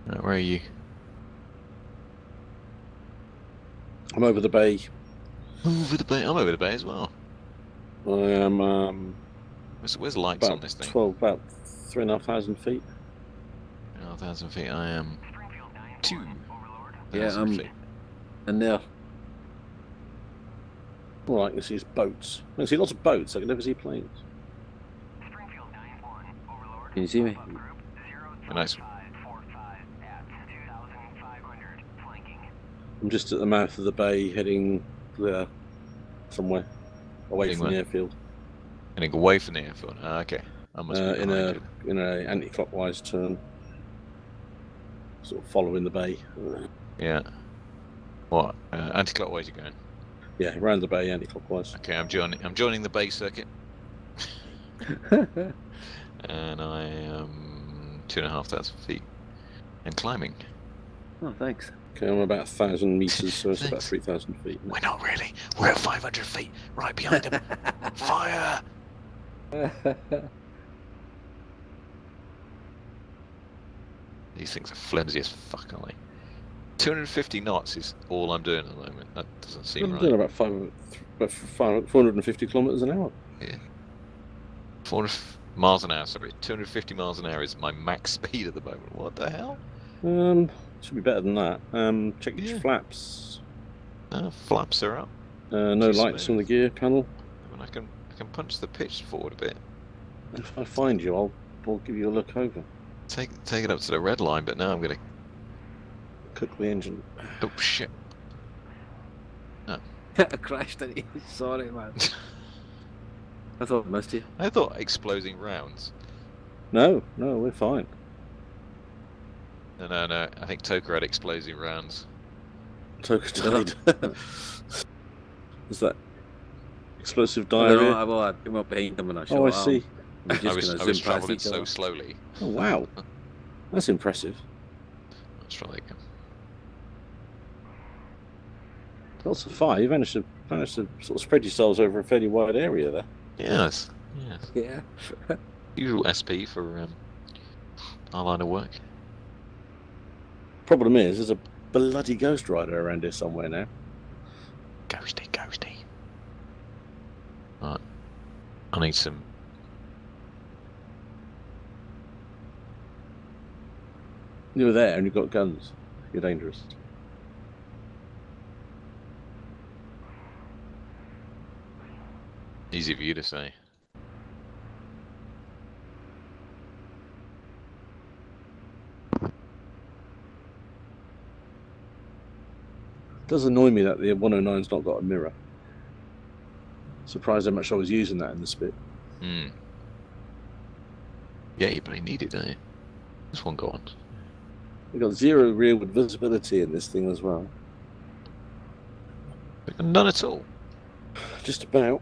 Where are you? I'm over the bay. Over the bay. I'm over the bay as well. I am Where's the lights on this thing? about 3,500 feet. 1,000 feet. I am 2,000 feet. And there. All I can see is boats. I can see lots of boats. I can never see planes. Can you see me? Nice. I'm just at the mouth of the bay, heading there somewhere, away from the airfield. Heading away from the airfield. Okay. I must be in a anti-clockwise turn, sort of following the bay. Yeah. What? Anti-clockwise you're going? Yeah, around the bay, anti-clockwise. Okay, I'm joining the bay circuit. And I am 2,500 feet and climbing. Oh, thanks. Okay, I'm about 1,000 meters, so it's about 3,000 feet. We're not really. We're at 500 feet, right behind him. Fire! These things are flimsy as fuck, aren't they? 250 knots is all I'm doing at the moment. That doesn't seem right. I'm doing about 450 kilometers an hour. Yeah. 400 miles an hour, sorry. 250 miles an hour is my max speed at the moment. What the hell? Should be better than that. Check your flaps. Flaps are up. No lights on the gear panel. I can punch the pitch forward a bit. If I find you, I'll give you a look over. Take it up to the red line, but now I'm gonna cook the engine. Oh shit! Oh. I crashed into you. Sorry, man. I thought I missed you. I thought exploding rounds. No, we're fine. No. I think Toker had exploding rounds. Toker died. Is that explosive diarrhea? I came up behind him and I shot. Oh, I see. I was travelling so slowly. Oh wow, that's impressive. Let's try that again. Lots of fire. You managed to sort of spread yourselves over a fairly wide area there. Yes. Yeah. Usual SP for our line of work. Problem is, there's a bloody Ghost Rider around here somewhere now. Ghosty. Right. I need some. You were there and you've got guns. You're dangerous. Easy for you to say. It does annoy me that the 109's not got a mirror. Surprised how much I was using that in the Spit. Yeah, you probably need it, don't you? This one gone. We've got 0 rearward visibility in this thing as well. None at all. Just about.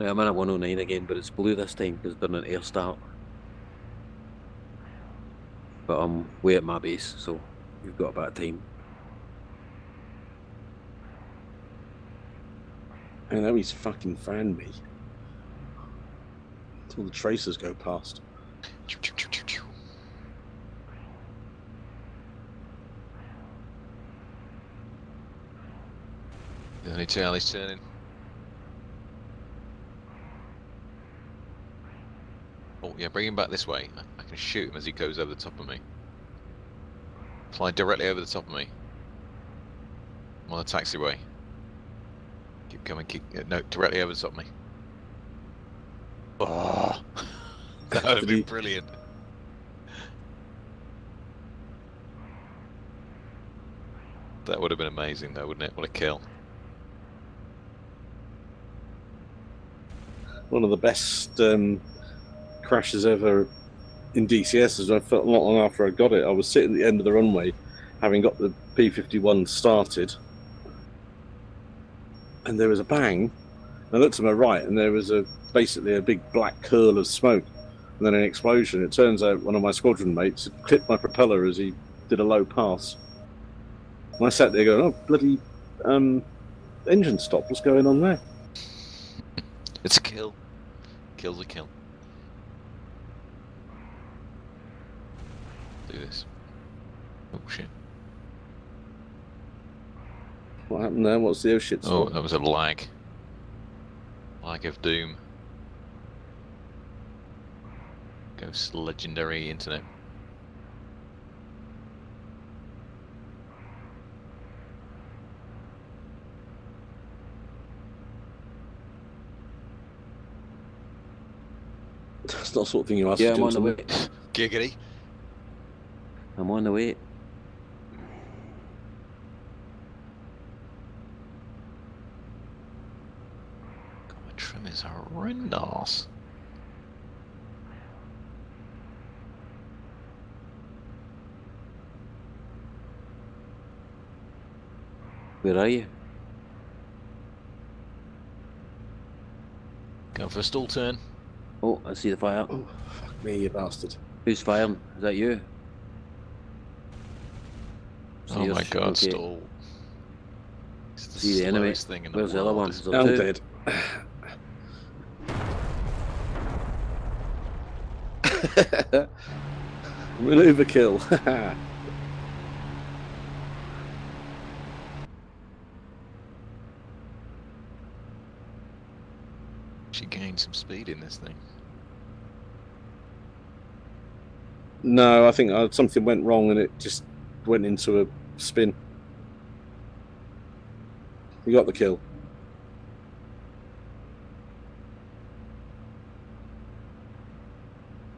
I'm in at 109 again, but it's blue this time because it's done an air start. But I'm way at my base, so we've got a bit of time. I know he's fucking found me. Until the tracers go past. The only tail is turning. Oh yeah, bring him back this way. I can shoot him as he goes over the top of me. Fly directly over the top of me. I'm on the taxiway. Keep coming, no, directly over the top of me. Oh, that would have been brilliant. That would have been amazing though, wouldn't it? What a kill. One of the best crashes ever in DCS is I felt not long after I got it. I was sitting at the end of the runway having got the P-51 started, and there was a bang. I looked to my right, and there was basically a big black curl of smoke, and then an explosion. It turns out one of my squadron mates had clipped my propeller as he did a low pass. And I sat there going, "Oh bloody engine stop! What's going on there?" It's a kill. Kill's a kill. Do this. Oh shit. What happened there? What's the oh shit? Oh, For? that was a lag. Lag of doom. Ghost legendary internet. That's not the sort of thing you ask Yeah, for. I'm on the way. Giggity. I'm on the way. God, my trim is horrendous. Where are you? Going for a stall turn. Oh, I see the fire. Oh, fuck me, you bastard! Who's firing? Is that you? Oh my god, Okay. stall. It's the See the enemy. slowest thing in the Where's the other world, one? isn't Is it? there I'm two? dead. Maneuver kill. She gained some speed in this thing. No, I think something went wrong and it just went into a spin. You got the kill.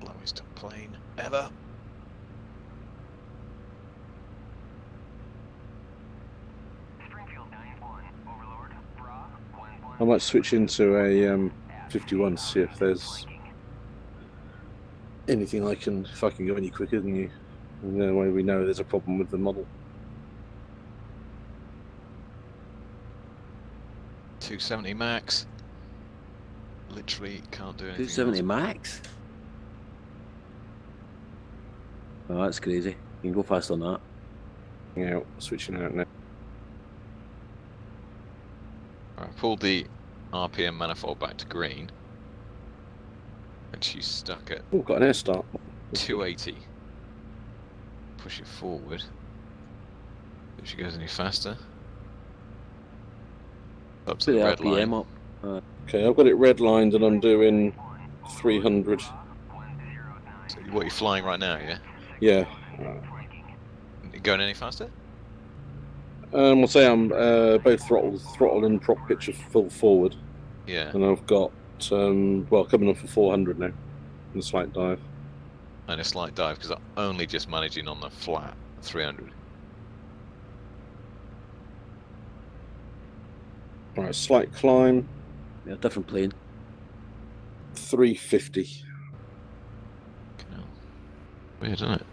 Slowest plane ever. I might switch into a 51 to see if there's anything if I can go any quicker than you. And that way we know there's a problem with the model. 270 max. Literally can't do anything. 270 else. max? Oh, that's crazy. You can go fast on that. Out, switching out now. I pulled the RPM manifold back to green, and she's stuck at Oh, got an air start. 280. Push it forward. If she goes any faster. Up to Put the the red line. RPM up. Okay, I've got it redlined and I'm doing 300. So what are you flying right now? Yeah. Yeah. Going any faster? We'll say I'm both throttle and prop pitch are full forward, Yeah. and I've got well coming on for 400 now, in a slight dive. And a slight dive because I'm only just managing on the flat 300. All right, slight climb, Yeah, different plane. 350. Weird, isn't it?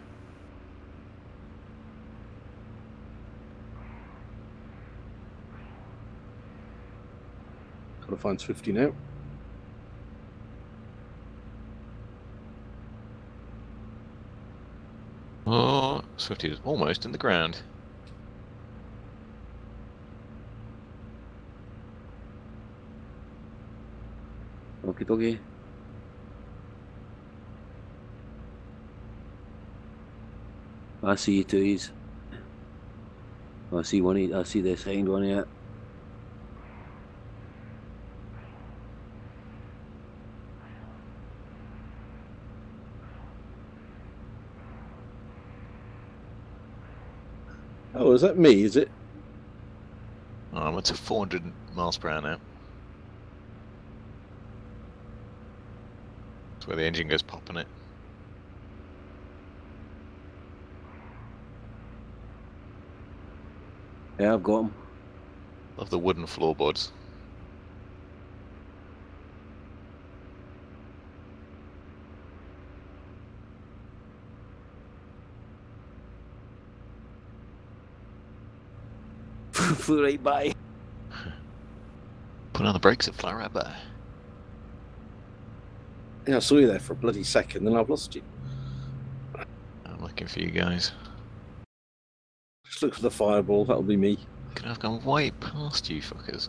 Gotta find 50 now. Oh, Swifty is almost in the ground. Okie dokie. I see you two. I see one. I see the second one yet. Oh, is that me? Is it? Oh, I'm up to 400 miles per hour now. That's where the engine goes popping it. Yeah, I've got him. Love the wooden floorboards. Flew right by. Put on the brakes and fly right by. Yeah, I saw you there for a bloody second, then I've lost you. I'm looking for you guys. Just look for the fireball, that'll be me. Could have gone way past you fuckers.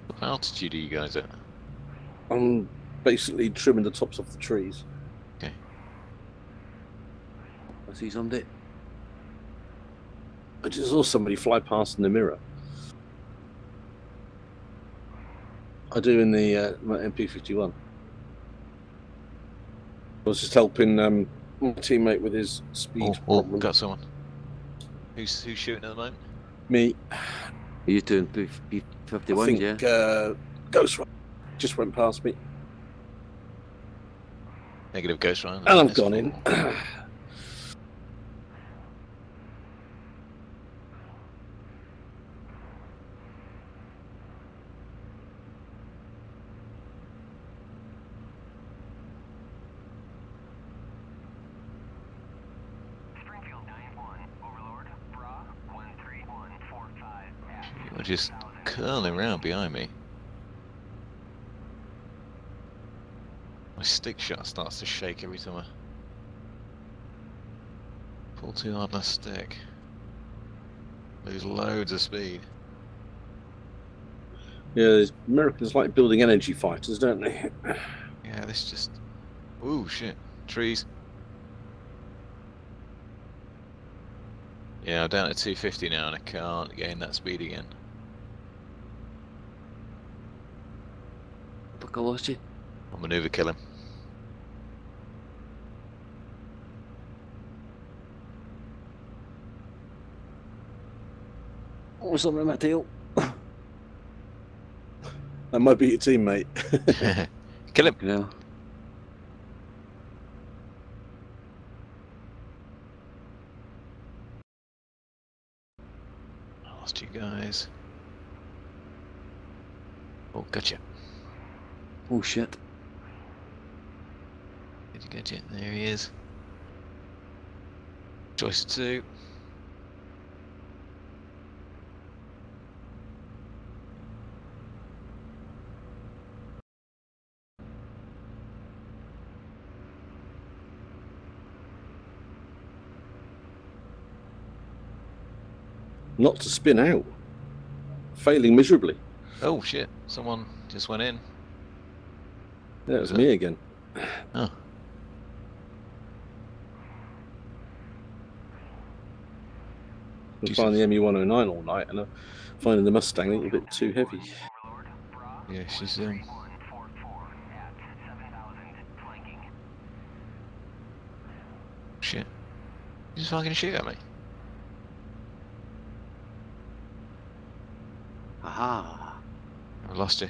What altitude are you guys at? I'm basically trimming the tops off the trees. Okay. I see somebody. I just saw somebody fly past in the mirror. I do in the my MP51. I was just helping my teammate with his speed problem. Got someone. Who's shooting at the moment? Me. Are you doing P51? I think Yeah. Ghost Rider just went past me. Negative Ghost Rider. And I've gone in. You're just curling around behind me. My stick shot starts to shake every time I pull too hard on a stick. Lose loads of speed. Yeah, Americans like building energy fighters, don't they? Yeah, this just... Ooh, shit. Trees. Yeah, I'm down at 250 now and I can't gain that speed again. Fuck, I lost you. I'll maneuver kill him. Oh, something in my tail. That might be your teammate. Kill him. Yeah. I lost you guys. Oh, gotcha. Oh shit. Did you get it? There he is. Choice 2. Not to spin out. Failing miserably. Oh shit, someone just went in. Yeah, it was me again. Oh. Been flying the ME-109 all night and I'm finding the Mustang a little bit too heavy. Yeah, she's shit. You just fucking shoot at me. Aha. I've lost you.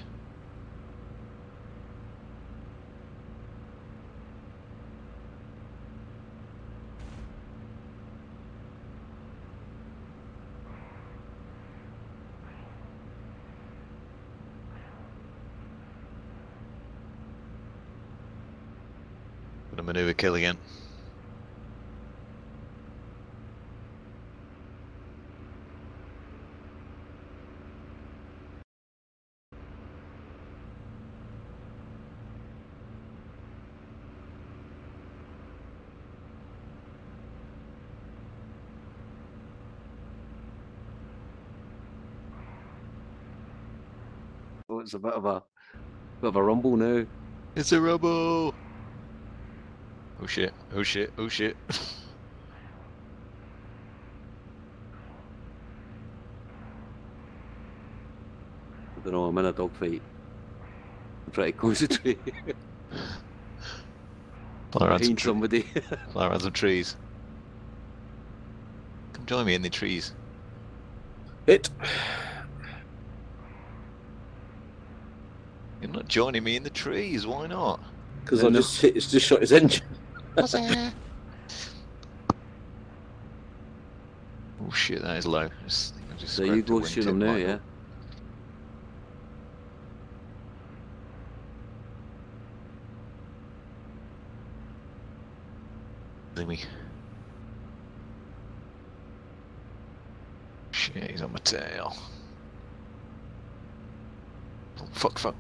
Gonna maneuver kill again. Oh, it's a bit of a rumble now. It's a rumble! Oh shit, oh shit, oh shit. I don't know, I'm in a dogfight. I'm trying to concentrate. Fly around some Behind somebody. Fly around some trees. Come join me in the trees. Hit. You're not joining me in the trees, why not? Because I just hit, it's just shot his engine. Oh shit, that is low. Just think I'm just So you scraped a go shoot wingtip him now, Michael. yeah? See me. Shit, he's on my tail. Oh, fuck.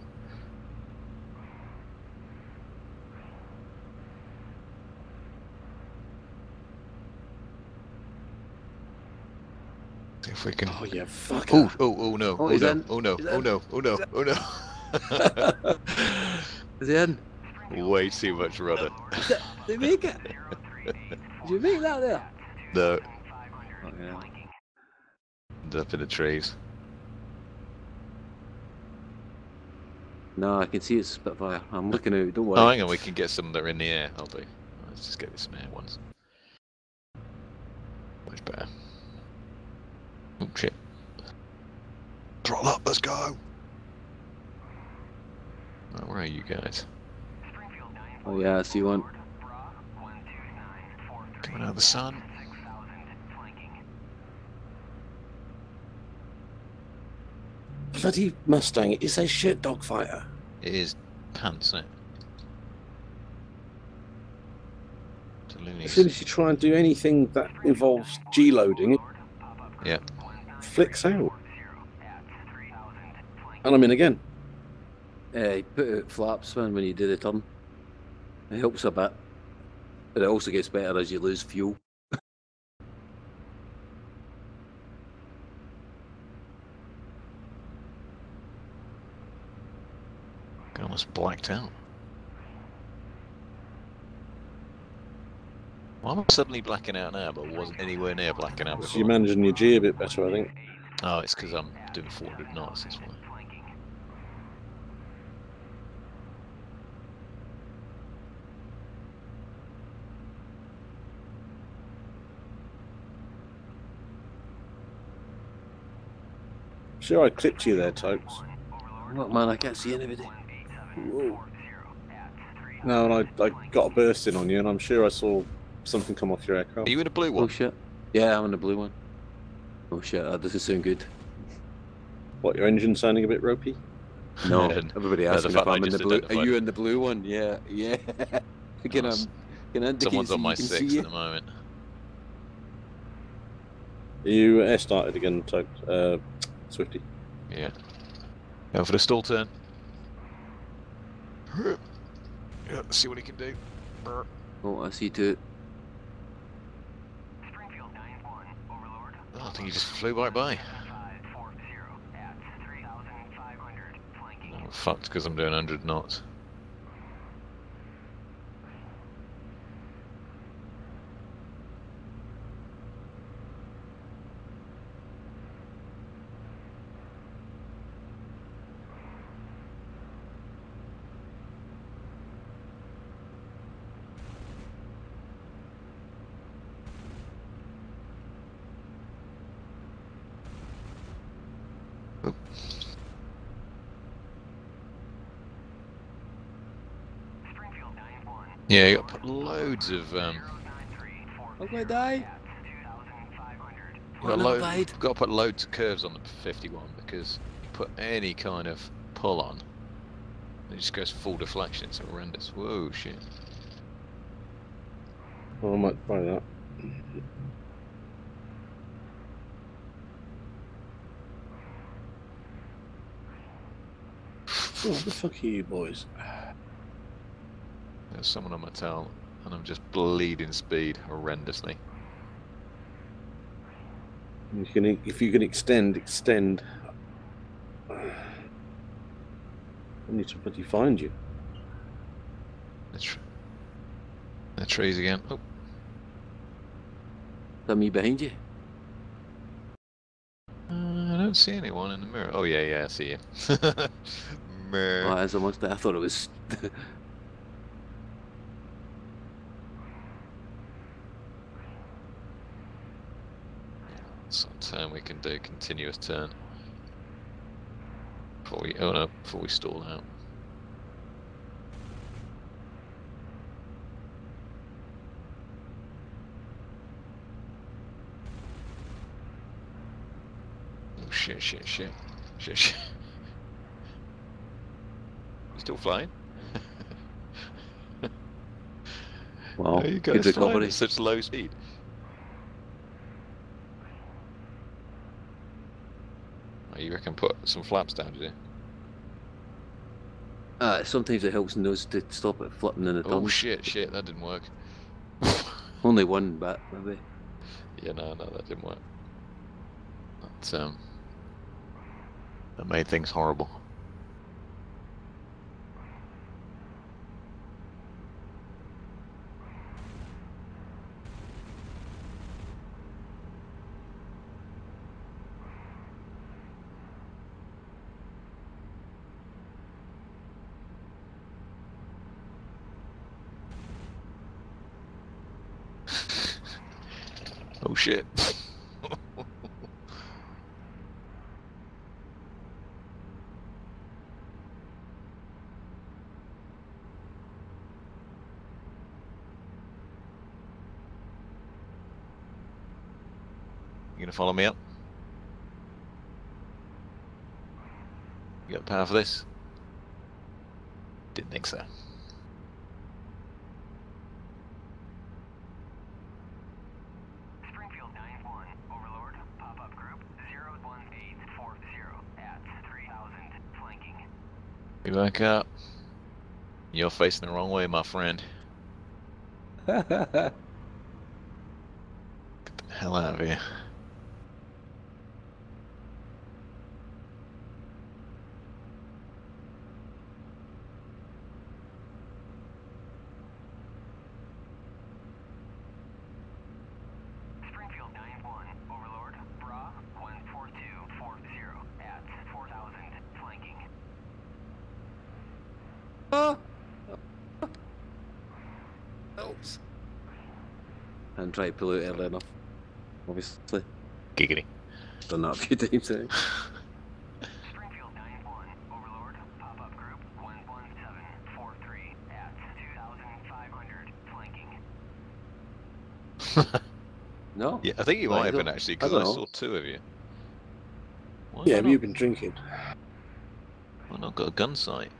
See if we can. Oh, you fucker. Oh no! Oh, Oh he's no! in. Oh no! He's Oh in. no! Oh no! Oh no! Is he in? Way too much rudder. Did they make it? Did you make that there? No, Oh, yeah. end up in the trees. No, I can see it's Spitfire. I'm looking out, don't worry. Oh, hang on, we can get some that are in the air. I'll do. Let's just get some air ones. Much better. Oh shit. Throttle up, let's go! Right, where are you guys? Oh yeah, I see one. Coming out of the sun. Bloody Mustang, it's a shit dogfighter. It is pants, isn't it? It's a As loonies. soon as you try and do anything that involves G-loading, it Yeah. flicks out. And I'm in again. You put out flaps when you do the turn. It helps a bit. But it also gets better as you lose fuel. I almost blacked out. Why am I suddenly blacking out now, but wasn't anywhere near blacking out So before? you're managing your G a bit better, I think. Oh, it's because I'm doing 400 knots, that's why. Sure, I clipped you there, Tokes. Look, man, I can't see anybody. Whoa. No, and I got a burst in on you, and I'm sure I saw something come off your aircraft. Are you in a blue Oh one? shit. Yeah, I'm in the blue one. Oh shit, that doesn't sound good. What, your engine sounding a bit ropey? No, And- everybody no, the asking fact if I I'm in the just blue. Are identified you it. in the blue one? Yeah, yeah. Can Nice. can indicate Someone's so on you my can 6 see at the moment. Are you air started again, Tokes? Swifty? Yeah. Go for the stall turn. Yeah, let's see what he can do. Oh, I see two. Oh, I think he just flew right by. I'm fucked because I'm doing 100 knots. Yeah, you got to put loads of I'm gonna die. got to put loads of curves on the 51 because you put any kind of pull on, it just goes full deflection. It's horrendous. Whoa, shit. Oh, I might try that. Oh, what the fuck are you boys? There's someone on my tail, and I'm just bleeding speed horrendously. You can, if you can extend. I need to bloody find you. The trees again. Oh, Is that me behind you? I don't see anyone in the mirror. Oh yeah, I see you. Mirror. Oh, that's almost there. I thought it was. Some turn we can do, continuous turn. Before we stall out. shit, shit, shit. Shit, shit. You still flying? Wow, How are you good guys flying recovery. at such low speed? Oh, you reckon put some flaps down, did you? Sometimes it helps those to stop it flipping in the Oh tunnels. shit, shit, that didn't work. Only one bit, maybe. Yeah, no, that didn't work. That made things horrible. Oh shit. You gonna follow me up? You got the power for this? Didn't think so. Springfield 9-1, Overlord, pop-up group 01840 at 3000, flanking. You back up. You're facing the wrong way, my friend. Get the hell out of here. Springfield 9-1, Overlord, Bra 14240 at 4000, flanking. Helps. And try to pull out early enough, obviously. Giggity. Done that a few times. Eh? Springfield 9-1, Overlord, pop-up group 11743 at 2500, flanking. No? Yeah, I think you Like, might have I been don't- actually, I because don't I know. saw two of you. Why Yeah, have but I you've been drinking. not got a gun sight?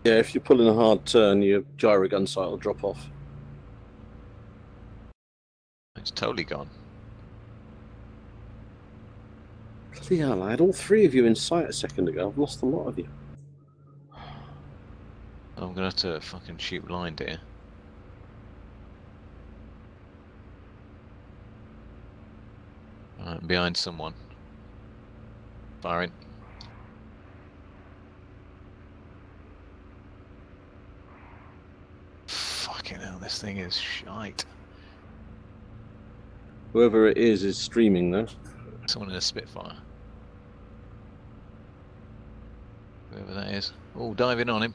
Yeah, if you're pulling a hard turn, your gyro gun sight will drop off. It's totally gone. Bloody hell, I had all three of you in sight a second ago. I've lost a lot of you. I'm gonna have to fucking shoot blind here. Alright, behind someone. Firing. Fucking hell, this thing is shite. Whoever it is streaming though. Someone in a Spitfire. Whoever that is. Oh, diving on him.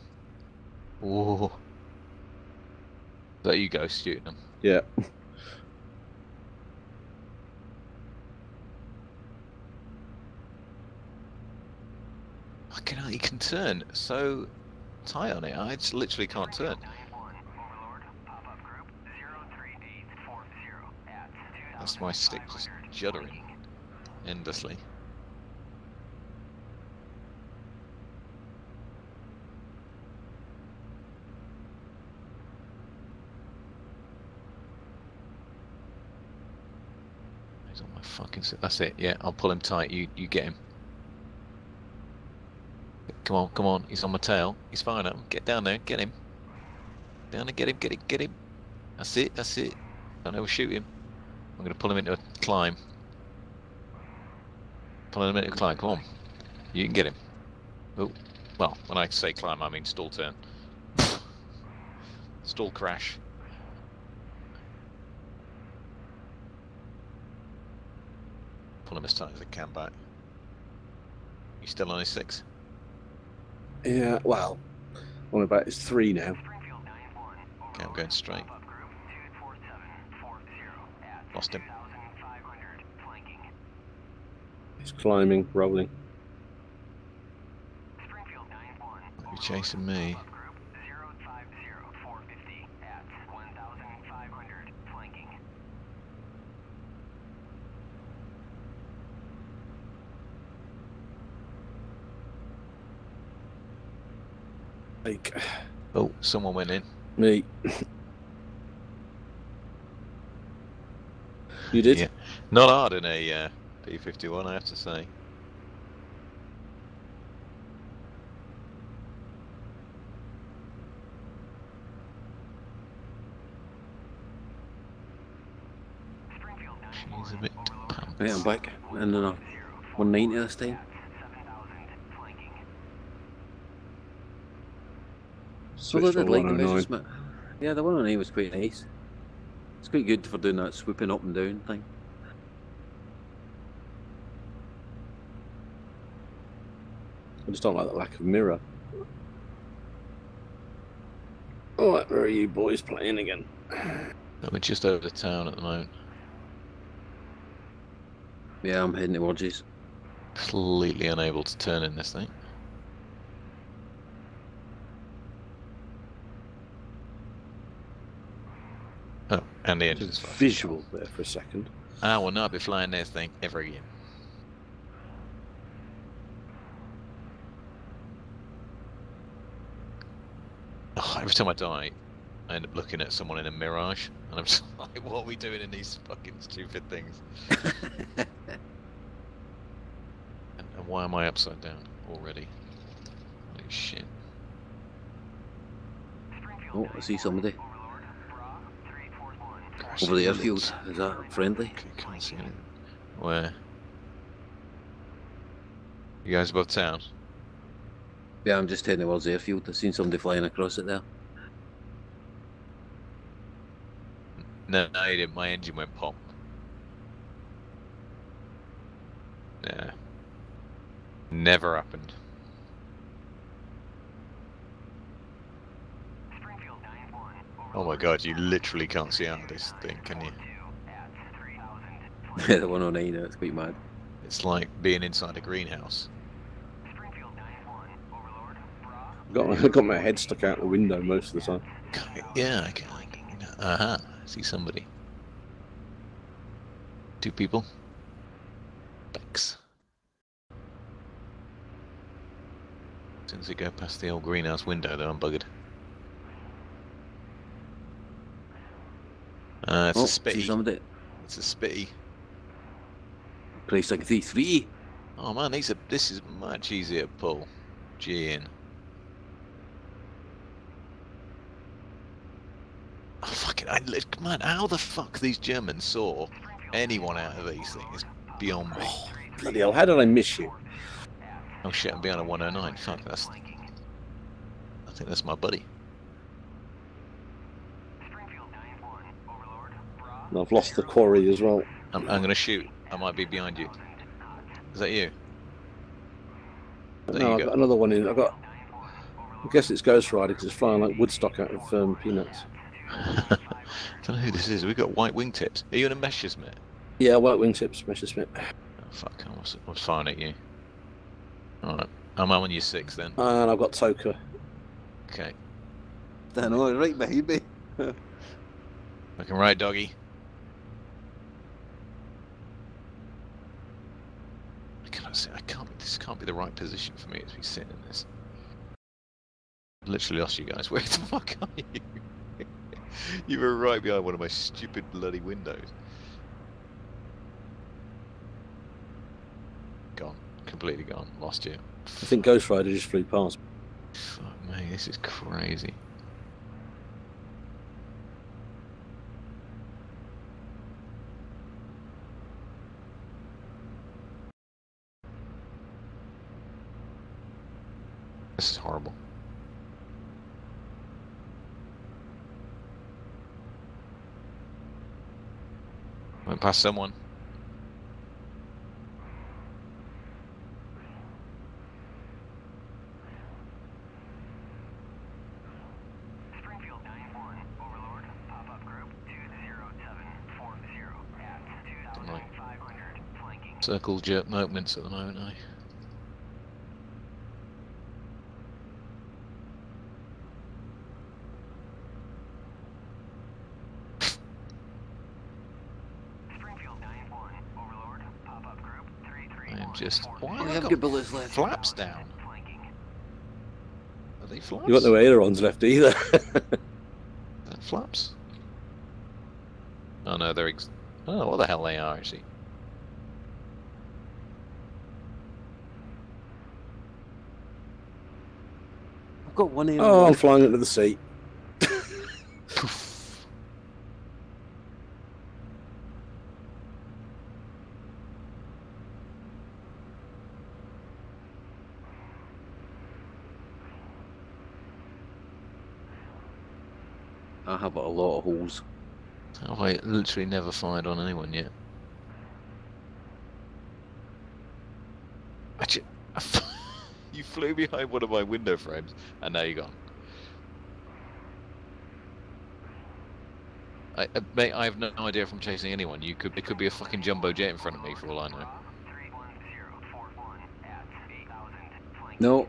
Oh. There you go, shooting them. Yeah. Fucking hell, he can turn so tight on it. I just literally can't turn. Springfield 9-1, Overlord, pop-up group 03840 at 2500, That's my stick just juddering flanking. endlessly. He's on my fucking. That's it. Yeah, I'll pull him tight. You get him. Come on, come on. He's on my tail. He's firing at him. Get down there. Get him. Down and get him. Get it. Get him. That's it. That's it. Don't overshoot him. I'm gonna pull him into a climb. Pull him into a climb. Come on. You can get him. Oh, well, when I say climb, I mean stall turn. Stall crash. Pull him as tight as I can back. You still on his 6? Yeah, well, on about it's 3 now. Springfield 9-1, Okay, I'm going straight. pop-up group 24740 at Lost him. 2500, flanking. He's climbing, rolling. Springfield 9-1, You're chasing me. pop-up group 050450 at 1500, flanking. Like, Oh, someone went in. me. You did? Yeah. Not hard in a P-51, I have to say. Springfield She's a bit Right, I'm back. And then 190 this time. 7000 flanking. So Switched they on did like the 109. measures, mate. Yeah, the 109 was quite nice. It's quite good for doing that swooping up and down thing. I just don't like the lack of mirror. Alright, where are you boys playing again? We're just over the town at the moment. Yeah, I'm heading towards you. Completely unable to turn in this thing. Oh, and the engine's Just fine. visual there for a second. I will not be flying this thing ever again. Oh, every time I die, I end up looking at someone in a mirage, and I'm just like, what are we doing in these fucking stupid things? And why am I upside down already? Holy shit. Oh, I see somebody. Overlord, Bra, 341. Gosh, Over the it airfield. looks- Is that friendly? Okay, can't see anything. Where? You guys above town? Yeah, I'm just heading towards the airfield. I've seen somebody flying across it there. No, I didn't. My engine went pop. Nah. Never happened. Springfield 91. Oh my god, you literally can't see out of this thing, can you? At 3000 Yeah, the 109, that's quite mad. It's like being inside a greenhouse. Springfield 91. Overlord, Bra, I got my head stuck out the window most of the time. Yeah, I can. I see somebody. 2 people. Thanks. As soon as they go past the old greenhouse window, they're unbuggered. It's Oh, a see spitty. somebody. It's a spitty. Price like 3-3. Oh man, this is much easier to pull. G in. Oh fucking! Man, how the fuck these Germans saw anyone out of these things is beyond me. Bloody hell, how did I miss you? Oh shit, I'm behind a 109. Fuck, I think that's my buddy. Springfield 91. Overlord, Bra, And I've lost the quarry as well. I'm gonna shoot. I might be behind you. Is that you? There No, you I've go. got another one in. I guess it's Ghost Rider because it's flying like Woodstock out of Peanuts. Don't know who this is. We've got white wingtips. Are you in a Messerschmitt? Yeah, white wingtips, Messerschmitt. Oh fuck! I was firing at you. All right, I'm on your 6 then. And I've got Toka. Okay, I know, right behind me. looking right, doggy. I cannot see. I can't. This can't be the right position for me to be sitting in this. I've literally lost you guys. Where the fuck are you? You were right behind one of my stupid bloody windows. Gone. Completely gone. Lost you. I think Ghost Rider just flew past. Fuck me, this is crazy. This is horrible. Went past someone. Springfield 91. Overlord, pop-up group 20740 at 2500 flanking. Circle jerk movements at the moment, eh? Springfield 91. Overlord, pop-up group I am just. Why I have I have got good bullets left. flaps down? flanking. Are they flaps? You got no ailerons left either. They're flaps? Oh no, they're oh, what the hell they are actually. I've got one aileron. Oh, I'm flying into the sea. I have a lot of holes. Oh, I literally never fired on anyone yet. You flew behind one of my window frames, and now you're gone. Mate, I have no idea if I'm chasing anyone. It could be a fucking jumbo jet in front of me for all I know. No.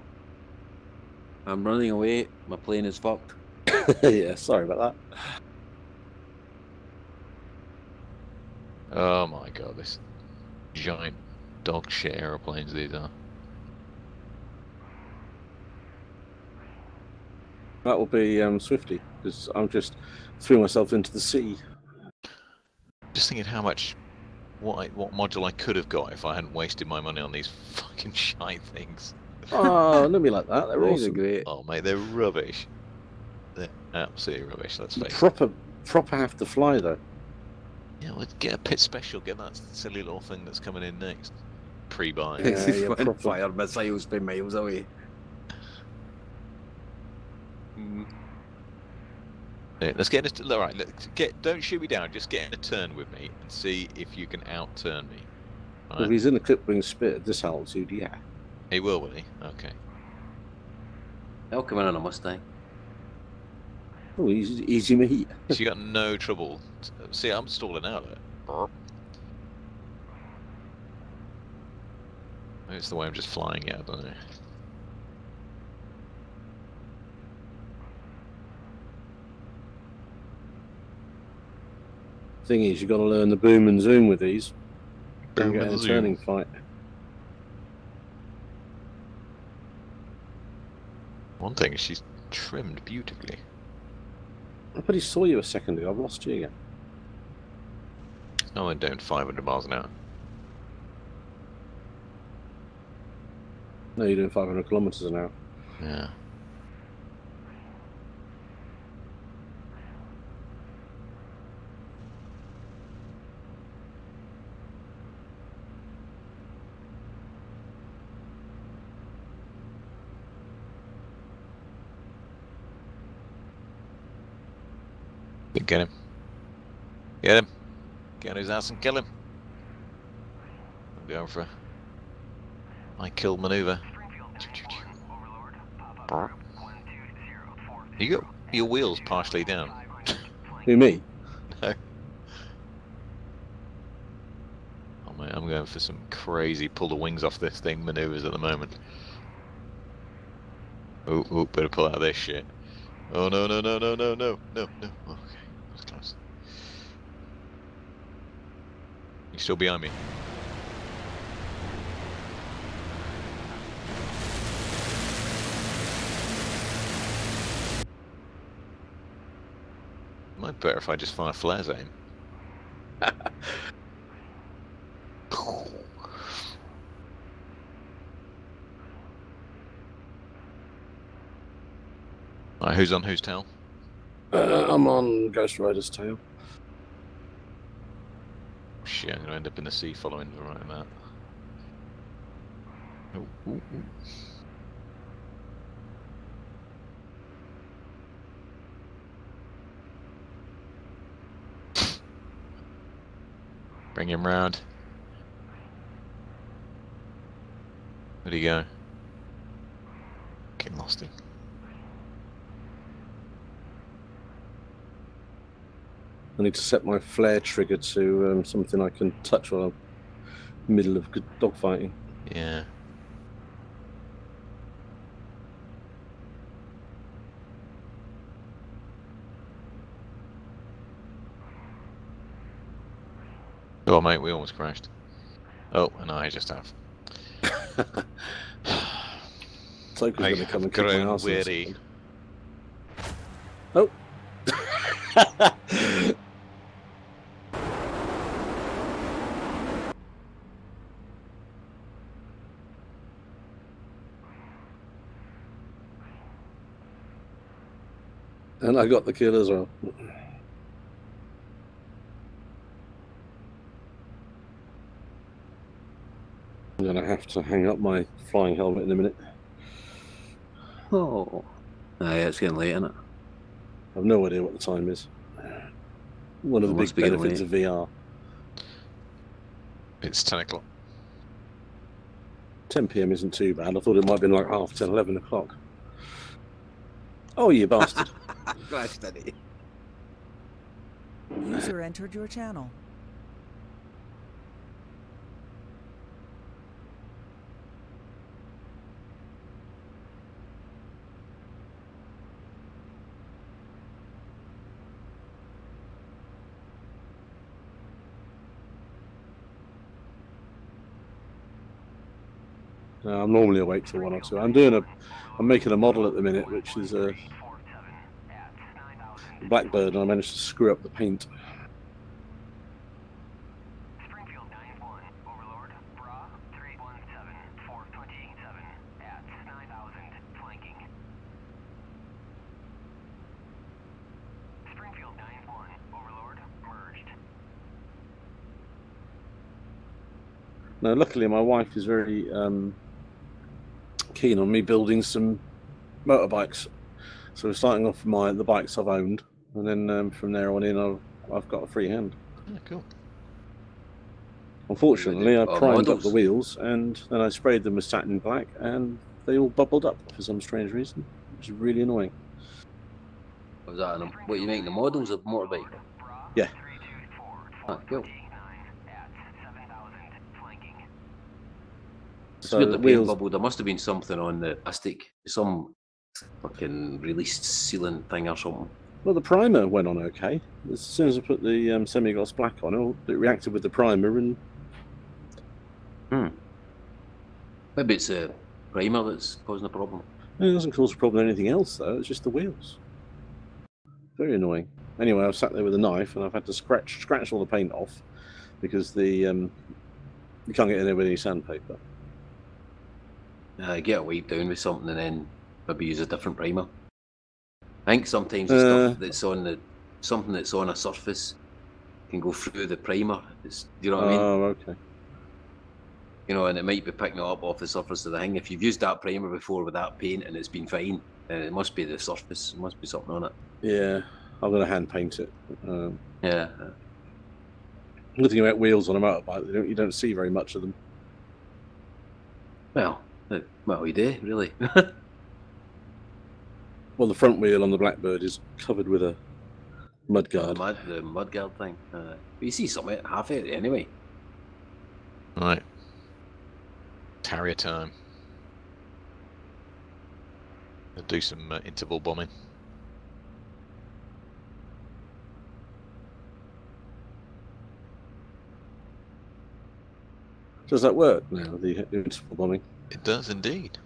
I'm running away. My plane is fucked. Yeah, sorry about that. Oh my god, this giant dog shit aeroplanes these are. That will be Swifty, because I'm just threw myself into the sea. Just thinking how much, what module I could have got if I hadn't wasted my money on these fucking shite things. Oh, don't be like that. They're These are awesome. great. Oh mate, they're rubbish. They're absolutely rubbish. Let's face it. Proper have to fly though. Yeah, well, get a pit special. Get that silly little thing that's coming in next. Pre-buy. Yeah, This is yeah, when proper. fire missiles by miles away. Yeah, let's get it. All right, don't shoot me down. Just get in a turn with me and see if you can outturn me. All If right? he's in a clip-wing spit at this altitude, yeah. He will he? Okay. They'll come in on a Mustang. Oh, easy meat. So you got no trouble. See, I'm stalling out there. Maybe it's the way I'm just flying out, I don't know. Thing is, you've got to learn the boom and zoom with these. Don't Boom get and in a zoom. turning fight. One thing is she's trimmed beautifully. I bet he saw you a second ago. I've lost you again. No, I'm doing 500 miles an hour. No, you're doing 500 kilometers an hour. Yeah. Get him. Get him. Get on his ass and kill him. I'm going for my kill maneuver. You got your wheels partially down. Who, me? No. Oh mate, I'm going for some crazy pull the wings off this thing maneuvers at the moment. Oh, better pull out of this shit. Oh no. Okay, that's close. You still behind me? Might be better if I just fire flares at him. Alright, who's on whose tail? I'm on Ghost Rider's tail. Shit, I'm gonna end up in the sea following right that. Ooh. Bring him round. Where'd he go? Getting lost him. I need to set my flare trigger to something I can touch while I'm in the middle of dogfighting. Yeah. Oh mate, we almost crashed. Oh, and I just have. Toker's I going to come and have kick my grown arse in a weary. second. Oh. And I got the kill as well. I'm going to have to hang up my flying helmet in a minute. Oh. Yeah, it's getting late, isn't it? I've no idea what the time is. One of It the must big be getting benefits of VR. It's 10 o'clock. 10 PM isn't too bad. I thought it might have been like half 10, 11 o'clock. Oh, you bastard. Gosh, daddy. User entered your channel. I'm normally awake till 1 or 2. I'm making a model at the minute, which is a blackbird, and I managed to screw up the paint. Springfield 9-1, Overlord, Bra 317, 427 at 9000, flanking. Springfield 9-1, Overlord, merged. Now, luckily, my wife is very keen on me building some motorbikes. So we're starting off with the bikes I've owned, and then from there on in, I've got a free hand. Yeah, cool. Unfortunately, I primed up models? the wheels, and then I sprayed them with satin black, and they all bubbled up for some strange reason, which is really annoying. Was that what you making the models of motorbike? Yeah. Ah, cool. It's So weird the the paint wheels, bubble. There must have been something on the plastic, some fucking released sealant thing or something. well, the primer went on okay. As soon as I put the semi-gloss black on, it reacted with the primer, and Maybe it's a primer that's causing the problem. it doesn't cause a problem with anything else, though. It's just the wheels. Very annoying. Anyway, I've sat there with a knife, and I've had to scratch all the paint off because you can't get in there with any sandpaper. Get a wipe down with something and then maybe use a different primer. I think sometimes the stuff that's on something that's on a surface can go through the primer. Do you know what I mean? Oh, okay. You know, and it might be picking it up off the surface of the thing. If you've used that primer before with that paint and it's been fine, then it must be the surface. There must be something on it. Yeah, I'm going to hand paint it. Yeah. Good thing about wheels on a motorbike, you don't see very much of them. Well, we do, really. Well, the front wheel on the Blackbird is covered with a mudguard. The mudguard thing. But you see some of it, half it anyway. Right. Carrier time. I'll do some interval bombing. Does that work now, the interval bombing? It does indeed.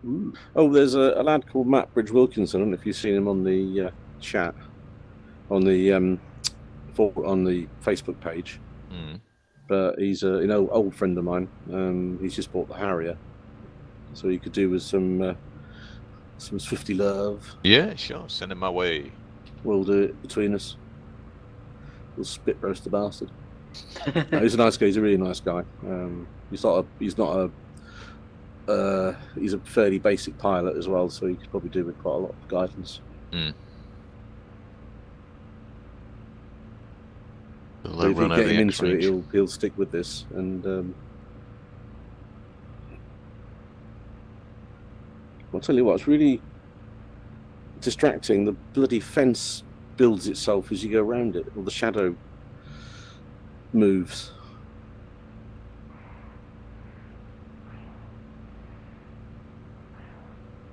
Ooh. Oh, there's a lad called Matt Bridge Wilkinson. I don't know if you've seen him on the chat, on the Facebook page. Mm. But he's an old friend of mine. He's just bought the Harrier, so he could do with some Swifty love. Yeah, sure. Send him my way. We'll do it between us. We'll spit roast the bastard. No, he's a nice guy. He's a really nice guy. He's a fairly basic pilot as well, so he could probably do with quite a lot of guidance. Mm. But if you get him into it, he'll stick with this. And I'll tell you what, it's really distracting. The bloody fence builds itself as you go around it, or the shadow moves.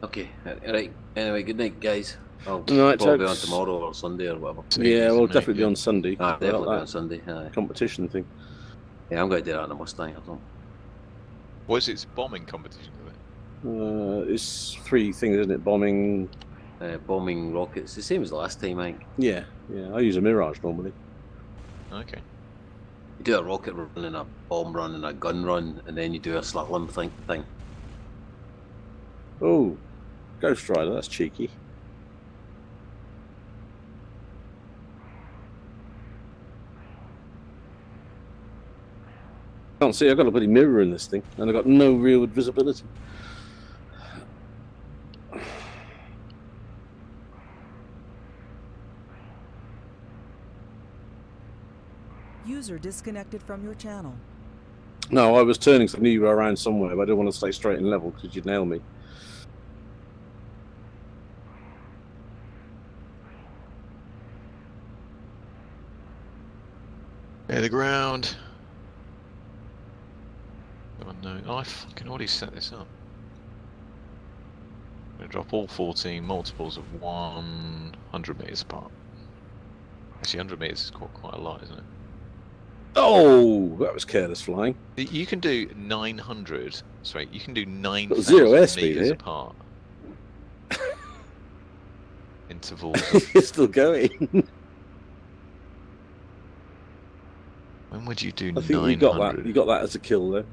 Okay, right. Anyway, good night, guys. I'll Night, probably be on folks. tomorrow or Sunday or whatever. Yeah, we'll Mate, definitely be yeah. on Sunday. Definitely be that on Sunday. Aye. competition thing. Yeah, I'm going to do that on a Mustang or something. What is it? It's a bombing competition, is it? It's 3 things, isn't it? Bombing. Bombing rockets, the same as last time, I think. Yeah. I use a Mirage normally. Okay. You do a rocket run and a bomb run and a gun run, and then you do a slatlam thing. Oh, Ghost Rider, that's cheeky. Can't see, I've got a bloody mirror in this thing, and I've got no real visibility. User disconnected from your channel. No, I was turning, so I knew you were around somewhere, but I didn't want to stay straight and level because you'd nail me. Near the ground. Oh no, I can already set this up. I'm going to drop all 14 multiples of 100 meters apart. Actually, 100 meters is quite a lot, isn't it? Oh, that was careless flying. You can do 900. Sorry, you can do 9,000 0 airspeed meters here. apart. Intervals. It's still going. When would you do I think 900? you got that. You got that as a kill, though.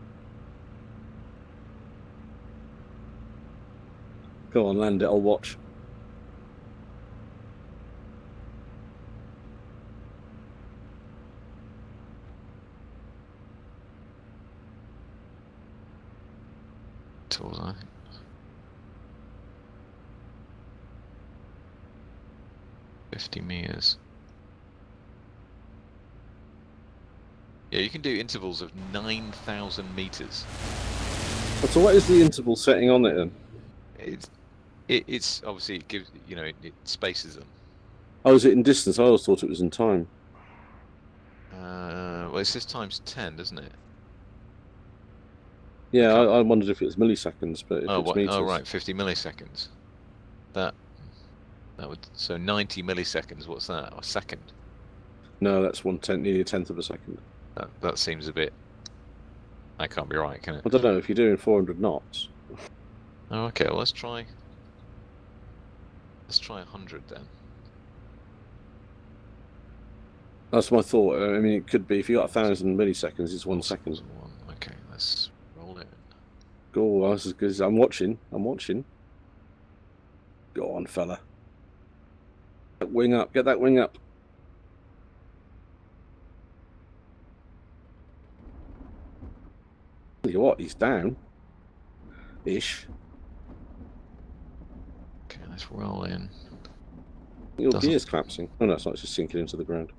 Go on, land it. I'll watch. Tools, I think. $50 meters. Yeah, you can do intervals of 9,000 meters. So what is the interval setting on it then? It's obviously it gives it spaces them. Oh, is it in distance? I always thought it was in time. Well, it says times 10, doesn't it? Yeah, I wondered if it was milliseconds, but if it's meters. Oh, right, 50 milliseconds. That would 90 milliseconds. What's that? A second? No, that's nearly a tenth of a second. That seems a bit. That can't be right, can it? I don't know if you're doing 400 knots. Oh, okay. Well, let's try 100 then. That's my thought. I mean, it could be if you got 1,000 milliseconds, it's 1 second. Okay, let's roll it. Go, that's as good as I'm watching. Go on, fella. Get that wing up. Get that wing up. Tell you what, he's down. Ish. Okay, let's roll in. Your gear's collapsing. Oh no, it's not. It's just sinking into the ground.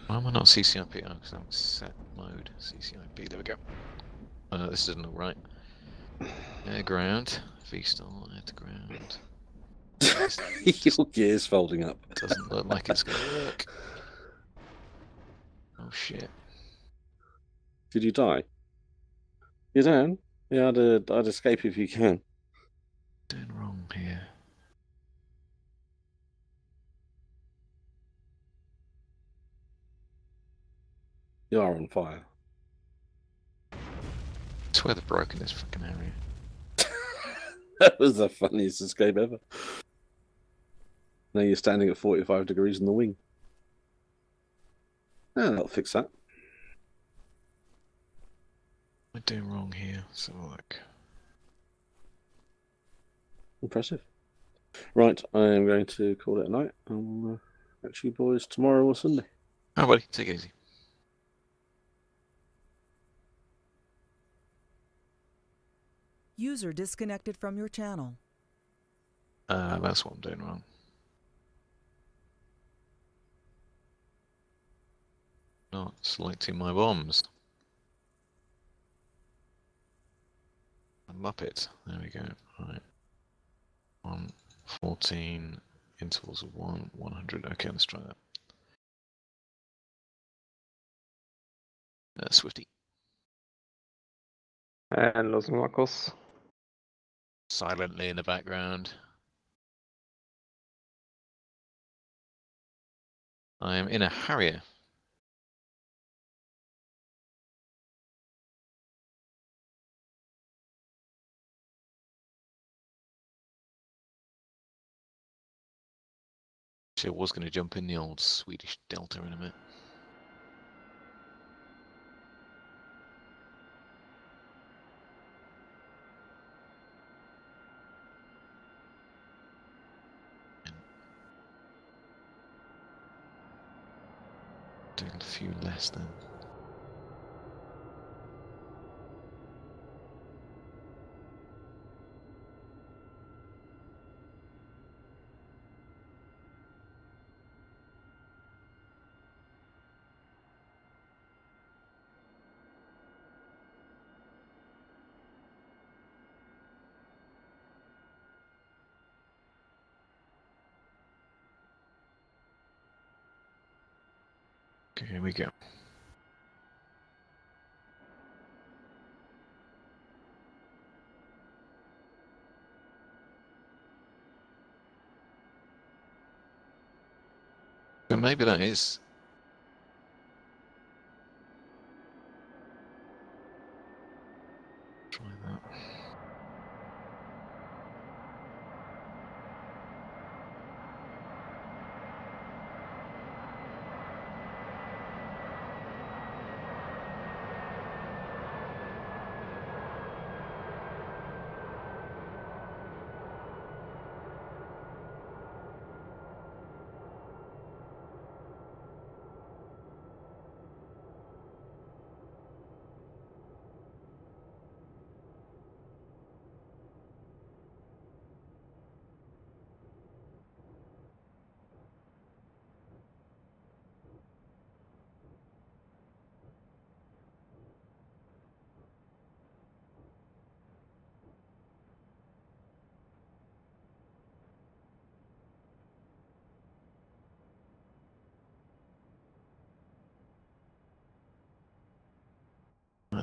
Why am I not CCIP? Oh, because I'm set mode. CCIP. There we go. Oh no, this doesn't look right. Air ground. V-stall. Air to ground. Your gear's folding up. Doesn't look like it's going to work. Oh shit. Did you die? You're down? Yeah, I'd escape if you can. Doing wrong here. You are on fire. I swear they've broken this fucking area. That was the funniest escape ever. Now you're standing at 45 degrees in the wing. Oh, that'll fix that. What am I doing wrong here? Let's have a look. Impressive. Right, I am going to call it a night. I'll catch you boys tomorrow or Sunday. Oh, buddy, take it easy. User disconnected from your channel. That's what I'm doing wrong. Not selecting my bombs. Muppet. There we go. Right. 14 intervals of 100. Okay, let's try that. Swifty. And Los Marcos. Silently in the background. I am in a Harrier. Actually, I was going to jump in the old Swedish Delta in a minute. Do a few less then. Okay, here we go. So maybe that is. Try that.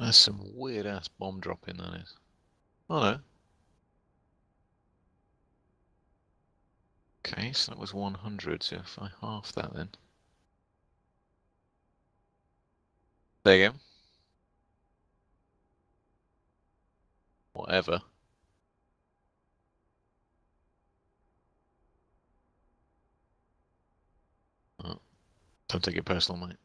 That's some weird ass bomb dropping, that is. Oh no. Okay, so that was 100, so if I half that then. There you go. Whatever. Oh, don't take it personal, mate.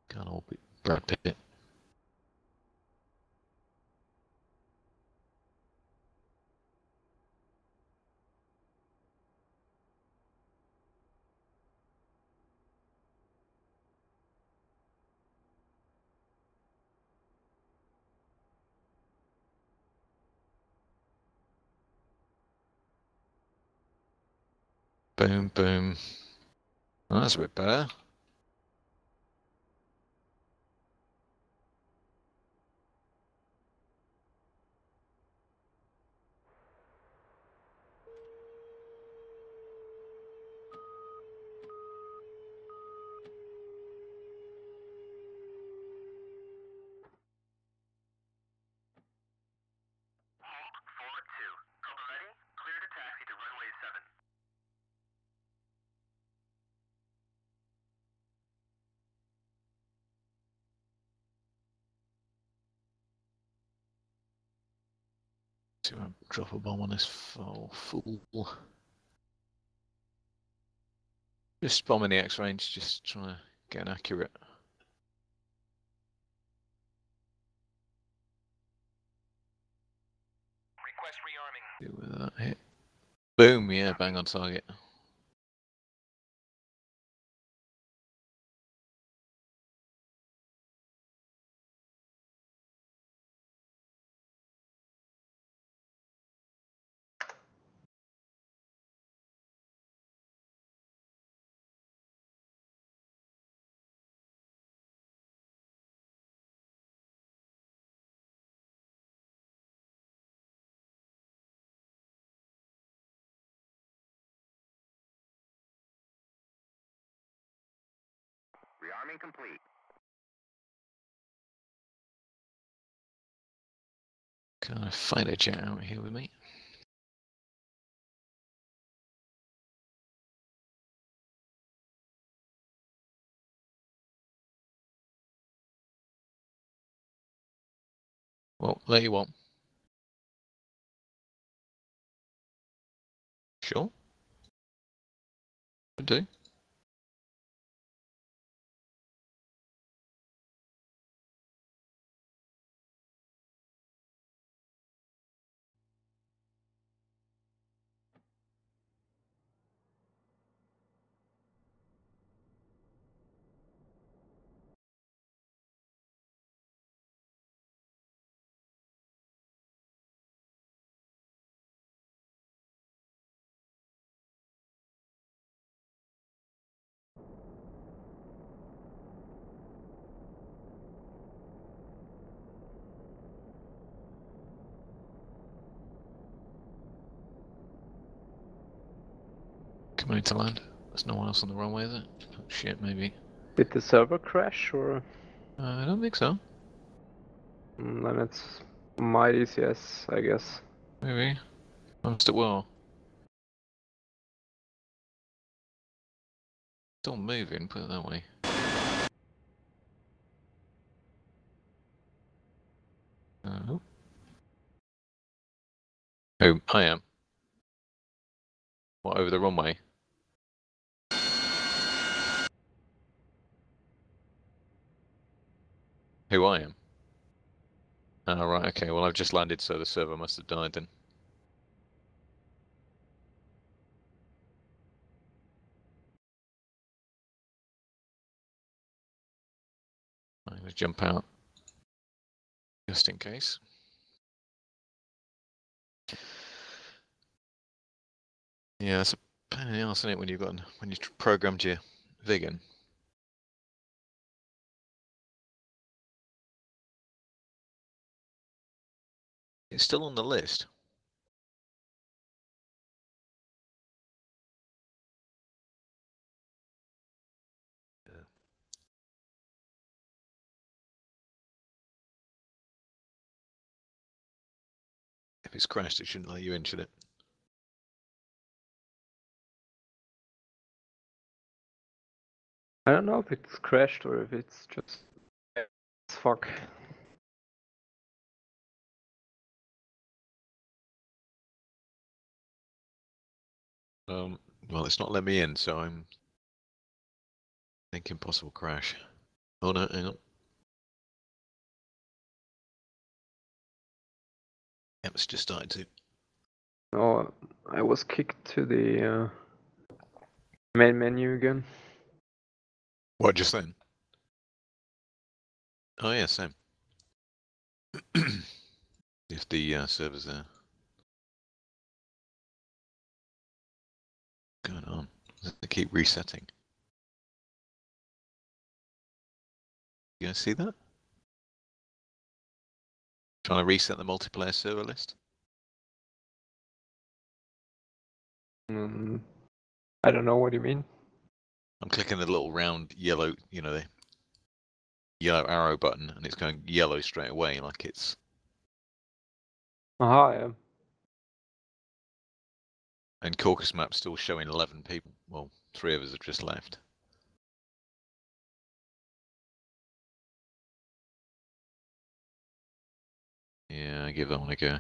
Can't all be Brad Pitt. Boom, boom. Oh, that's a bit better. Halt 4-2. Copy ready? Clear to taxi to runway 7. See if I drop a bomb on this fool. Just bombing the X range, just trying to get an accurate. Request rearming. Deal with that hit. Boom, yeah, bang on target. Rearming complete. Can I find a jet out here with me? Well, there you want. Sure. Could do. Coming into land. There's no one else on the runway, is it? Oh, shit, maybe. Did the server crash or? I don't think so. Then it's my DCS, I guess. Maybe. Almost it will. Still moving, put it that way. Oh, I am. What, over the runway? Who I am? Oh, right, okay. Well, I've just landed, so the server must have died then. I'm going to jump out. Just in case. Yeah, it's a pain in the arse, isn't it, when you've got when you programmed your viggen. It's still on the list. If it's crashed, it shouldn't let you in, should it? I don't know if it's crashed or if it's just fuck. Well, it's not letting me in, so I'm thinking possible crash. Oh no, hang on. Yep, it's just started to. Oh, I was kicked to the main menu again. What, just then? Oh yeah, same. If the server's there. What's going on? They keep resetting. You guys see that? Trying to reset the multiplayer server list? I don't know what you mean. I'm clicking the little round yellow, you know, the yellow arrow button, and it's going yellow straight away, like it's. Aha, yeah. And Caucus map's still showing 11 people. Well, 3 of us have just left. Yeah, I give that one a go.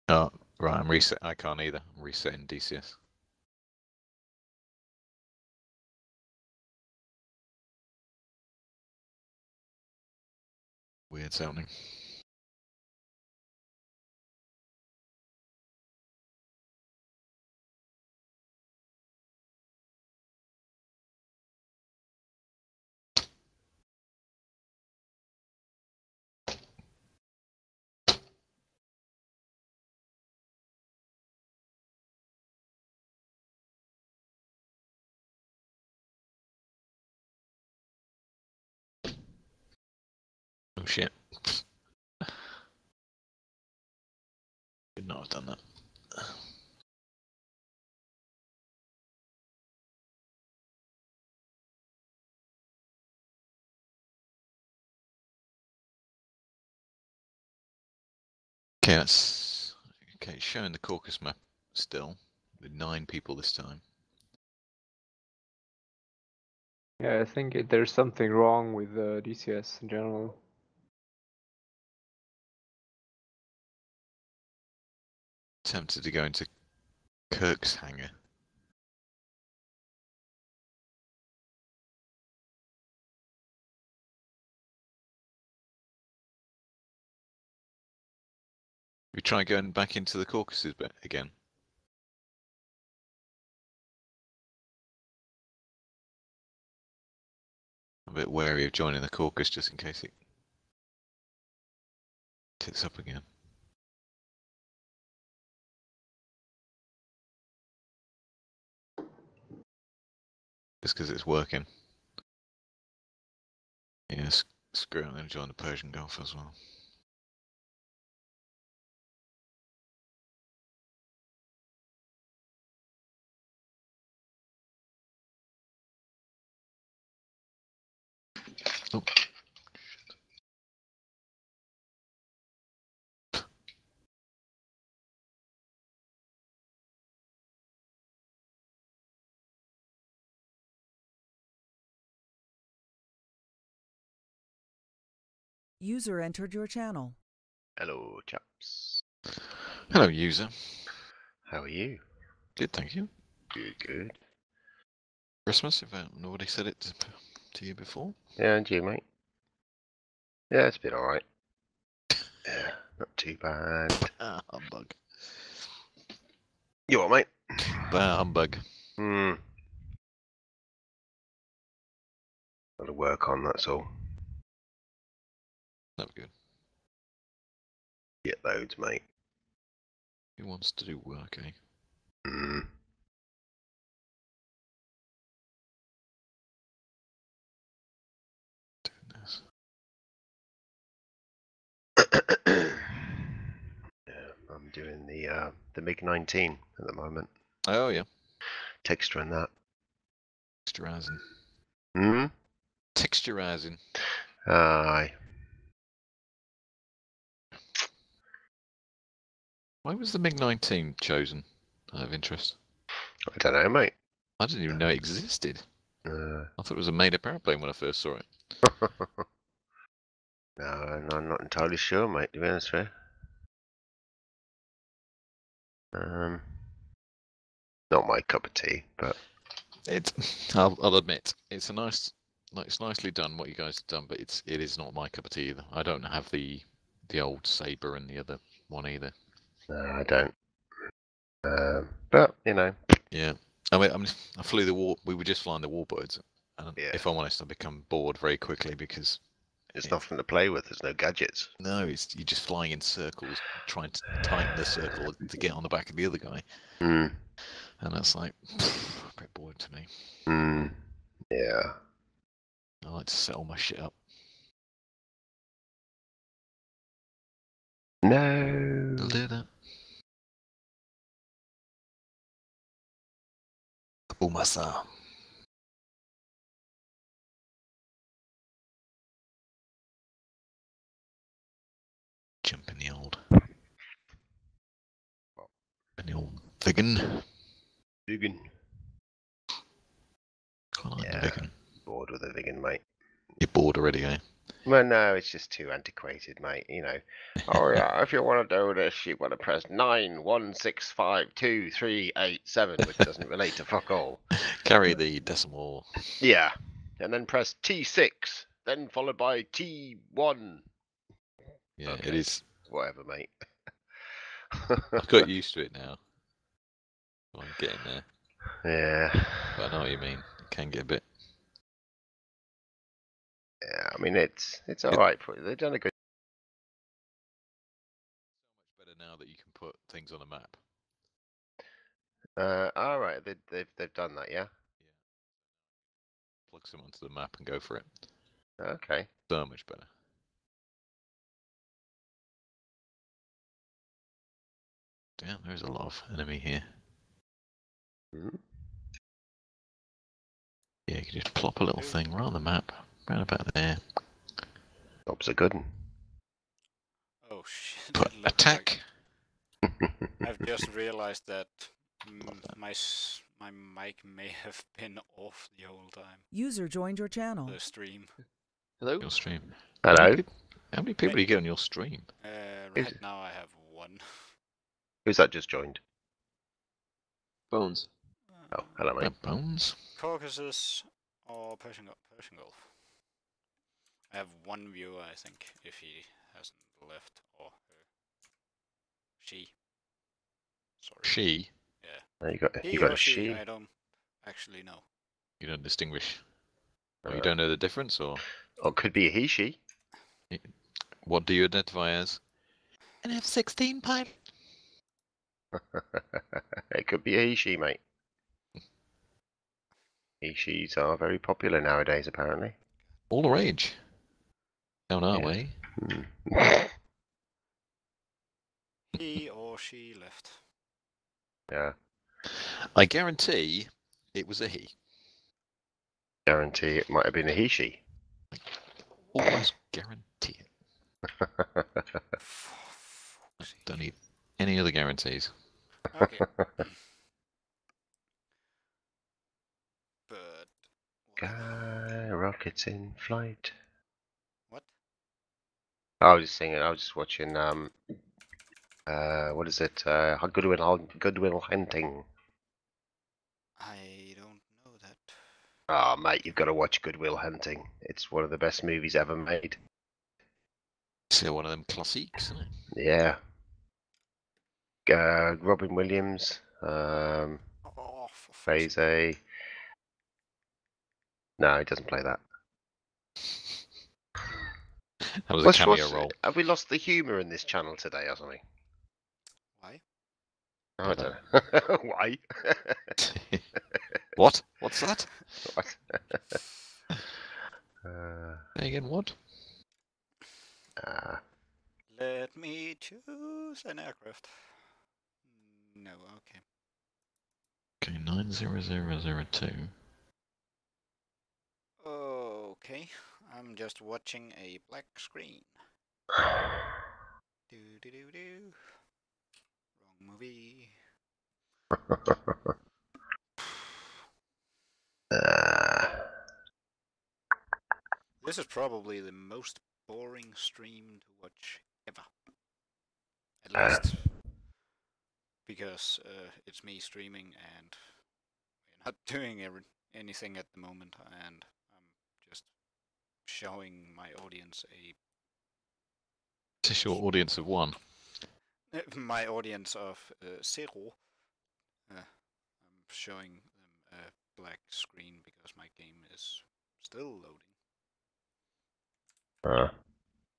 Oh, right, I'm reset. I can't either. I'm resetting DCS. Weird's happening. Oh shit. Should not have done that. Okay, that's okay. Showing the Caucus map still with 9 people this time. Yeah, I think there's something wrong with DCS in general. Tempted to go into Kirk's hangar. We try going back into the Caucasus bit again. I'm a bit wary of joining the Caucasus just in case it ticks up again. Just because it's working. Yeah, screw it, I'm going to join the Persian Gulf as well. Oh. User entered your channel. Hello, chaps. Hello, user. How are you? Good, thank you. Good, good. Christmas, if nobody said it to you before. Yeah, and you, mate? Yeah, it's been alright. Yeah, not too bad. Ah, humbug. You what, mate? Bah, humbug. Got to work on, that's all. That'd be good. Get loads, mate. Who wants to do work, eh? Mm. Doing this. Yeah, I'm doing the MiG-19 at the moment. Oh, yeah. Texturing that. Texturizing. Hmm? Texturizing. Aye. Why was the MiG-19 chosen out of interest? I don't know, mate. I didn't even know it existed. I thought it was a made-up airplane when I first saw it. No, I'm not entirely sure, mate, to be honest with you. Not my cup of tea, but I'll admit, it's it's nicely done what you guys have done, but it is not my cup of tea either. I don't have the old Sabre and the other one either. no, I don't. But you know. Yeah, I mean, I flew we were just flying the warbirds, and Yeah. if I'm honest, I become bored very quickly because There's nothing to play with. There's no gadgets. no, you're just flying in circles, trying to tighten the circle to get on the back of the other guy, Mm. and that's like a bit boring to me. Mm. Yeah. I like to set all my shit up. No. I'll do that. Oh, my son. Jump in the old viggen. Viggen. I like Yeah. the viggen. Bored with the Viggen, mate. You're bored already, eh? Well, no, it's just too antiquated, mate. You know. Oh yeah, if you want to do this, you want to press 916523387, which doesn't relate to fuck all. Carry the decimal. Yeah, and then press T6, then followed by T1. Yeah, Okay. it is. Whatever, mate. I've got used to it now. I'm getting there. Yeah. But I know what you mean. It can get a bit. Yeah, I mean it's all right for you. They've done a good. So much better now that you can put things on a map. All right, they've done that, yeah. Plug someone to the map and go for it. Okay. So much better. Damn, there's a lot of enemy here. Mm-hmm. Yeah, you can just plop a little thing right on the map, right about there. Job's a good one. Oh shit. Put It looks attack. I've just realized that My mic may have been off the whole time. User joined your channel. The stream. Hello? Your stream. Hello. How many people do you get on your stream? Right now I have one. Who's that just joined? Bones. Oh, hello, mate. Bones? Caucasus or Persian Gulf. I have one viewer, I think, if he hasn't left, or her. She. Sorry. She? Yeah. You got He a or she. I don't actually know. You don't distinguish? Or you don't know the difference, or? Or it could be a he, she. What do you identify as? An F-16 pilot. It could be a he, she, mate. He, she's are very popular nowadays, apparently. All the rage. Down our Yeah. way. He or she left. Yeah, I guarantee it was a he. guarantee it might have been a he, she. Almost guarantee it. Don't need any other guarantees. Okay. But Sky rockets in flight. what? I was just singing. I was just watching. What is it? Goodwill Hunting. I don't know that. Oh, mate, you've got to watch Goodwill Hunting. It's one of the best movies ever made. So one of them classics, isn't it? Yeah. Robin Williams. Oh, for fuck's Plays sake. a. No, he doesn't play that. That was a cameo role. Have we lost the humour in this channel today or something? Why? Oh, I don't know. Why? What? What's that? What? Say again, what? Let me choose an aircraft. No, okay. Okay, 90002. Okay, I'm just watching a black screen. Do do do do. Wrong movie. This is probably the most boring stream to watch ever. At least because it's me streaming and we're not doing anything at the moment, and I'm just showing my audience It's a short audience of one. my audience of 0. I'm showing them a black screen because my game is still loading.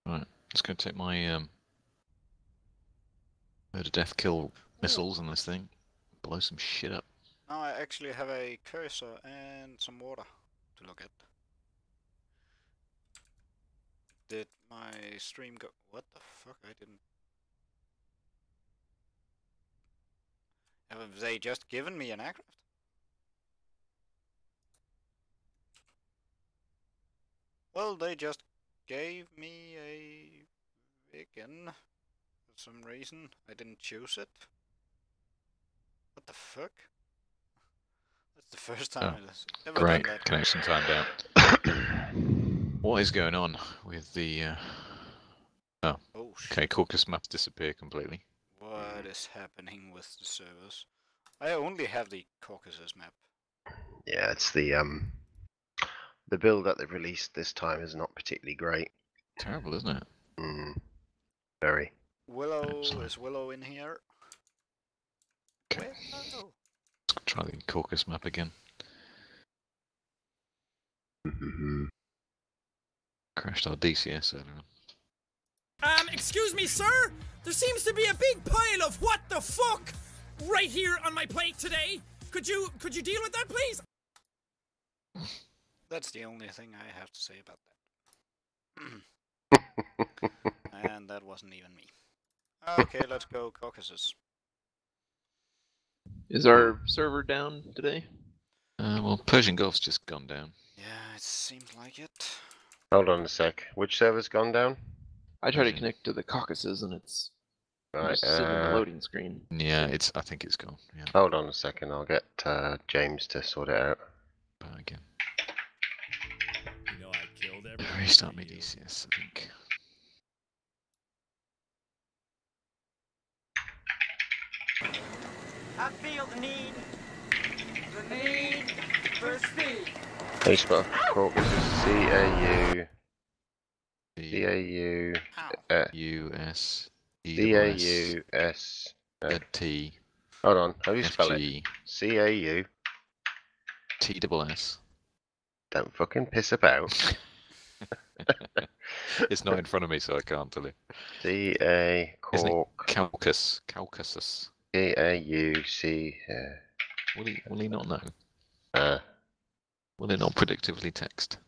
Right, let's go take my load of death kill missiles on this thing. Blow some shit up. Now I actually have a cursor and some water to look at. Did my stream go? What the fuck? I didn't. Have they just given me an aircraft? Well, they just gave me a viggen for some reason. I didn't choose it. What the fuck? That's the first time I've ever Great, done that. connection timed out. What is going on with the... Oh shit. Okay, Caucasus maps disappear completely. What is happening with the servers? I only have the Caucasus map. Yeah, it's the build that they've released this time is not particularly great. Terrible, isn't it? Very. Willow, Absolutely. is Willow in here? Okay. Willow. Let's try the Caucasus map again. Crashed our DCS earlier on. Excuse me, sir? There seems to be a big pile of what the fuck right here on my plate today. Could you deal with that, please? That's the only thing I have to say about that. And that wasn't even me. Okay, let's go Caucasus. Is our server down today? Well, Persian Gulf's just gone down. Yeah, it seems like it. Hold on a sec. Which server's gone down? I tried to connect to the Caucasus and it's Right. It's still in the loading screen. Yeah, it's. I think it's gone. Yeah. Hold on a second. I'll get James to sort it out. But again, You know I killed everyone. restart me DCS. I think. I feel the need for speed. Hey, Spot. Caucus is CAU. CAU. US. CAUS. T. Hold on. How do you spell it? FG. CAU. TSS. Don't fucking piss about. It's not in front of me, so I can't tell you. CA Isn't it Cork. Caucasus. CAUC. Will he not know? Will it not predictively text?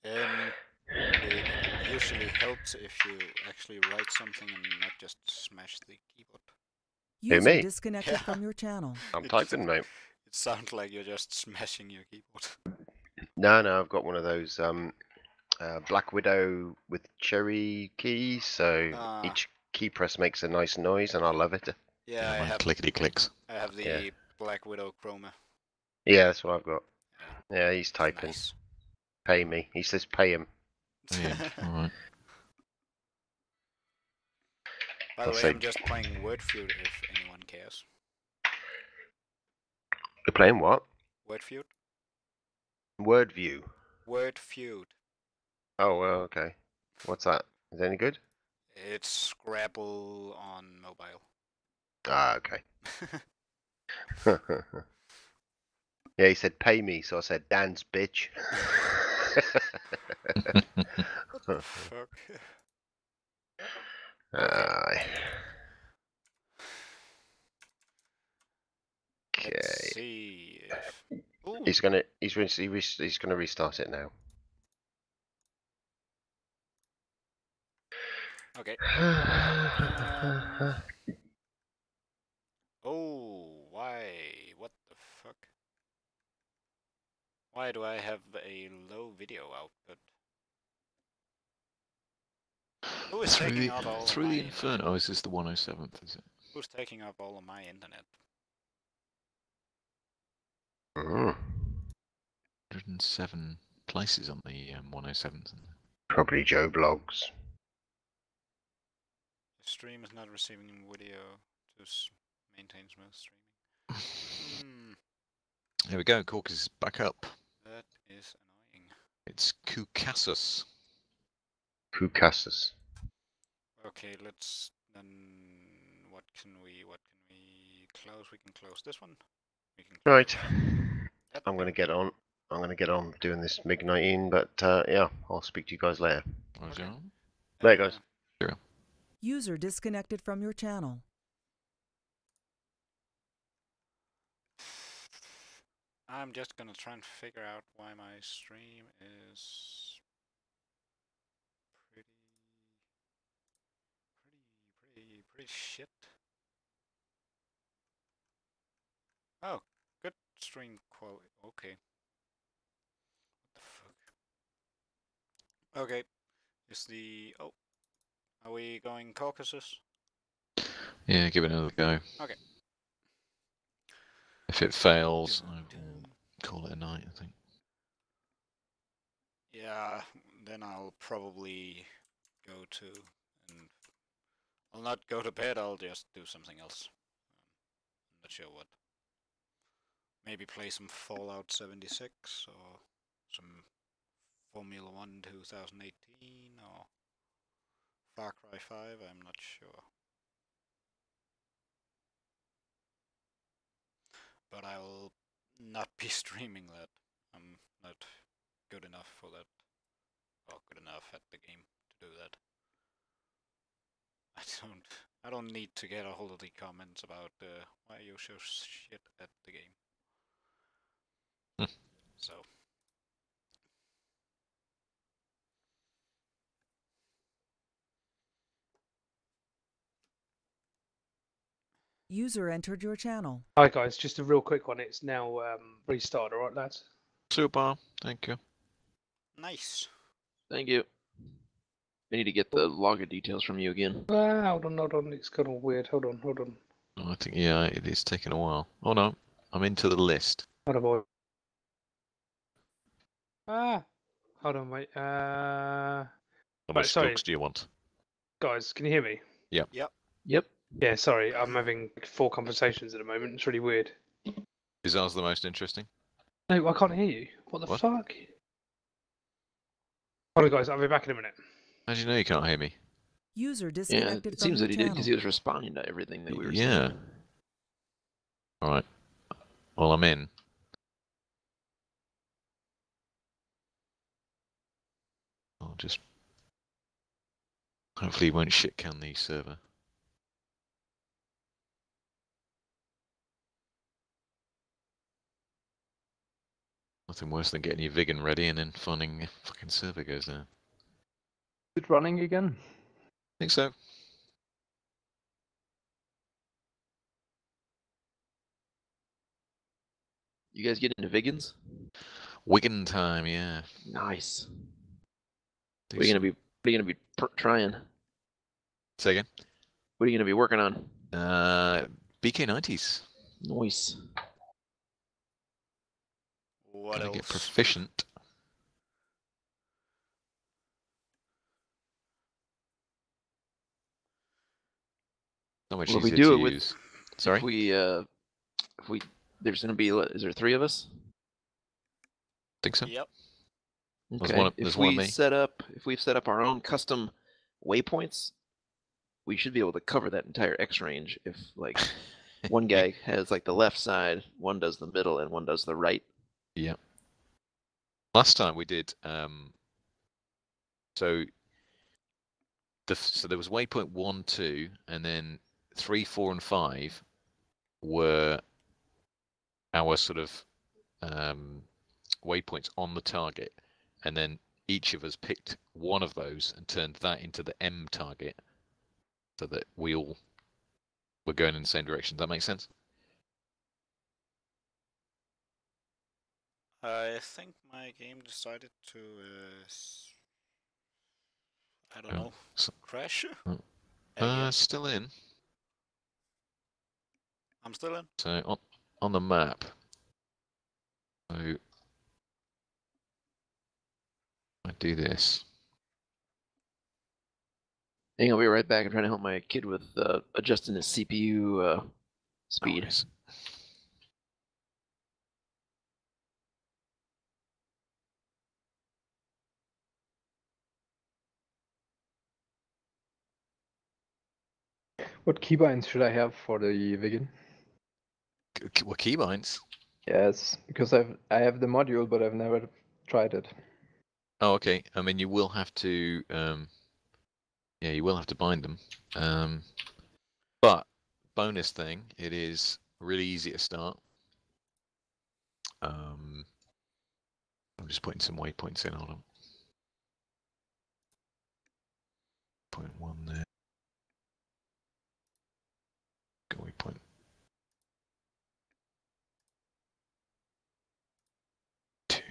It usually helps if you actually write something and not just smash the keyboard. Who, User me? disconnected from your channel. I'm typing, mate. It sounds like you're just smashing your keyboard. No, I've got one of those Black Widow with cherry keys, so each key press makes a nice noise, and I love it. Yeah, I have clickety clicks. I have the Black Widow Chroma. Yeah, that's what I've got. Yeah, he's typing. Nice. Pay me. He says pay him. Yeah, alright. By the way, I'm just playing Word Feud if anyone cares. You're playing what? Word Feud? Word View. Word Feud. Oh, well, okay. What's that? Is it any good? It's Scrabble on mobile. Ah, okay. Yeah, he said pay me, so I said dance, bitch. What the fuck? Okay. Let's see if... Ooh. He's gonna restart it now. Okay. Oh, why? What the fuck? Why do I have a low video output? Who is taking up all through of my the Inferno? Oh, is this the 107th, is it? Who's taking up all of my internet? 107 places on the 107th. Probably Joe Blogs. The stream is not receiving video to maintain smooth streaming. There we go. Caucus is back up. That is annoying. It's Caucasus. Caucasus. Okay, let's then. What can we close? We can close this one. We can. Right. I'm gonna get on. Doing this MiG-19, but yeah, I'll speak to you guys later. Okay. Later, guys. Sure. User disconnected from your channel. I'm just gonna try and figure out why my stream is pretty shit. Oh, good stream quality. Okay. What the fuck? Okay. Is the are we going Caucasus? Yeah, give it another go. Okay. If it fails, I will call it a night, I think. Yeah, then I'll probably go to, and I'll not go to bed, I'll just do something else. I'm not sure what. Maybe play some Fallout 76 or some Formula 1 2018 or Far Cry 5, I'm not sure. But I'll not be streaming that. I'm not good enough for that. Or good enough at the game to do that. I don't need to get a hold of the comments about why you so shit at the game. So. User entered your channel. Hi guys, just a real quick one. It's now restarted, alright lads? Super, thank you. Nice. Thank you. I need to get the logger details from you again. Hold on. It's gone all weird. Hold on. Oh, I think, yeah, it is taking a while. Oh no, I'm into the list. Hold on, boy. Hold on, mate. How Right, much sorry. dogs do you want? Guys, can you hear me? Yep. Yep. Yeah, sorry. I'm having 4 conversations at the moment. It's really weird. Is ours the most interesting? No, I can't hear you. What the What? fuck? Hold on, guys. I'll be back in a minute. How do you know you can't hear me? User Yeah, disconnected it from seems your that he did channel. because he was responding to everything that we were Yeah. saying. Alright. Well, I'm in. I'll just... Hopefully he won't shitcan the server. Nothing worse than getting your viggen ready and then finding the fucking server goes down. Is it running again? I think so. You guys get into Viggens? Wigan time, yeah. Nice. Do What are you some- gonna be trying? Say again? What are you gonna be working on? BK90s. Nice. What Gotta else? get proficient. So much Well, if we easier do to it with- use. Sorry? If we, there's gonna be, is there 3 of us? Think so? Yep. There's Okay. one of If me. we've set up our own custom waypoints, we should be able to cover that entire X range. If like one guy has like the left side, one does the middle, and one does the right. Yeah. Last time we did, so there was waypoint 1, 2, and then 3, 4, and 5 were our sort of waypoints on the target, and then each of us picked one of those and turned that into the M target, so that we all were going in the same direction. Does that make sense? I think my game decided to, I don't know, crash. Again. Still in. I'm still in. So on the map. So I do this. Hang on, I'll be right back. I'm trying to help my kid with adjusting his CPU speed. Nice. What keybinds should I have for the Viggen? What keybinds? Yes, because I have the module, but I've never tried it. Oh, okay. I mean, you will have to, yeah, you will have to bind them. But bonus thing, it is really easy to start. I'm just putting some waypoints in. Hold on. Point 1 there. Go waypoint 2.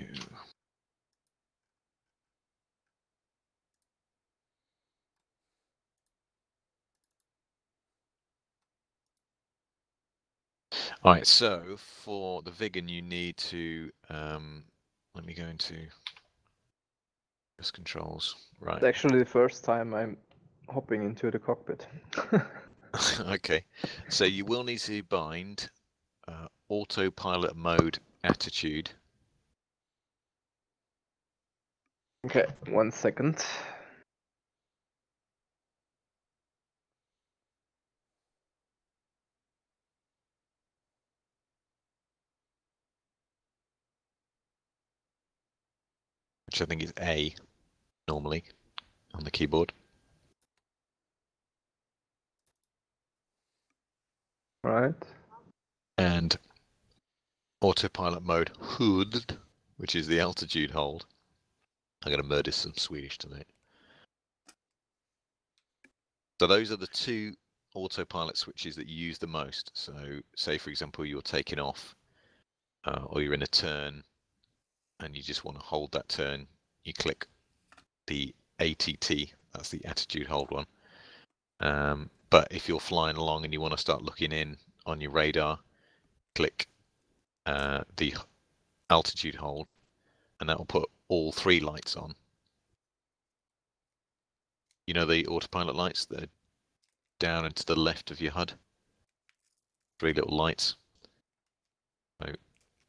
All right, so for the Viggen, you need to, let me go into controls. Right. It's actually the first time I'm hopping into the cockpit. Okay, so you will need to bind autopilot mode attitude. Okay, 1 second. Which I think is A normally on the keyboard. Right. And autopilot mode hood, which is the altitude hold. I'm going to murder some Swedish tonight. So those are the 2 autopilot switches that you use the most. So say, for example, you're taking off or you're in a turn and you just want to hold that turn, you click the ATT. That's the attitude hold one. But if you're flying along and you want to start looking in on your radar, click the altitude hold, and that will put all 3 lights on. You know the autopilot lights that are down and to the left of your HUD? 3 little lights. So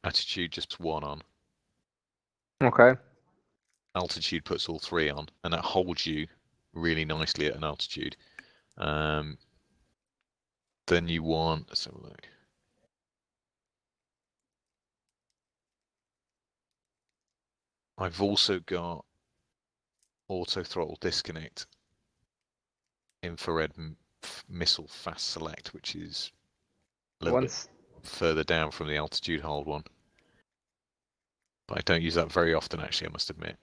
attitude just 1 on. Okay. Altitude puts all 3 on, and that holds you really nicely at an altitude. Then you want, let's have a look. I've also got auto throttle disconnect, infrared missile fast select, which is a little bit further down from the altitude hold one. But I don't use that very often, actually, I must admit.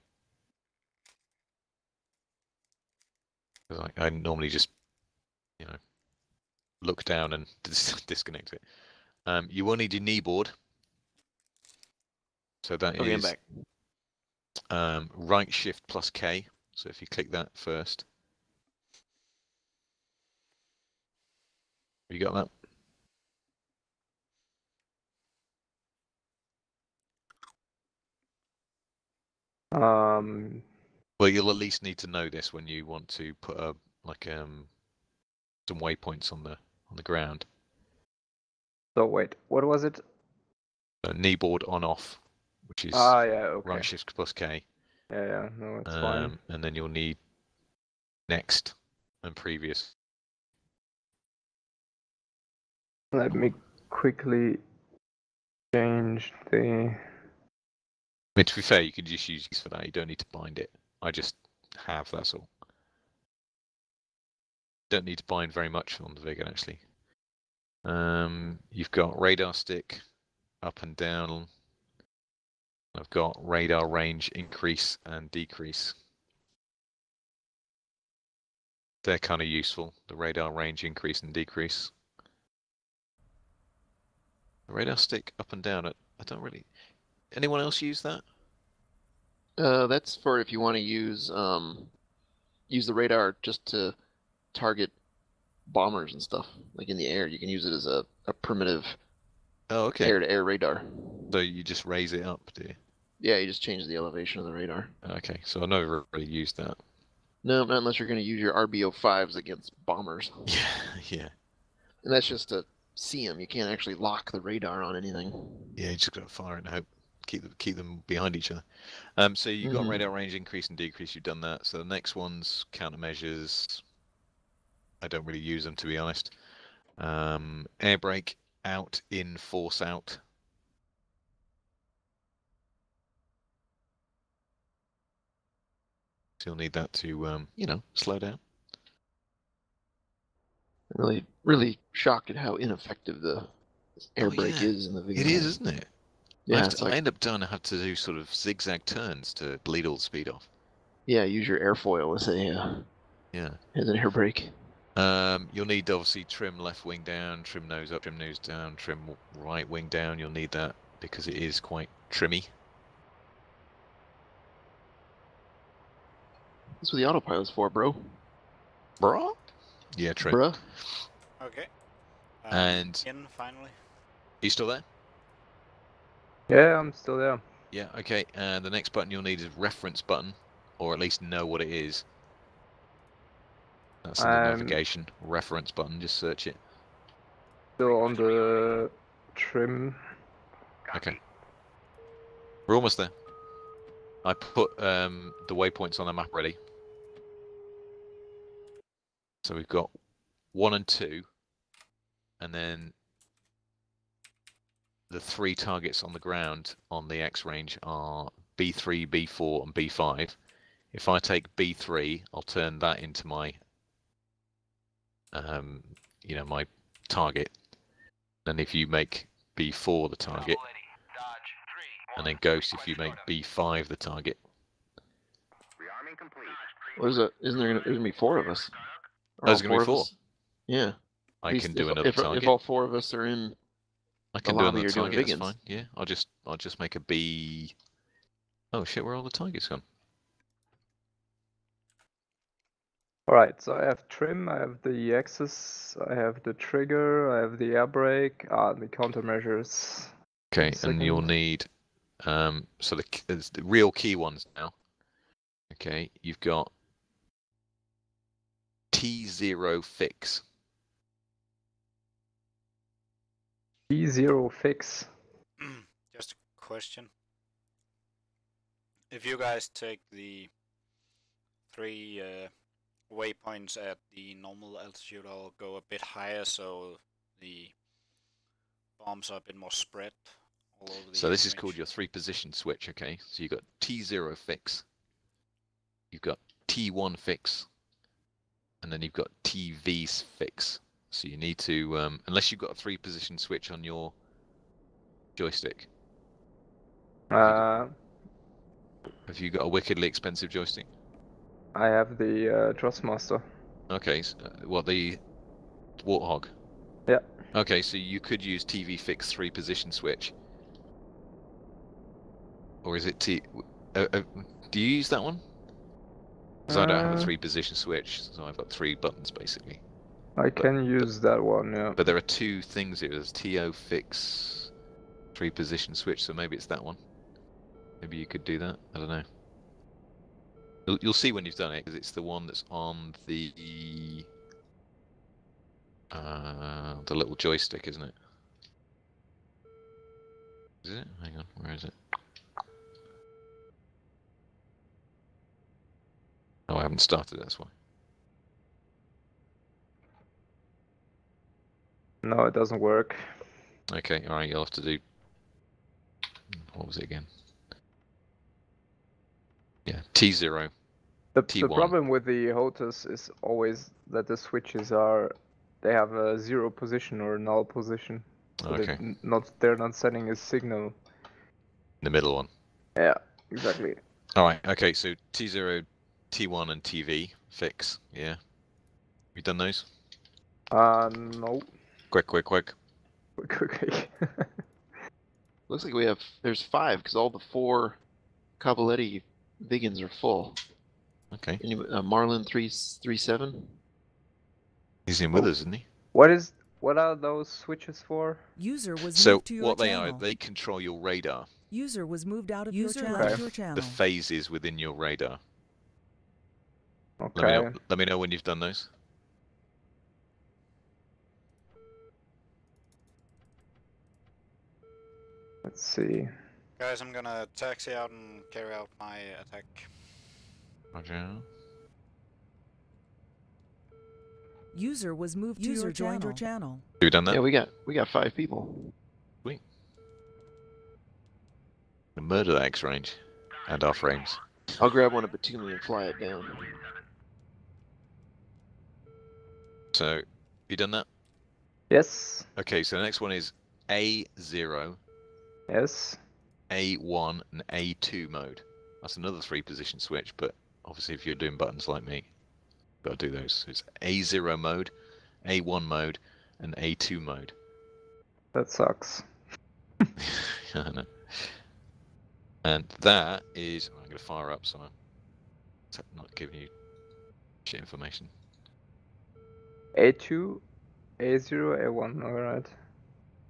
I normally just, look down and disconnect it. You will need your knee board. So that Okay, is I'm back. right shift plus K. So if you click that first. Have you got that? Well, you'll at least need to know this when you want to put some waypoints on the ground. So wait, what was it? Knee board on off, which is right shift plus K. Yeah, no, it's fine. And then you'll need next and previous. Let me quickly change the... I mean, to be fair, you could just use these for that. You don't need to bind it. I just have, that's all. Don't need to bind very much on the Viggen, actually. You've got radar stick up and down. I've got radar range increase and decrease. They're kind of useful, the radar range increase and decrease. The radar stick up and down, I don't really... Anyone else use that? That's for if you want to use the radar just to target bombers and stuff, like in the air. You can use it as a primitive air-to-air radar. So you just raise it up, do you? Yeah, you just change the elevation of the radar. Okay, so I never really used that. No, not unless you're going to use your RBO5s against bombers. Yeah. And that's just to see them. You can't actually lock the radar on anything. Yeah, you just got to fire and hope. Keep them behind each other. So you've got radar range increase and decrease. You've done that. So the next one's countermeasures. I don't really use them, to be honest. Air brake out, in, force out. So you'll need that to, slow down. I'm really shocked at how ineffective the air brake is in the Viggen. It is, isn't it? Yeah, I end up have to do sort of zigzag turns to bleed all the speed off. Yeah, use your airfoil as an air brake. You'll need obviously trim left wing down, trim nose up, trim nose down, trim right wing down. You'll need that because it is quite trimmy. That's what the autopilot's for, bro. Bro? Yeah, true. Bruh. Okay. And in finally. Are you still there? Yeah, I'm still there. Yeah, okay. And the next button you'll need is reference button, or at least know what it is. That's in the navigation. Reference button, just search it. Still on the trim. Okay. We're almost there. I put the waypoints on the map ready. So we've got 1 and 2, and then the 3 targets on the ground on the X range are B3, B4, and B5. If I take B3, I'll turn that into my, my target. And if you make B4 the target, and then Ghost, if you make B5 the target. What is it? Isn't there's gonna be 4 of us? There's gonna be 4. Yeah. I can do another target. If all 4 of us are in, I can do another target. That's fine. Yeah, I'll just make a B. Oh shit! Where are all the targets gone? Alright, so I have trim, I have the axis, I have the trigger, I have the air brake, and the countermeasures. Okay, and you'll need so the real key ones now. Okay, you've got T0 fix. T0 fix. Just a question. If you guys take the 3 waypoints at the normal altitude, I'll go a bit higher so the bombs are a bit more spread all over the So this is range. called your 3-position switch, okay? So you've got T0 fix, you've got T1 fix, and then you've got TV fix. So you need to, unless you've got a 3-position switch on your joystick. Have you got a wickedly expensive joystick? I have the Thrustmaster. Okay, so, what, the Warthog? Yeah. Okay, so you could use TV fix 3-position switch. Or is it do you use that one? Because I don't have a 3-position switch, so I've got 3 buttons basically. I can use that one, yeah. But there are 2 things here. There's TO fix 3-position switch, so maybe it's that one. Maybe you could do that. I don't know. You'll see when you've done it, because it's the one that's on the little joystick, isn't it? Is it? Hang on, where is it? Oh, I haven't started, that's why. No, it doesn't work. Okay, alright, you'll have to do... What was it again? Yeah, T0. The T1. problem with the HOTAS is always that the switches are... They have a 0 position or a null position. So Okay. they're not sending a signal. The middle one. Yeah, exactly. Alright, okay, so T0, T1 and TV fix, yeah. You done those? No. Quick. Okay. Looks like there's 5 because all the 4 Cavaletti Viggens are full. Okay. Marlin 337. He's in with us, isn't he? What are those switches for? User was So moved to your what they channel. are, they control your radar. User was moved out of User your left channel. your The phases within your radar. Okay. Let me know when you've done those. Let's see. Guys, I'm gonna taxi out and carry out my attack. Roger. User was moved to your joined your channel. Have you done that? Yeah, we got 5 people. Sweet. Murder that X-range and our frames. I'll grab one of Batumi and fly it down. So, you done that? Yes. Okay, so the next one is A0, Yes. A1, and A2 mode. That's another 3-position switch, but obviously if you're doing buttons like me, you've got to do those. So it's A0 mode, A1 mode, and A2 mode. That sucks. I know. And that is, I'm going to fire up, so I'm not giving you shit information. A2, A0, A1, alright.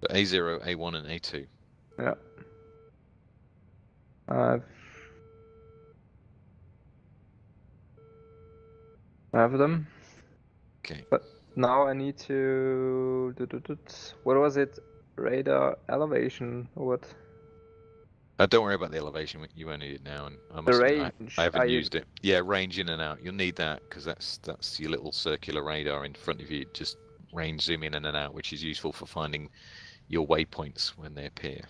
So A0, A1, and A2. Yeah. I have them. Okay. But now I need to... What was it? Radar elevation or what? Don't worry about the elevation. You won't need it now, and I range. I haven't used it. Yeah, range in and out. You'll need that because that's your little circular radar in front of you. Just range zoom in and out, which is useful for finding your waypoints when they appear.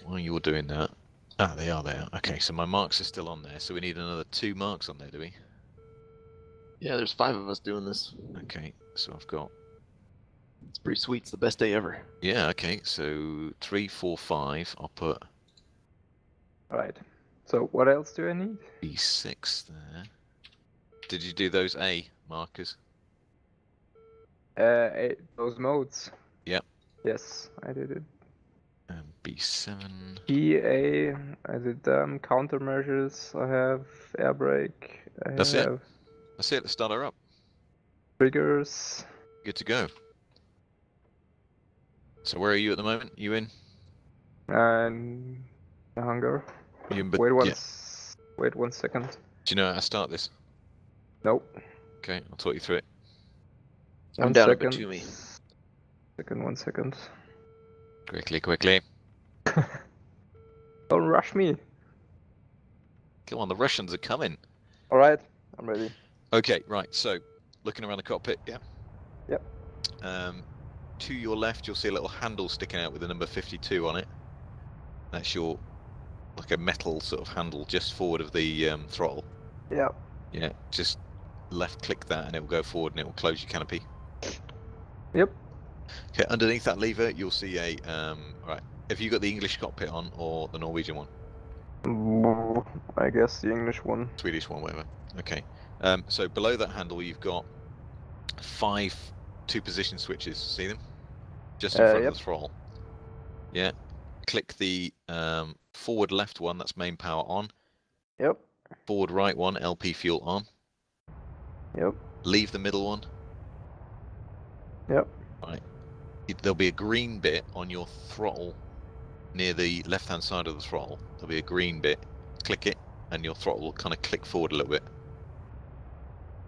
While you're doing that, they are there. Okay, so my marks are still on there. So we need another 2 marks on there, do we? Yeah, there's 5 of us doing this. Okay, so I've got. It's pretty sweet. It's the best day ever. Yeah. Okay, so 3, 4, 5. I'll put. Right. So what else do I need? B6 there. Did you do those A markers? Those modes. Yep. Yes, I did it. And B7. PA, I did countermeasures, I have air brake, I That's it. have That's it. Let's start her up. triggers. Good to go. So where are you at the moment? You in? And the hunger. You in? Wait 1 second. Do you know how to start this? Nope. Okay, I'll talk you through it. I'm down a bit to me. 1 second. Quickly. Don't rush me. Come on, the Russians are coming. Alright, I'm ready. Okay, right, so looking around the cockpit, yeah? Yep. To your left, you'll see a little handle sticking out with the number 52 on it. That's your, like a metal sort of handle just forward of the throttle. Yeah. Yeah, just left click that and it will go forward and it will close your canopy. Yep. Okay, underneath that lever, you'll see a, right, have you got the English cockpit on or the Norwegian one? I guess the English one. Swedish one, whatever. Okay. So below that handle, you've got 5 two-position switches. See them? Just in front yep. of the throttle. Yeah. Click the forward left one. That's main power on. Yep. Forward right one. LP fuel on. Yep. Leave the middle one. Yep. Right. There'll be a green bit on your throttle near the left-hand side of the throttle. There'll be a green bit. Click it, and your throttle will kind of click forward a little bit.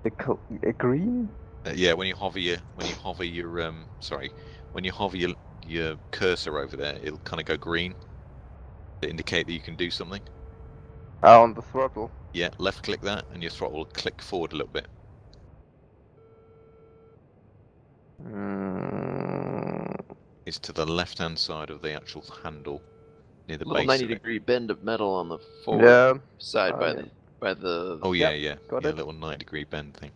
A green? Yeah, when you hover your cursor over there, it'll kind of go green to indicate that you can do something. On the throttle. Yeah, left click that, and your throttle will click forward a little bit. It's to the left-hand side of the actual handle, near the little base. 90-degree bend of metal on the forward side yeah. by the. Oh yeah, yeah, got yeah, it. little 90-degree bend thing.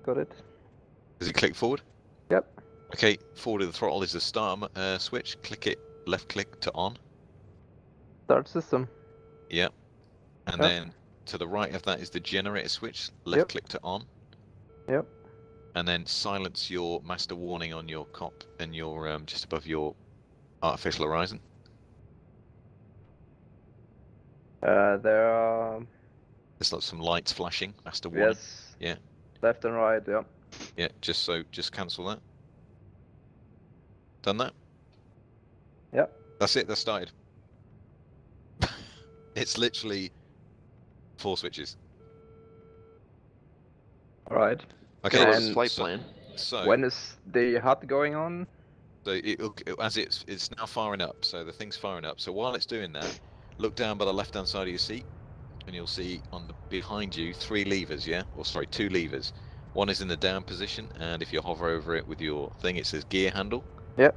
Got it. Does it click forward? Yep. Okay, forward of the throttle is the start switch. Click it, left click to on. Start system. Yep. And then to the right of that is the generator switch. Left click to on. Yep. And then silence your master warning on your cop and your just above your artificial horizon. There are. There's like some lights flashing. Master warning. Yes. Yeah. Left and right. Yeah. Yeah. Just cancel that. Done that? Yep. That's it. That started. It's literally 4 switches. All right. Okay. And flight plan. So when is the HUD going on? So it's now firing up. So the thing's firing up. So while it's doing that, look down by the left-hand side of your seat, and you'll see behind you 3 levers. Yeah, or sorry, 2 levers. One is in the down position, and if you hover over it with your thing, it says gear handle. Yep.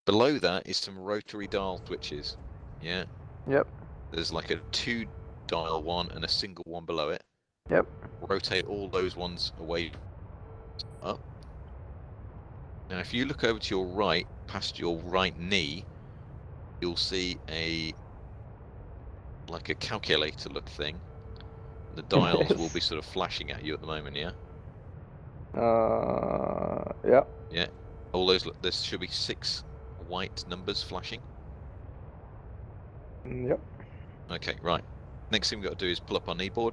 Below that is some rotary dial switches. Yeah. Yep. There's like a 2-dial one and a single one below it. Yep. Rotate all those ones away up. Now if you look over to your right, past your right knee, you'll see like a calculator look thing. The dials will be sort of flashing at you at the moment, yeah? Yeah. Yeah. All those, there should be 6 white numbers flashing. Yep. Okay, right. Next thing we've got to do is pull up our kneeboard.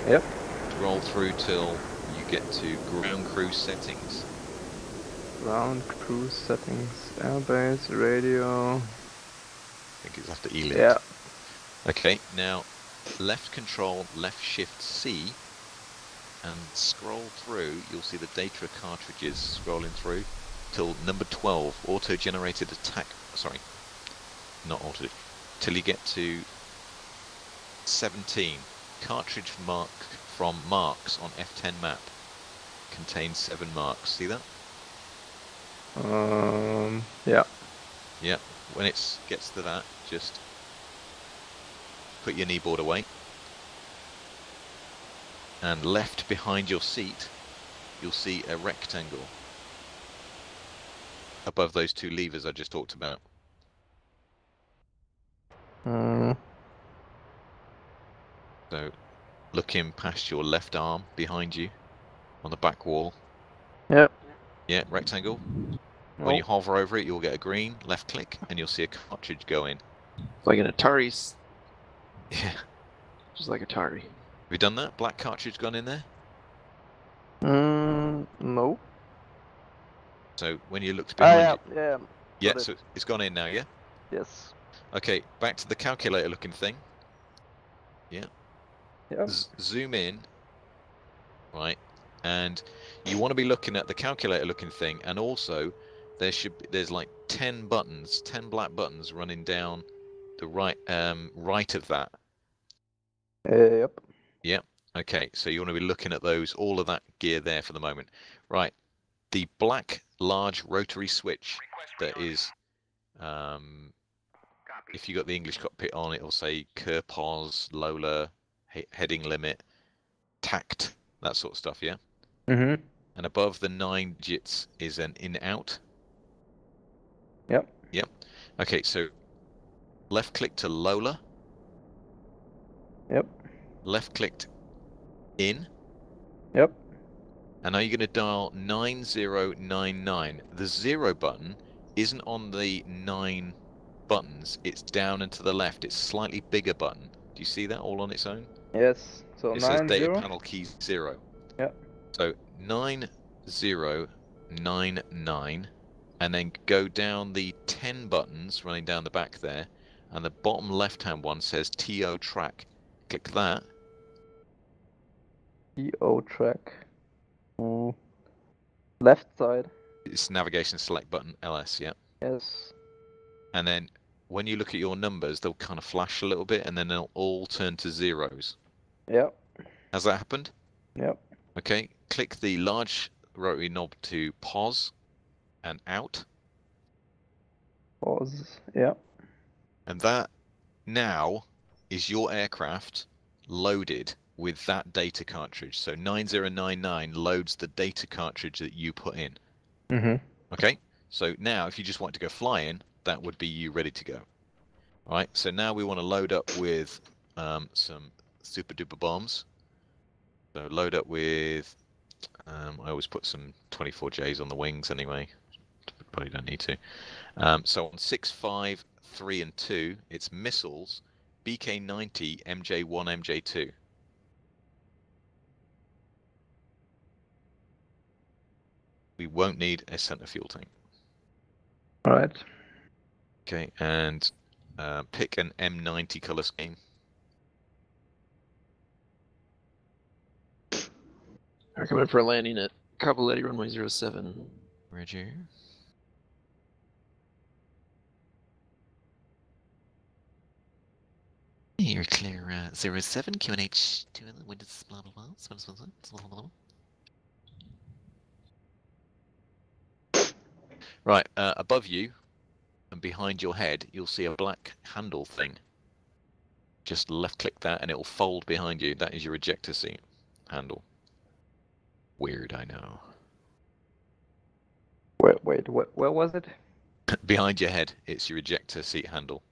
Yep. Roll through till you get to ground crew settings. Ground crew settings, airbase, radio. I think it's after ELIT. Yeah. Okay, now left control, left shift C, and scroll through. You'll see the data cartridges scrolling through till number 12, auto-generated attack. Sorry, not auto. Till you get to 17. Cartridge mark from marks on F10 map contains 7 marks. See that? Yeah. Yeah. When it gets to that, just put your kneeboard away. And left behind your seat, you'll see a rectangle above those 2 levers I just talked about. So, looking past your left arm behind you, on the back wall. Yep. Yeah, rectangle. When you hover over it, you'll get a green. Left click, and you'll see a cartridge go in. Like an Atari. Yeah. Just like Atari. Have you done that? Black cartridge gone in there? No. So when you looked behind you... Yeah. Yeah, so it's gone in now, yeah? Yes. Okay, back to the calculator looking thing. Yeah. Yeah. Zoom in. Right. And you want to be looking at the calculator looking thing, and also there's like 10 buttons, 10 black buttons running down the right right of that. Yep. Yep. Okay, so you want to be looking at those, all of that gear there for the moment. Right. The black large rotary switch that is if you got the English cockpit on, it'll say Kerpos, Lola, heading limit, tact, that sort of stuff, yeah? Mm-hmm. And above the 9 digits is an in-out. Yep. Yep. Okay, so left click to Lola. Yep. Left clicked in. Yep. And now you're going to dial 9099. The 0 button isn't on the 9 buttons. It's down and to the left. It's a slightly bigger button. Do you see that all on its own? Yes. So it says data 90. panel key 0. Yep. So 9099, and then go down the 10 buttons running down the back there, and the bottom left-hand one says TO track. Click that. TO track. Left side. It's navigation select button LS, yeah. Yes. And then when you look at your numbers, they'll kind of flash a little bit, and then they'll all turn to zeros. Yep. Has that happened? Yep. Okay, click the large rotary knob to pause and out. Pause. Yeah. And that now is your aircraft loaded with that data cartridge. So 9099 loads the data cartridge that you put in. Mm-hmm. Okay, so now if you just want to go flying, that would be you ready to go. All right, so now we want to load up with some super duper bombs. So load up with, I always put some 24Js on the wings anyway. Probably don't need to. So on 6, 5, 3, and 2, it's missiles, BK-90, MJ-1, MJ-2. We won't need a center fuel tank. All right. Okay, and pick an M90 color scheme. We're coming for a landing at Cavalletti runway 07. Roger. You're clear 07, QNH 2 in the windows, blah blah blah, blah blah blah. Right, above you and behind your head, you'll see a black handle thing. Just left click that and it will fold behind you. That is your ejector seat handle. Weird, I know. Wait, where was it? Behind your head, it's your ejector seat handle.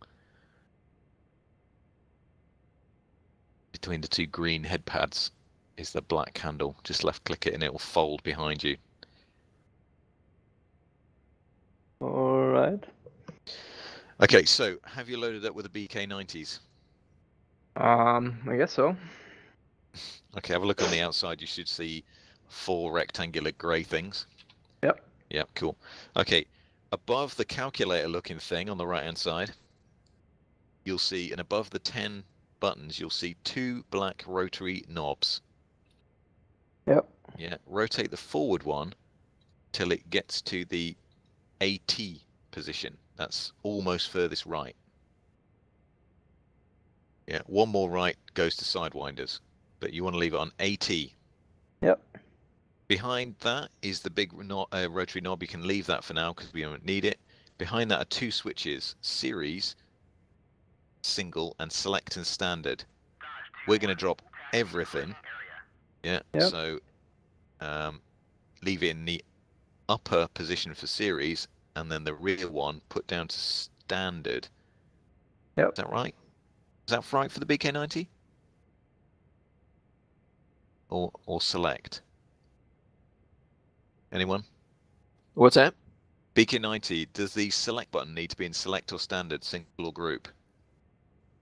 Between the two green head pads is the black handle. Just left click it and it will fold behind you. All right. Okay, so have you loaded up with the BK-90s? I guess so. Okay, have a look on the outside. You should see 4 rectangular grey things. Yep. Yep, cool. Okay, above the calculator looking thing on the right hand side, you'll see, and above the 10 buttons, you'll see 2 black rotary knobs. Yep. Yeah, rotate the forward one till it gets to the AT position. That's almost furthest right. Yeah, one more right goes to sidewinders, but you want to leave it on AT. Yep. Behind that is the big rotary knob. You can leave that for now because we don't need it. Behind that are 2 switches, series, single, and select and standard. We're going to drop everything. Yeah, yep. So leave it in the upper position for series, and then the rear one put down to standard. Yep. Is that right? Is that right for the BK-90? Or select? Anyone? What's that? BK90, does the select button need to be in select or standard, single or group?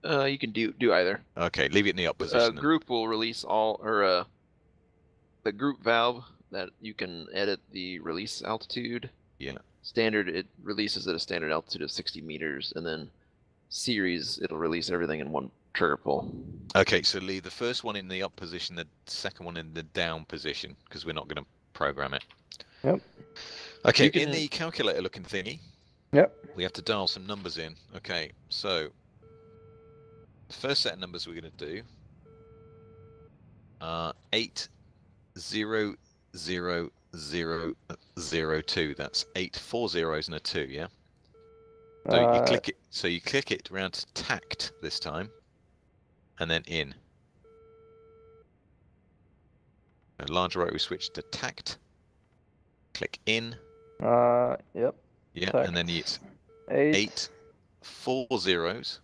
You can do either. Okay, leave it in the up position. then. Group will release all, or the group valve that you can edit the release altitude. Yeah. Standard, it releases at a standard altitude of 60 meters, and then series, it'll release everything in one trigger pull. Okay, so leave the first one in the up position, the second one in the down position, because we're not going to program it. Yep. Okay, You can- in the calculator looking thingy, Yep. we have to dial some numbers in. Okay, so the first set of numbers we're going to do are 80002. That's 8 4 zeros and a 2, yeah? So you click it. So you click it around to tact this time, and then in. A large rotary switch to tact. Click in. Yep. Yeah, Tact. and then it's 8. 8 4 zeros,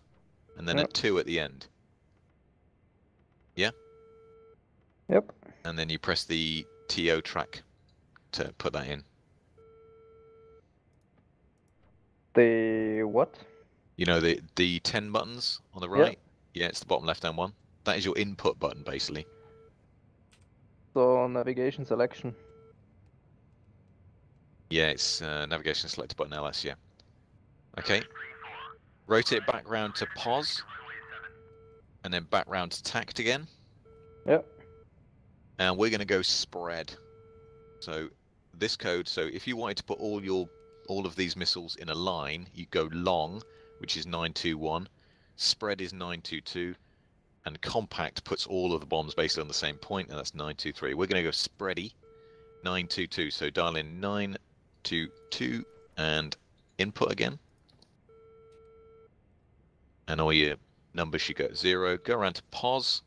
and then a Yep. 2 at the end. Yeah. Yep. And then you press the TO track to put that in. The what? You know the 10 buttons on the right? Yeah, it's the bottom left hand one. That is your input button basically. So navigation selection. Yeah, it's navigation select button LS, yeah. Okay. Rotate back round to pause. And then back round to tact again. Yep. And we're going to go spread. So this code, so if you wanted to put all of these missiles in a line, you go long, which is 921, spread is 922, and compact puts all of the bombs basically on the same point, and that's 923. We're going to go spready, 922. So dial in 922 and input again. And all your numbers should go at 0. Go around to pause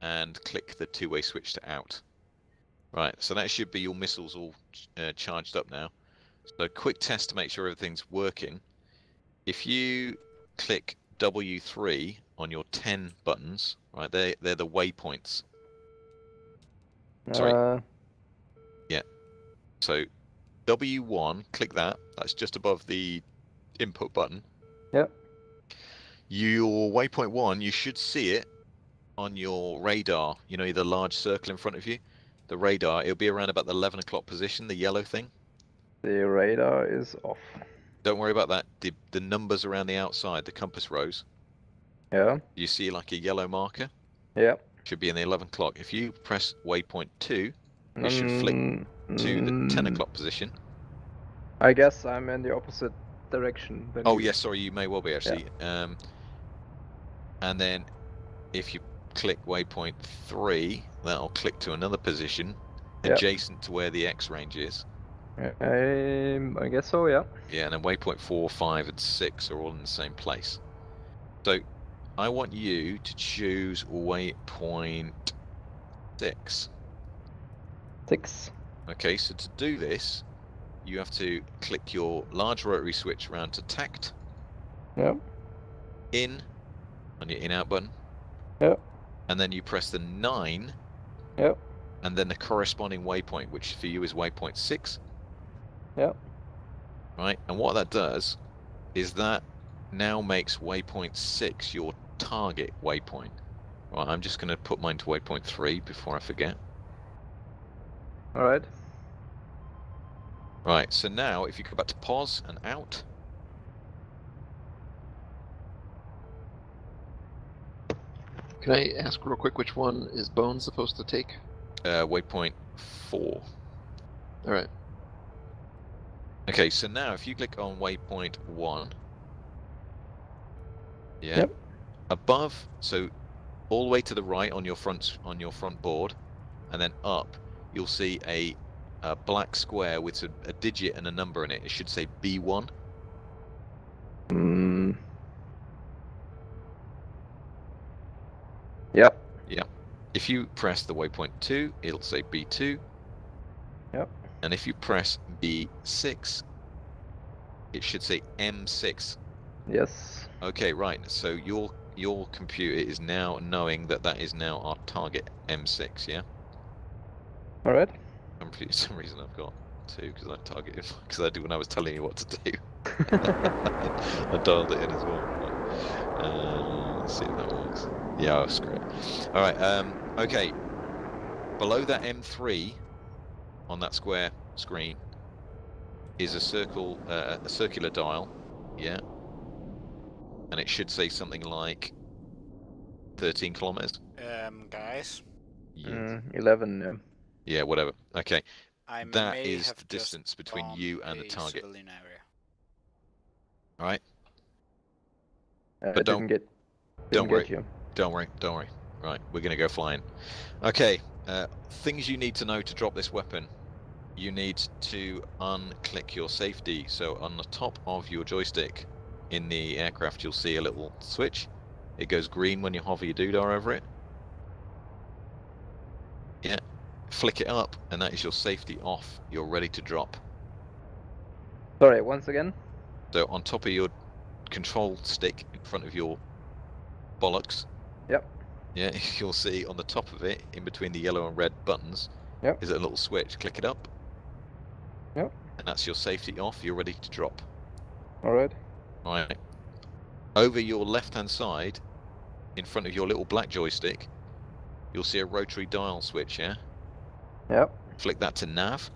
and click the two-way switch to out. Right, so that should be your missiles all charged up now. So quick test to make sure everything's working. If you click W3 on your 10 buttons, right, they're the waypoints. Sorry. Yeah. So W1, click that. That's just above the input button. Yep. Your waypoint 1, you should see it on your radar. You know, the large circle in front of you. The radar, it'll be around about the 11 o'clock position, the yellow thing. The radar is off. Don't worry about that. The numbers around the outside, the compass rose. Yeah. You see like a yellow marker? Yeah. Should be in the 11 o'clock. If you press waypoint 2, it should flick to the 10 o'clock position. I guess I'm in the opposite direction. Than Oh, you. yes, sorry, you may well be actually. Yeah. And then if you click waypoint 3, that'll click to another position adjacent to where the X range is. I guess so, yeah. Yeah, and then waypoint 4, 5, and 6 are all in the same place. So I want you to choose waypoint 6. 6. Okay, so to do this, you have to click your large rotary switch around to tact. Yep. In on your in-out button. Yep. And then you press the 9. Yep. And then the corresponding waypoint, which for you is waypoint 6. Yep. Right, and what that does is that now makes waypoint 6 your target waypoint. Right, I'm just going to put mine to waypoint 3 before I forget. Alright. Right, so now if you go back to pause and out. Can I ask real quick which one is Bones supposed to take? Waypoint 4. Alright. Okay, so now if you click on waypoint 1. Yeah. Yep. Above, so all the way to the right on your front board, and then up, you'll see a black square with a digit and a number in it. It should say B1. Yep. Yeah. If you press the waypoint 2, it'll say B2. Yep. And if you press B6, it should say M6. Yes. Okay, right. So your computer is now knowing that is now our target M6, yeah? Alright. For some reason I've got too because I targeted because I did when I was telling you what to do. I dialed it in as well. Let's see if that works. Yeah, oh, screw it. All right. Okay. Below that M3 on that square screen is a circular dial. Yeah. And it should say something like 13 kilometers. Guys. Yeah. 11. Yeah. Yeah, whatever. Okay. I That may is have the distance just between bombed you and the a target. civilian area. All right. But don't get you. Don't worry. Right, we're gonna go flying. Okay. Things you need to know to drop this weapon. You need to unclick your safety. So on the top of your joystick in the aircraft, you'll see a little switch. It goes green when you hover your doodah over it. Yeah. Flick it up, and that is your safety off. You're ready to drop. Sorry, once again. So on top of your control stick in front of your bollocks. Yep. Yeah, you'll see on the top of it, in between the yellow and red buttons, yep, is a little switch. Click it up. Yep. And that's your safety off. You're ready to drop. Alright. Alright. Over your left-hand side, in front of your little black joystick, you'll see a rotary dial switch, yeah? Yep. Flick that to nav.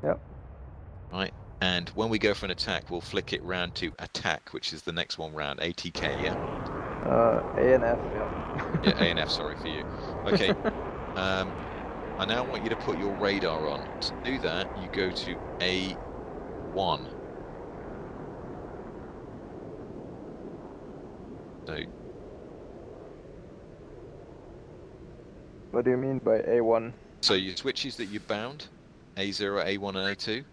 Yep. Right. And when we go for an attack, we'll flick it round to attack, which is the next one round. ATK, yeah? A and F, yeah. Yeah, A and F, sorry for you. Okay. I now want you to put your radar on. To do that, you go to A1. So. What do you mean by A1? So your switches that you bound, A0, A1 and A2?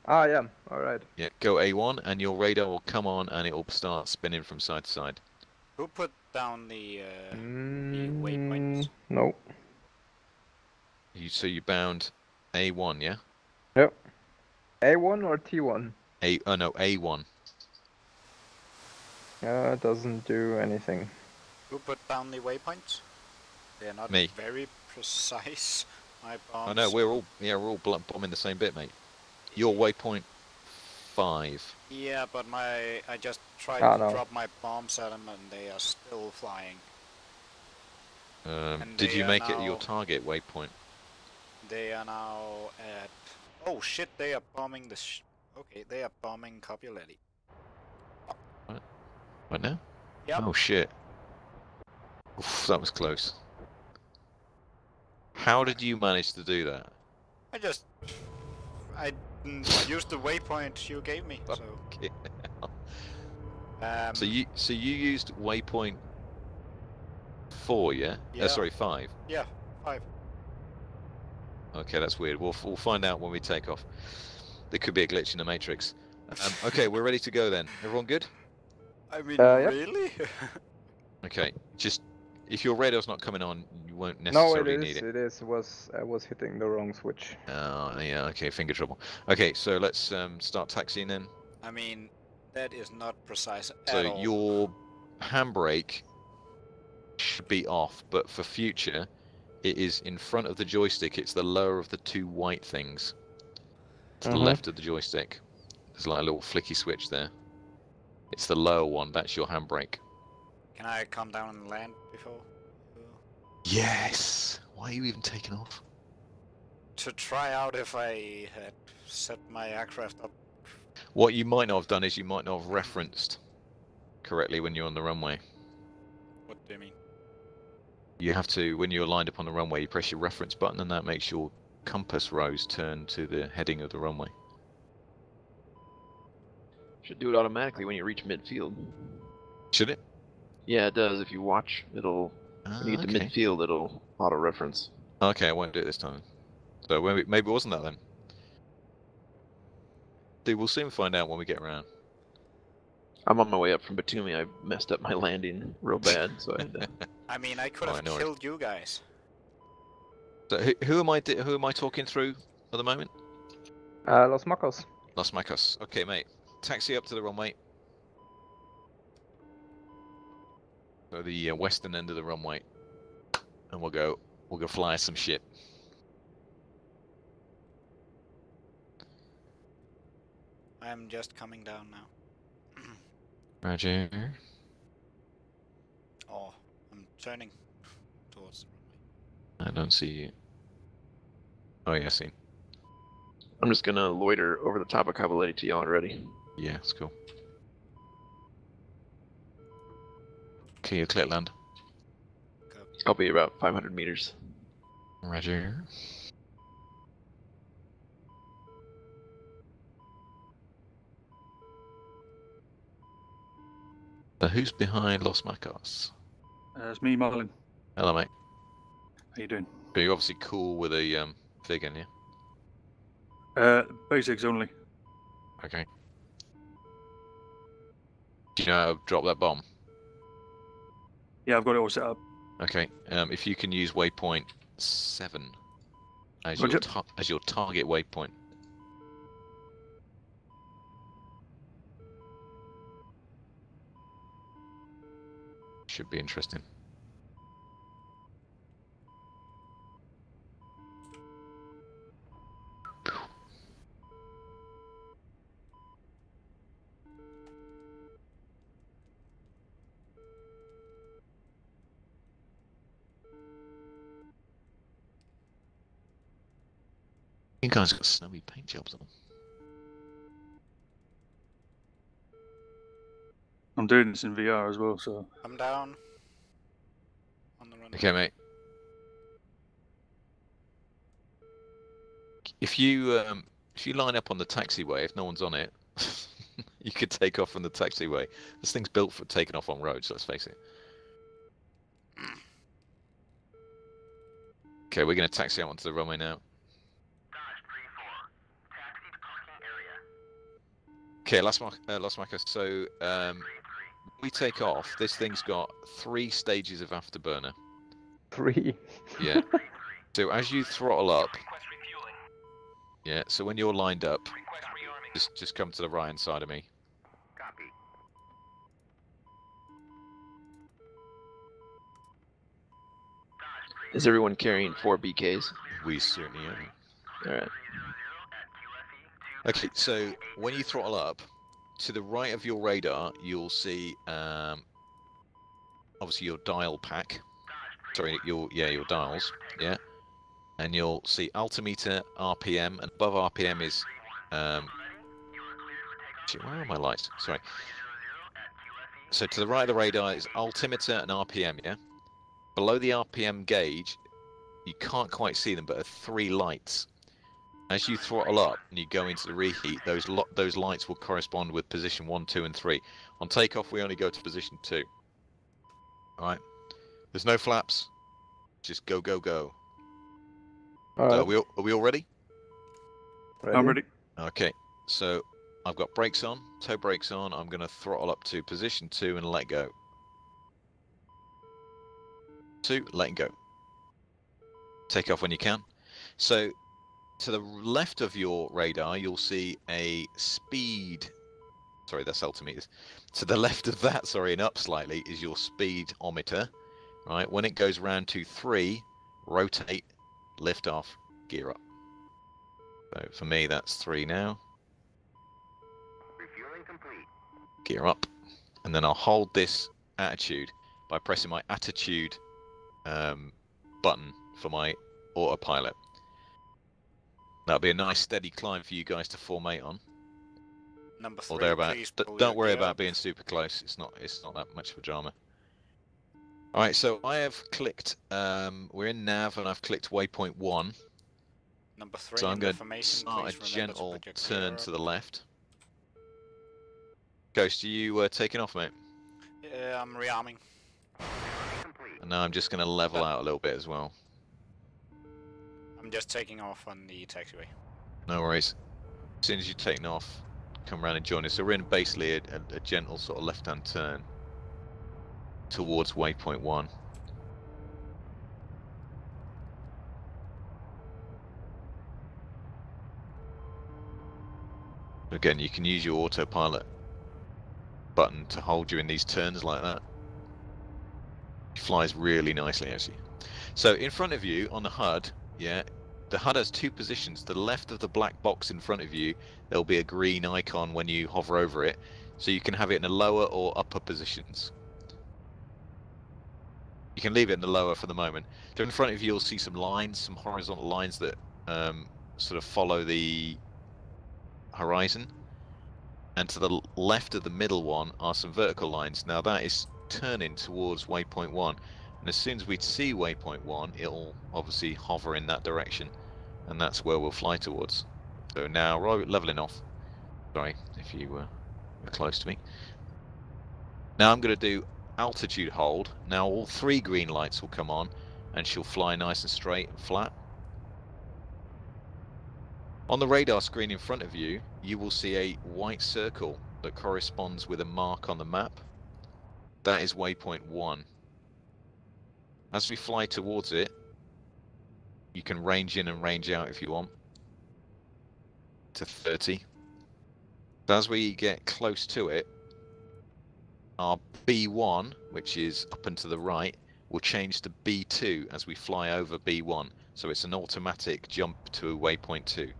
Yeah, alright. Yeah, go A1 and your radar will come on and it will start spinning from side to side. Who put down the waypoints? No. So you bound A1, yeah? Yep. A1 or T1? No, A1. It doesn't do anything. Who put down the waypoints? They're not Me. very precise. My bombs. I know, we're all bombing the same bit, mate. Your waypoint 5. Yeah, but I just tried to drop my bombs at them and they are still flying. Did you make it your target waypoint? They are now at... Oh shit, they are bombing the... Okay, they are bombing Copuleti. Right now? Yep. Oh shit. Oof, that was close. How did you manage to do that? I used the waypoint you gave me, so... Okay. So you used waypoint 4, yeah? Yeah. Sorry, 5. Yeah, 5. Okay, that's weird. We'll find out when we take off. There could be a glitch in the matrix. Okay, we're ready to go then. Everyone good? I mean, yep. really? Okay, just if your radar's not coming on, you won't necessarily need it. No, it is. I was hitting the wrong switch. Yeah. Okay, finger trouble. Okay, so let's start taxiing then. I mean, that is not precise at all. So your handbrake should be off, but for future, it is in front of the joystick. It's the lower of the 2 white things to the left of the joystick. There's like a little flicky switch there. It's the lower one. That's your handbrake. Can I come down and land before? Yes. Why are you even taking off? To try out if I had set my aircraft up. What you might not have done is you might not have referenced correctly when you're on the runway. What do you mean? You have to, when you're lined up on the runway, you press your reference button and that makes your compass rose turn to the heading of the runway. Should do it automatically when you reach midfield. Should it? Yeah, it does. If you watch, it'll when you get to midfield, it'll auto-reference. Okay, I won't do it this time. So maybe it wasn't that then. Dude, we'll soon find out when we get around. I'm on my way up from Batumi. I messed up my landing real bad, so I had to... I mean, I could have killed you guys. So who am I talking through at the moment? Los Macos. Los Macos. Okay, mate. Taxi up to the runway. So the western end of the runway, and we'll go fly some shit. I'm just coming down now. Roger. Oh, I'm turning towards the runway. I don't see you. Oh yeah, I see. I'm just gonna loiter over the top of Cavalletti to y'all already. Yeah, it's cool. Okay, you clear land. I'll be about 500 meters. Roger. So who's behind Los Macos? It's me, Marlin. Hello, mate. How you doing? But you're obviously cool with a viggen, yeah? Basics only. Okay. Do you know how to drop that bomb? Yeah, I've got it all set up. Okay. If you can use waypoint 7 as your target waypoint. Should be interesting. You guys got snowy paint jobs on. I'm doing this in VR as well, so. I'm down. On the run. Okay, mate. If you line up on the taxiway, if no one's on it, you could take off from the taxiway. This thing's built for taking off on roads, let's face it. Okay, we're going to taxi out onto the runway now. Okay, Las Macas, so we take off. This thing's got 3 stages of afterburner. 3? Yeah. So as you throttle up, yeah, so when you're lined up, just come to the right hand side of me. Is everyone carrying 4 BKs? We certainly are. Alright. Okay, so when you throttle up, to the right of your radar, you'll see obviously your dial pack. Sorry, your dials, yeah. And you'll see altimeter, RPM, and above RPM is shit, where are my lights? Sorry. So to the right of the radar is altimeter and RPM, yeah. Below the RPM gauge, you can't quite see them, but are 3 lights. As you throttle up and you go into the reheat, those lights will correspond with position 1, 2, and 3. On takeoff, we only go to position 2. All right. There's no flaps. Just go, go, go. Are we all ready? I'm ready. Okay. So I've got brakes on, toe brakes on. I'm going to throttle up to position 2 and let go. 2, letting go. Take off when you can. So to the left of your radar, you'll see a speed. Sorry, that's altimeters. To the left of that, sorry, and up slightly, is your speedometer. Right, when it goes round to 3, rotate, lift off, gear up. So for me, that's 3 now. Refueling complete. Gear up, and then I'll hold this attitude by pressing my attitude button for my autopilot. That'll be a nice steady climb for you guys to formate on. Number 3, or thereabout. please Don't worry about being super close. It's not that much of a drama. All right, so I have clicked. We're in nav, and I've clicked waypoint 1. Number 3. So I'm going to start a gentle turn to the left. Ghost, are you taking off, mate? Yeah, I'm rearming. And now I'm just going to level out a little bit as well. I'm just taking off on the taxiway. No worries. As soon as you've taken off, come around and join us. So we're in basically a gentle sort of left-hand turn towards waypoint 1. Again, you can use your autopilot button to hold you in these turns like that. It flies really nicely, actually. So in front of you on the HUD, yeah, the HUD has two positions. To the left of the black box in front of you, there'll be a green icon when you hover over it, so you can have it in the lower or upper positions. You can leave it in the lower for the moment. So in front of you, you'll see some lines, some horizontal lines that sort of follow the horizon. And to the left of the middle one are some vertical lines. Now that is turning towards waypoint 1. And as soon as we see waypoint 1, it'll obviously hover in that direction. And that's where we'll fly towards. So now, right, leveling off. Sorry if you were close to me. Now I'm going to do altitude hold. Now all 3 green lights will come on and she'll fly nice and straight and flat. On the radar screen in front of you, you will see a white circle that corresponds with a mark on the map. That is waypoint 1. As we fly towards it, you can range in and range out if you want to 30. As we get close to it, our B1, which is up and to the right, will change to B2 as we fly over B1. So it's an automatic jump to waypoint 2.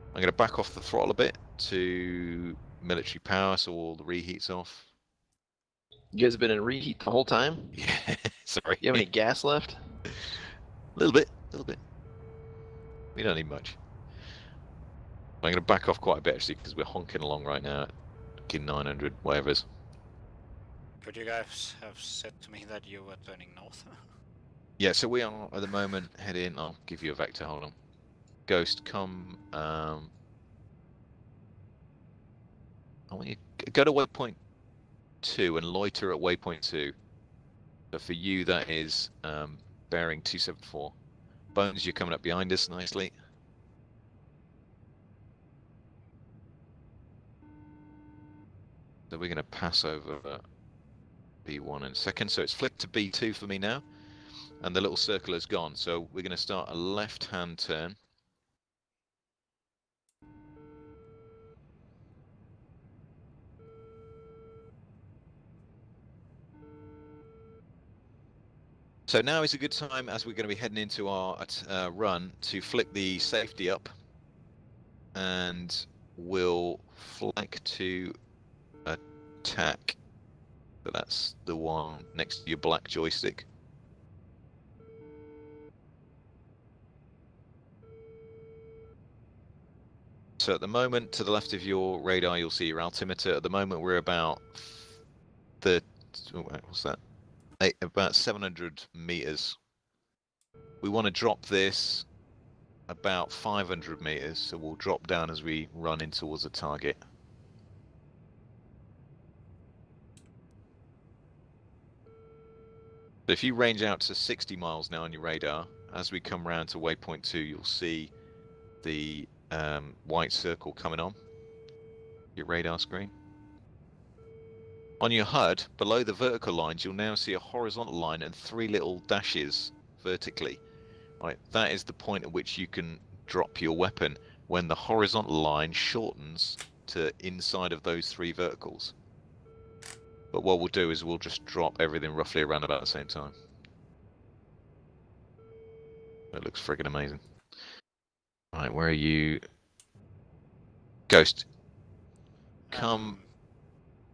I'm going to back off the throttle a bit to military power so all the reheat's off. You guys have been in reheat the whole time? Yeah, sorry. You have any gas left? A little bit. We don't need much. I'm going to back off quite a bit actually because we're honking along right now at 900, whatever it is. Could you guys have said to me that you were turning north? Yeah, so we are at the moment heading. I'll give you a vector, hold on. Ghost, come. I want you go to waypoint 2 and loiter at waypoint 2. So for you, that is bearing 274. Bones, you're coming up behind us nicely. So we're going to pass over B1 in a second. So it's flipped to B2 for me now, and the little circle is gone. So we're going to start a left-hand turn. So now is a good time, as we're going to be heading into our run, to flick the safety up, and we'll flick to attack. So that's the one next to your black joystick. So at the moment, to the left of your radar, you'll see your altimeter. At the moment, we're about what's that? About 700 meters. We want to drop this about 500 meters, so we'll drop down as we run in towards the target. So if you range out to 60 miles now on your radar, as we come round to waypoint 2, you'll see the white circle coming on your radar screen. On your HUD, below the vertical lines, you'll now see a horizontal line and 3 little dashes vertically. Right, that is the point at which you can drop your weapon when the horizontal line shortens to inside of those 3 verticals. But what we'll do is we'll just drop everything roughly around about the same time. It looks friggin' amazing. Right, where are you? Ghost. Come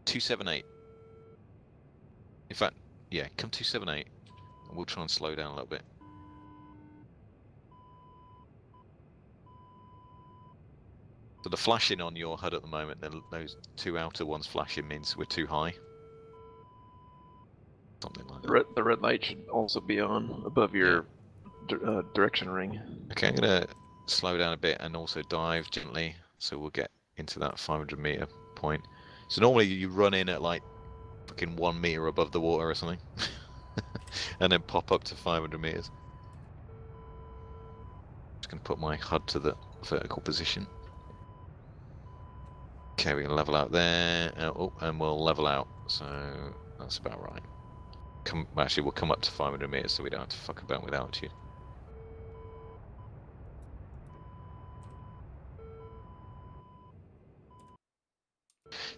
278. In fact, yeah, come 278. And we'll try and slow down a little bit. So the flashing on your HUD at the moment, those 2 outer ones flashing means we're too high. Something like that. The red light should also be on above your direction ring. Okay, I'm going to slow down a bit and also dive gently, so we'll get into that 500 meter point. So normally you run in at like fucking 1 meter above the water or something, and then pop up to 500 meters. Just going to put my HUD to the vertical position. Okay, we're going to level out there, and we'll level out, so that's about right. Actually, we'll come up to 500 meters so we don't have to fuck about with altitude.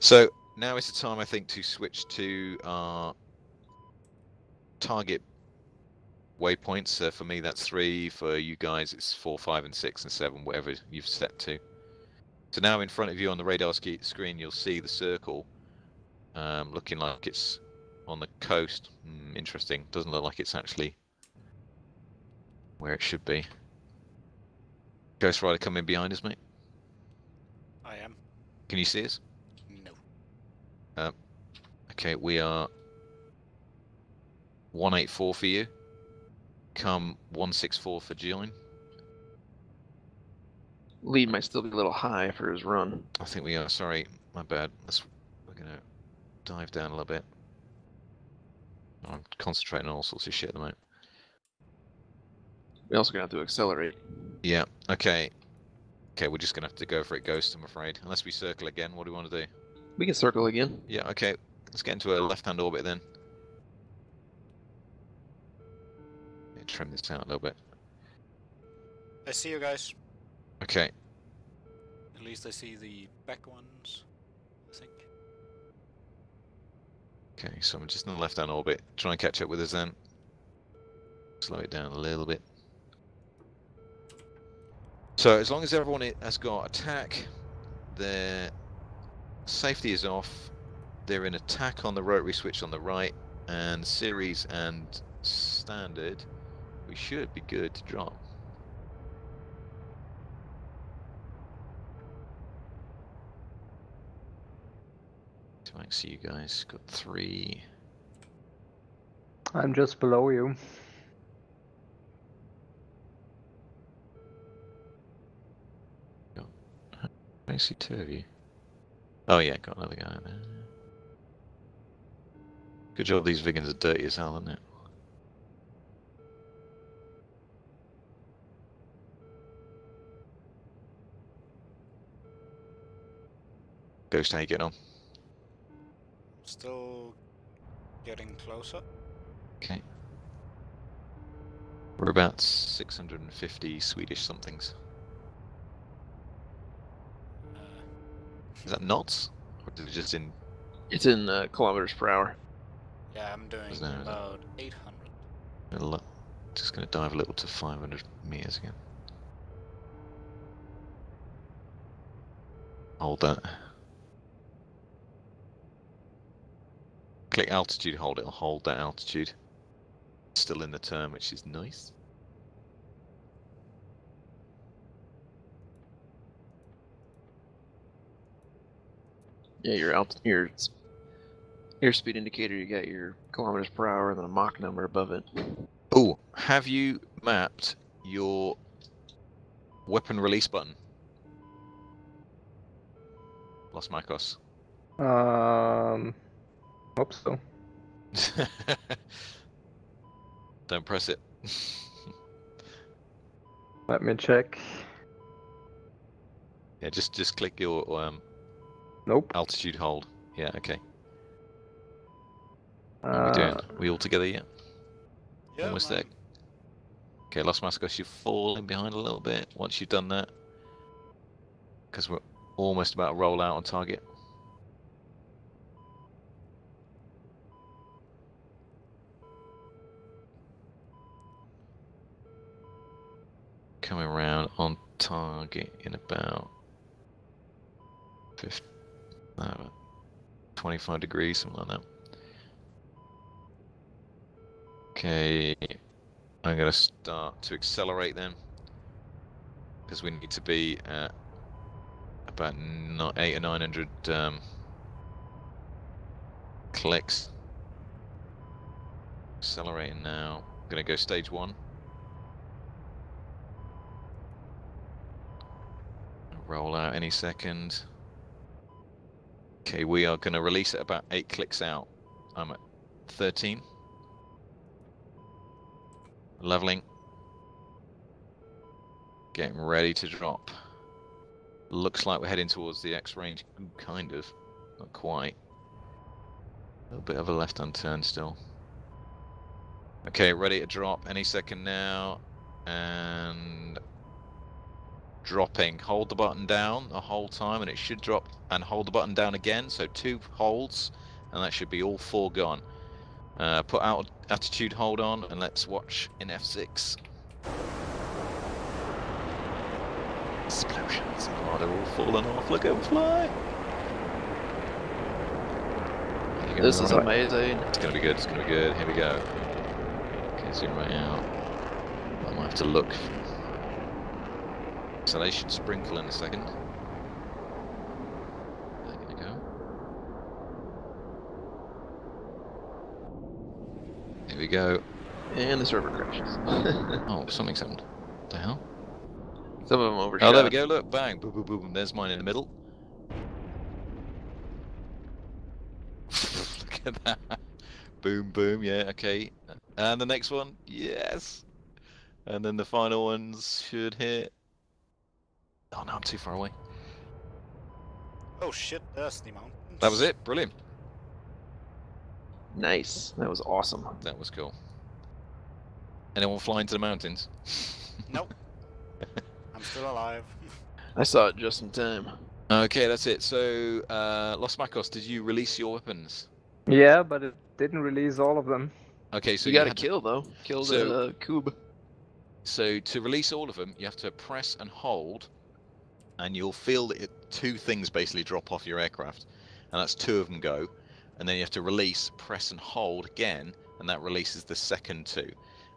So now is the time, I think, to switch to our target waypoints. For me, that's 3. For you guys, it's 4, 5, and 6, and 7, whatever you've set to. So now in front of you on the radar screen, you'll see the circle looking like it's on the coast. Interesting. Doesn't look like it's actually where it should be. Ghost Rider coming behind us, mate. I am. Can you see us? No. Okay, we are 184 for you. Come 164 for join. Lead might still be a little high for his run. I think we are. Sorry, my bad. We're gonna dive down a little bit. I'm concentrating on all sorts of shit at the moment. We're also gonna have to accelerate. Yeah. Okay. Okay, we're just gonna have to go for it, Ghost. I'm afraid. Unless we circle again. What do we want to do? We can circle again. Yeah. Okay. Let's get into a left-hand orbit then. Yeah, trim this out a little bit. I see you guys. Okay. At least I see the back ones, I think. Okay, so I'm just in the left-hand orbit. Try and catch up with us then. Slow it down a little bit. So as long as everyone has got attack, their safety is off, they're in attack on the rotary switch on the right, and series and standard, we should be good to drop. So I can see you guys. Got 3. I'm just below you. I see 2 of you. Oh yeah, got another guy in there. Good job, these Viggens are dirty as hell, isn't it? Ghost, how you getting on? Still getting closer. Okay. We're about 650 Swedish somethings. Is that knots? Or is it just in... It's in kilometers per hour. Yeah, I'm doing No, about 800. Just going to dive a little to 500 meters again. Hold that. Click altitude, hold it, hold that altitude. Still in the turn, which is nice. Yeah, your airspeed indicator, you got your kilometers per hour and then a Mach number above it. Oh, have you mapped your weapon release button? Los Macos. Hope so. Don't press it. Let me check. Yeah, just click your Nope. altitude hold. Yeah, okay. What Uh, are we doing? We all together yet? Yeah, Almost there. man. Okay, Los Macos, you're falling behind a little bit once you've done that. Because we're almost about to roll out on target. Coming around on target in about 25 degrees, something like that. Okay, I'm going to start to accelerate then, because we need to be at about 800 or 900 clicks. Accelerating now. I'm going to go stage 1. Roll out any second. Okay, we are going to release it about 8 clicks out. I'm at 13. Leveling. Getting ready to drop. Looks like we're heading towards the X range. Ooh, kind of. Not quite. A little bit of a left-hand turn still. Okay, ready to drop any second now. And... dropping. Hold the button down the whole time and it should drop, and hold the button down again, so 2 holds and that should be all 4 gone. Put altitude hold on, and let's watch in F6. Explosions. Oh, they're all falling off. Look at them fly. This is amazing. It's gonna be good. It's gonna be good. Here we go. Okay, zoom right out. I might have to look. So they should sprinkle in a second. They're gonna go. Here we go. And the server crashes. Oh, something's happened. What the hell? Some of them overshot. Oh, there we go. Look, bang, boom, boom, boom. There's mine in the middle. Look at that. Boom, boom. Yeah, okay. And the next one, yes. And then the final ones should hit. Oh no, I'm too far away. Oh shit, there's the mountains. That was it. Brilliant. Nice. That was awesome. That was cool. Anyone flying to the mountains? Nope. I'm still alive. I saw it just in time. Okay, that's it. So, Los Macos, did you release your weapons? Yeah, but it didn't release all of them. Okay, so you gotta had to- kill though. Kill So- the cube. So to release all of them, you have to press and hold, and you'll feel that two things basically drop off your aircraft, and that's two of them go, and then you have to release, press and hold again, and that releases the second two.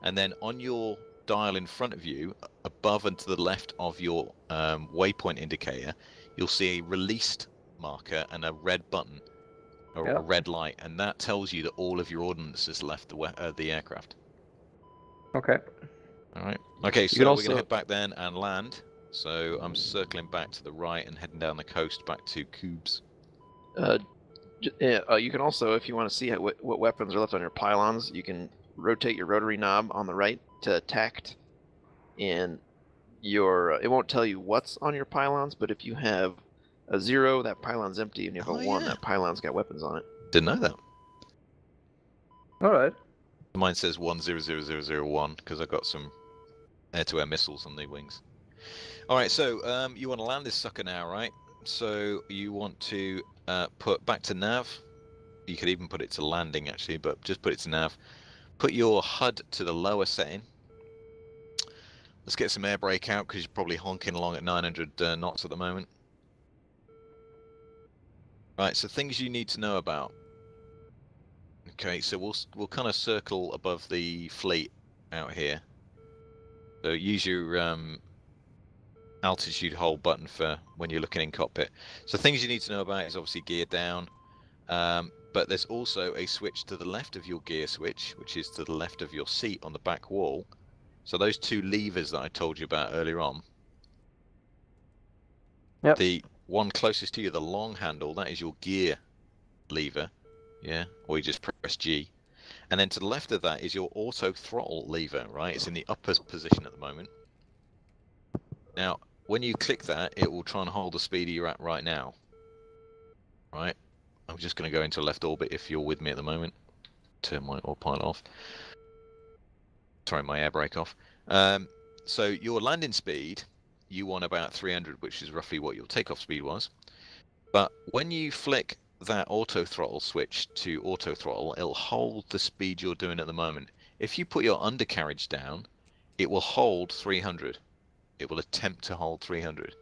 And then on your dial in front of you, above and to the left of your waypoint indicator, you'll see a released marker and a red button, or a red light, and that tells you that all of your ordnance has left the aircraft. Okay. All right. Okay, so can we're also- going to head back then and land. So I'm circling back to the right and heading down the coast back to Cubes. You can also, if you want to see what weapons are left on your pylons, you can rotate your rotary knob on the right to tact, and it won't tell you what's on your pylons, but if you have a 0, that pylon's empty, and you have a 1, that pylon's got weapons on it. Didn't know that. All right. Mine says 100001 because I got some air-to-air missiles on the wings. All right, so you want to land this sucker now, right? So you want to put back to nav. You could even put it to landing actually, but just put it to nav. Put your HUD to the lower setting. Let's get some air brake out because you're probably honking along at 900 knots at the moment. Right, so things you need to know about. Okay, so we'll kind of circle above the fleet out here. So use your altitude hold button for when you're looking in cockpit. So things you need to know about is obviously gear down, but there's also a switch to the left of your gear switch, which is to the left of your seat on the back wall. So those two levers that I told you about earlier on. Yep. The one closest to you, the long handle, that is your gear lever. Yeah, or you just press G. And then to the left of that is your auto throttle lever, right? It's in the upper position at the moment. Now, when you click that, it will try and hold the speed you're at right now. Right? I'm just going to go into left orbit if you're with me at the moment. Turn my autopilot off. Sorry, my air brake off. So your landing speed, you want about 300, which is roughly what your takeoff speed was. But when you flick that auto throttle switch to auto throttle, it'll hold the speed you're doing at the moment. If you put your undercarriage down, it will hold 300. It will attempt to hold 300.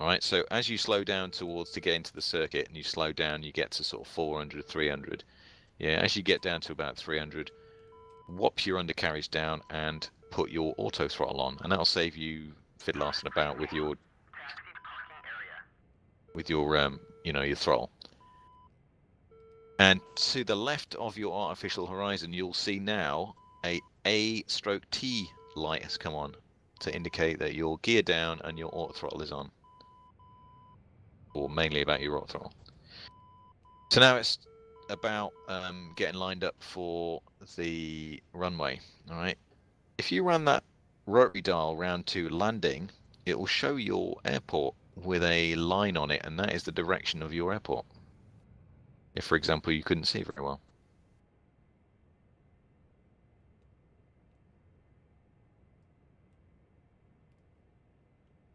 Alright, so as you slow down to get into the circuit and you slow down, you get to sort of 400, 300. Yeah, as you get down to about 300, whop your undercarriage down and put your auto throttle on, and that'll save you fiddle-arsing about with your you know, your throttle. And to the left of your artificial horizon, you'll see now a A/T light has come on to indicate that your gear down and your auto throttle is on, or mainly about your auto throttle. So now it's about getting lined up for the runway. All right, if you run that rotary dial round to landing, it will show your airport with a line on it, and that is the direction of your airport. If, for example, you couldn't see very well.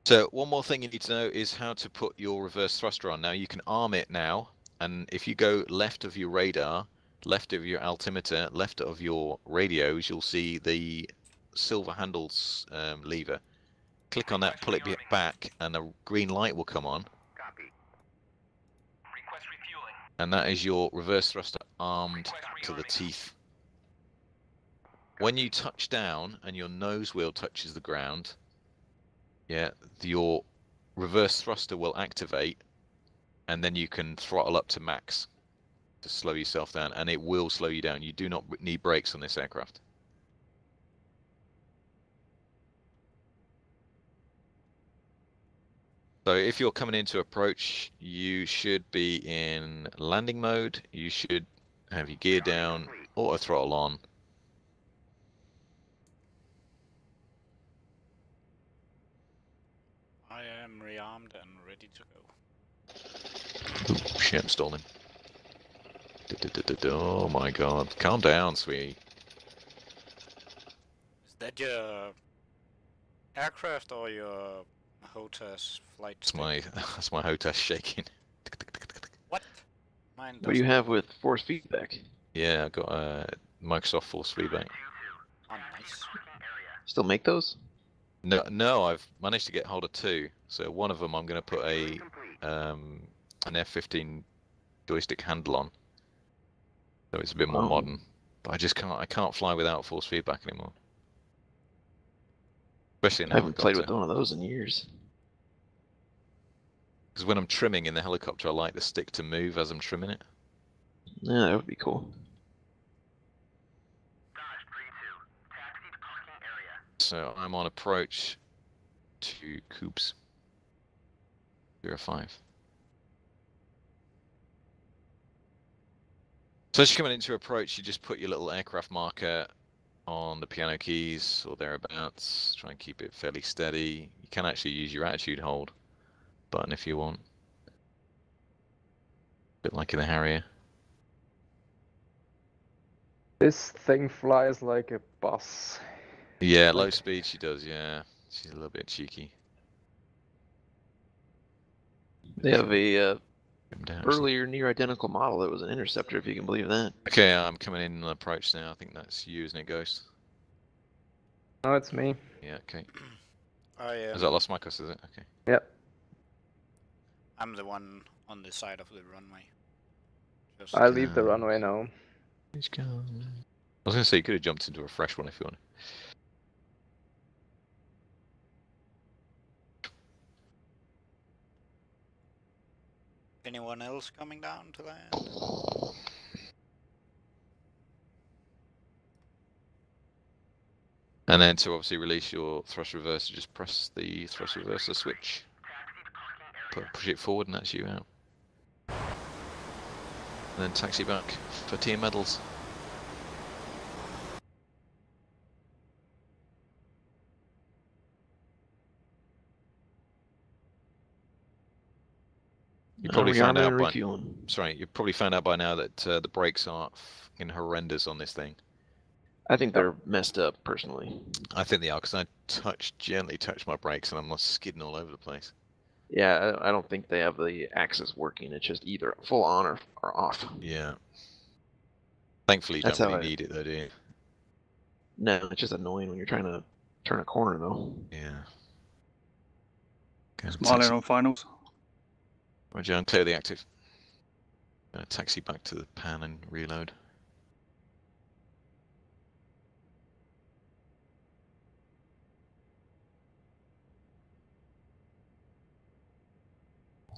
So one more thing you need to know is how to put your reverse thruster on. Now you can arm it now, and if you go left of your radar left of your altimeter, left of your radios, you'll see the silver handles lever. Click on that, pull it back, and a green light will come on. Request refueling. And that is your reverse thruster armed to the teeth. When you touch down and your nose wheel touches the ground, yeah, your reverse thruster will activate, and then you can throttle up to max to slow yourself down, and it will slow you down. You do not need brakes on this aircraft. So if you're coming into approach, you should be in landing mode. You should have your gear down, auto throttle on. I am rearmed and ready to go. Ooh, shit, I'm stalling. Oh my god. Calm down, sweetie. Is that your aircraft or your HOTAS flight stick? That's my HOTAS shaking. What? Mine What do you doesn't. have with force feedback? Yeah, I've got Microsoft Force Feedback. Oh, nice. Still make those? No, I've managed to get hold of 2. So one of them I'm going to put an F-15 joystick handle on, so it's a bit more modern. But I can't fly without force feedback anymore. Especially in a I haven't played with helicopter. one of those in years. Because when I'm trimming in the helicopter, I like the stick to move as I'm trimming it. Yeah, that would be cool. So I'm on approach to Coops 05. So as you're coming into approach, you just put your little aircraft marker on the piano keys or thereabouts. Try and keep it fairly steady. You can actually use your attitude hold button if you want. A bit like in the Harrier. This thing flies like a bus. Yeah, low speed she does, yeah. She's a little bit cheeky. They have a earlier near identical model that was an interceptor, if you can believe that. Okay, I'm coming in on approach now. I think that's you, isn't it, Ghost? No, it's me. Yeah, okay. Is that Los Micos, is it? Okay. Yep. I'm the one on the side of the runway. Just I leave the runway now. I was going to say, you could have jumped into a fresh one if you wanted. Anyone else coming down to land? And then to obviously release your thrust reverser, just press the thrust reverser switch. Push it forward and that's you out. And then taxi back for team medals. You probably found out by you probably found out by now that the brakes are fucking horrendous on this thing. I think they're messed up, personally. I think they are, because I gently touched my brakes and I'm like skidding all over the place. Yeah, I don't think they have the axis working. It's just either full on or off. Yeah. Thankfully, you That's don't how really need it, though, do you? No, it's just annoying when you're trying to turn a corner, though. Yeah. Smiling on finals. Roger, and clear the active. Taxi back to the pan and reload.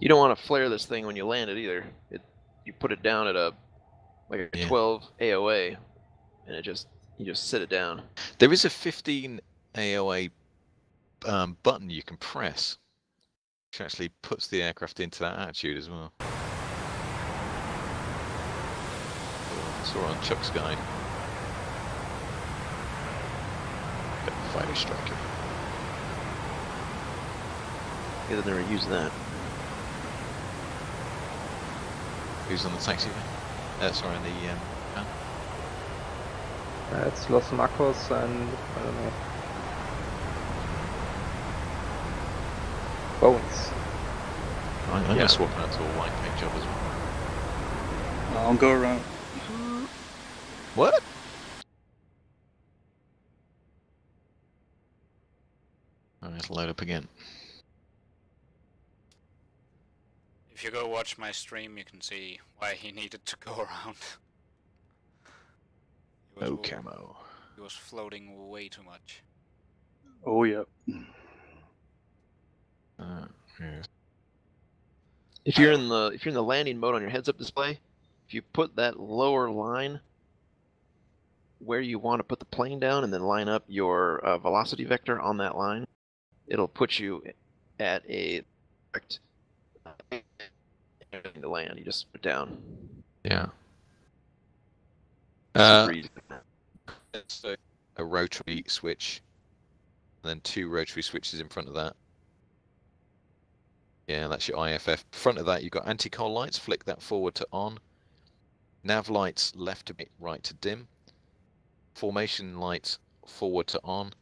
You don't want to flare this thing when you land it either. You put it down at a 12 AOA, and you just sit it down. There is a 15 AOA button you can press, which actually puts the aircraft into that attitude as well. I saw on Chuck's guide. Fighter striker. I guess I never used that. Who's on the taxi? Sorry, in the pan. It's Los Macos and I don't know. Bones. I'm going to swap out to a white paint job as well. I'll go around. What? Alright, let's load up again. If you go watch my stream, you can see why he needed to go around. No camo. He was floating way too much. Oh yeah. Yes. If you're in the landing mode on your heads-up display, if you put that lower line where you want to put the plane down, and then line up your velocity vector on that line, it'll put you at a correct to land. You just put down. Yeah. Super easy. So a rotary switch, and then 2 rotary switches in front of that. Yeah, that's your IFF. In front of that, you've got anti-coal lights. Flick that forward to on. Nav lights left to right to dim. Formation lights forward to on,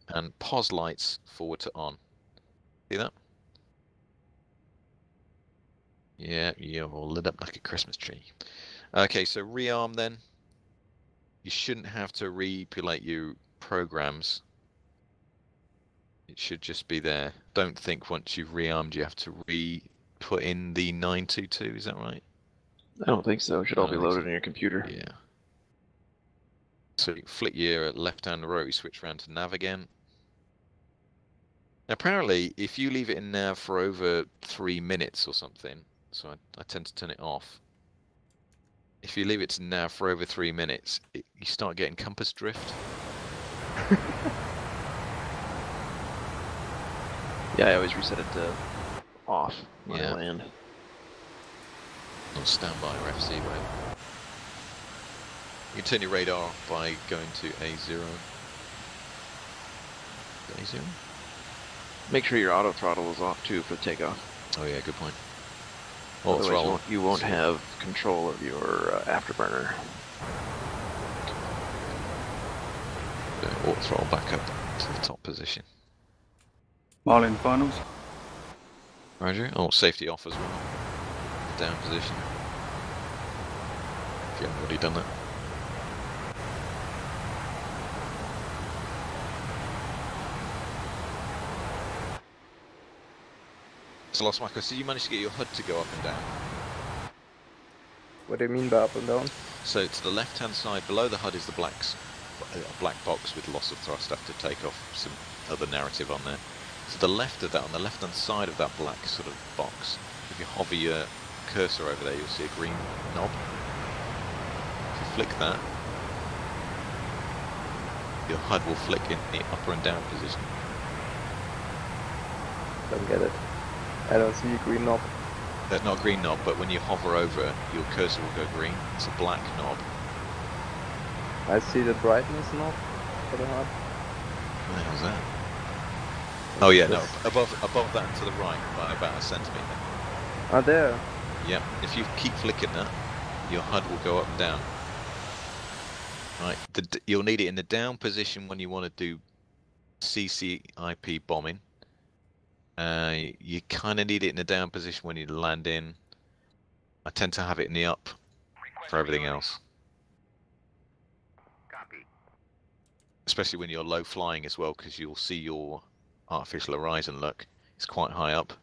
and pos lights forward to on. See that? Yeah, you're all lit up like a Christmas tree. Okay, so rearm then. You shouldn't have to repopulate your programs. It should just be there. Don't think once you've rearmed you have to put in the 922, is that right? I don't think so. It should all be loaded in your computer. Yeah. So you flick your left-hand rotary switch around to nav again. Now, apparently, if you leave it in nav for over 3 minutes or something, so I tend to turn it off. If you leave it to nav for over 3 minutes, you start getting compass drift. Yeah, I always reset it to off when I land. On standby or FC, whatever. You can turn your radar off by going to A0. A0? Make sure your auto throttle is off too for takeoff. Oh yeah, good point. Otherwise you won't have control of your afterburner. Auto throttle back up to the top position. Marlin finals. Roger. Oh, safety off as well. Down position. If you haven't already done that. So, Lost Marco, so you managed to get your HUD to go up and down? What do you mean by up and down? So to the left-hand side, below the HUD is the black box with loss of thrust after takeoff, some other narrative on there. To the left of that, on the left-hand side of that black sort of box, if you hover your cursor over there, you'll see a green knob. If you flick that, your HUD will flick in the upper and down position. Don't get it. I don't see a green knob. Not a green knob, but when you hover over, your cursor will go green. It's a black knob. I see the brightness knob for the HUD. What the hell's that? Oh yeah, no, above that and to the right by about a centimetre. Ah, there. Yeah, if you keep flicking that, your HUD will go up and down. Right, you'll need it in the down position when you want to do CCIP bombing. You kind of need it in the down position when you land in. I tend to have it in the up for everything else. Copy. Especially when you're low flying as well, because you'll see your artificial horizon look. It's quite high up.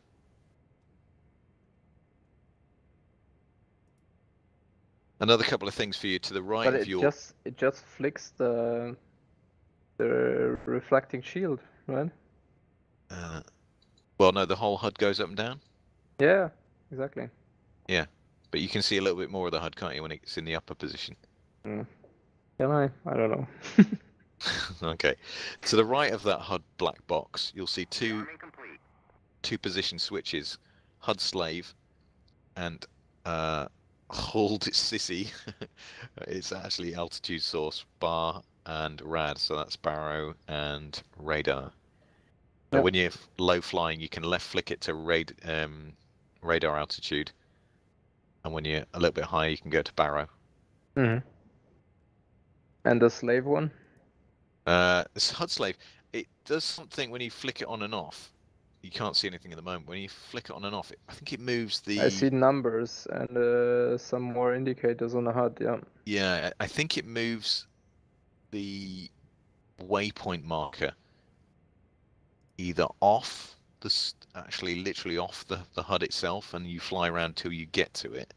Another couple of things for you to the right but of your... it just flicks the reflecting shield, right? Well, no, the whole HUD goes up and down. Yeah, exactly. Yeah, but you can see a little bit more of the HUD, can't you, when it's in the upper position? Can I? I don't know. Okay, to the right of that HUD black box, you'll see two position switches, HUD slave and hold sissy. It's actually altitude source, bar and rad, so that's baro and radar. But when you're low flying, you can left flick it to radar altitude, and when you're a little bit higher, you can go to baro. And the slave one? This HUD slave, it does something when you flick it on and off. you can't see anything at the moment. When you flick it on and off, I think it moves the. I see numbers and some more indicators on the HUD. Yeah. Yeah, I think it moves the waypoint marker either off actually literally off the HUD itself, and you fly around till you get to it.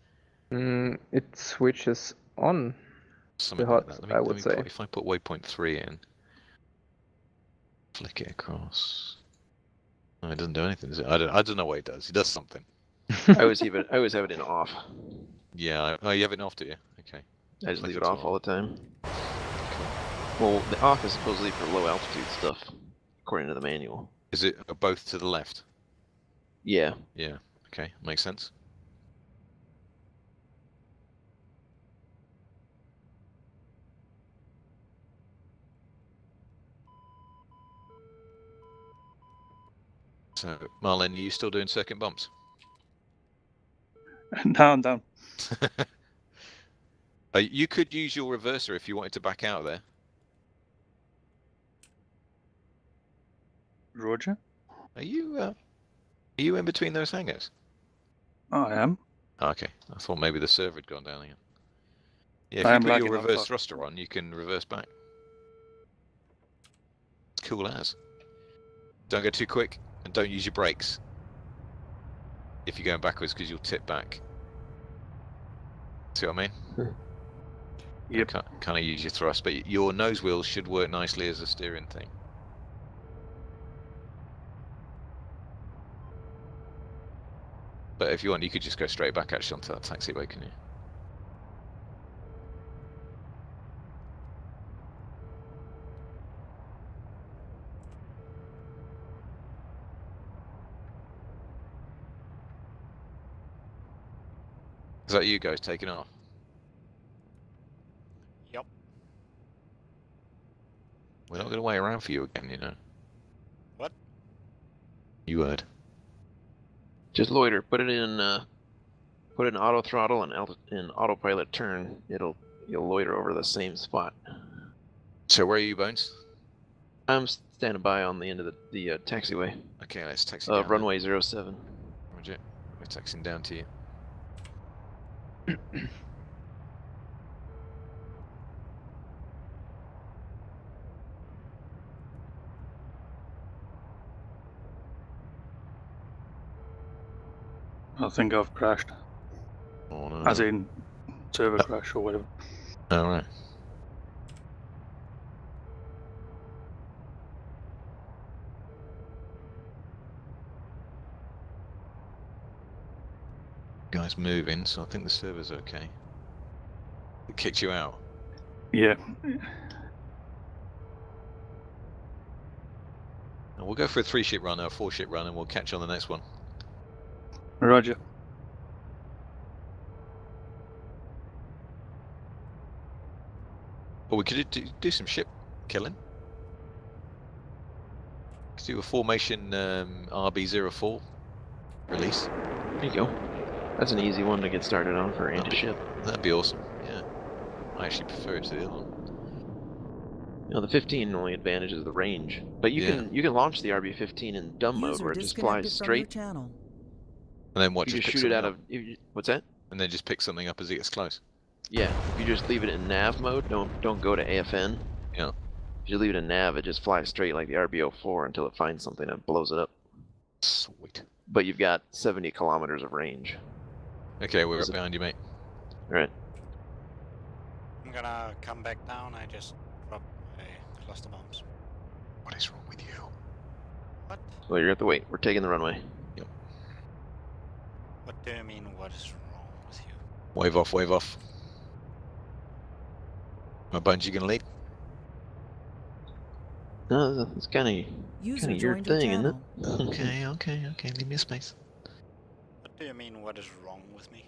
It switches on Something the like HUD, that. I would say. If I put waypoint 3 in, flick it across. No, it doesn't do anything, does it? I don't know what it does. It does something. I always have it in off. Yeah. Oh, you have it off, do you? Okay. I just leave it off all the time. Well, the off is supposedly for low altitude stuff, according to the manual. Is it both to the left? Yeah. Yeah. Okay, makes sense. So, Marlin, are you still doing circuit bumps? No, I'm down. You could use your reverser if you wanted to back out of there. Roger. Are you in between those hangars? I am. Okay, I thought maybe the server had gone down again. Yeah, if I you am put your lagging on reverse top. thruster on, you can reverse back. It's cool as. Don't go too quick, and don't use your brakes if you're going backwards, because you'll tip back. See what I mean? Yep. Kind of use your thrust, but your nose wheels should work nicely as a steering thing. But if you want, you could just go straight back actually onto that taxiway, can you? Is that you guys taking off? Yep. We're not going to wait around for you again, you know. What? You heard. Just loiter. Put it in auto throttle and in autopilot turn. You'll loiter over the same spot. So where are you, Bones? I'm standing by on the end of the taxiway. Okay, let's taxi down. Runway 07. Roger. We're taxiing down to you. I think I've crashed. Oh no. As in, server crash or whatever. Alright. Guys moving, so I think the server's okay. It kicked you out. Yeah. And we'll go for a 3-ship run or a 4-ship run, and we'll catch you on the next one. Roger. Or we could do some ship killing. Let's do a formation RB04 release. There you go. That's an easy one to get started on for anti-ship. That'd be awesome, yeah. I actually prefer it to the other one. You know, the 15 only advantage is the range, but you can launch the RB-15 in dumb mode where it just flies straight. And then what? You just pick shoot it out something of. What's that? And then just pick something up as it gets close. Yeah, if you just leave it in nav mode, don't go to AFN. Yeah. If you leave it in nav, it just flies straight like the RB-04 until it finds something and blows it up. Sweet. But you've got 70 kilometers of range. Okay, we're up behind you, mate. Right. I'm gonna come back down. I just dropped my cluster bombs. What is wrong with you? What? Well, you're at the wait. We're taking the runway. Yep. What do you mean, what is wrong with you? Wave off, wave off. My Bones, you gonna lead? No, it's kind of your thing, isn't it? Okay. Leave me a space. What do you mean, what is wrong with me?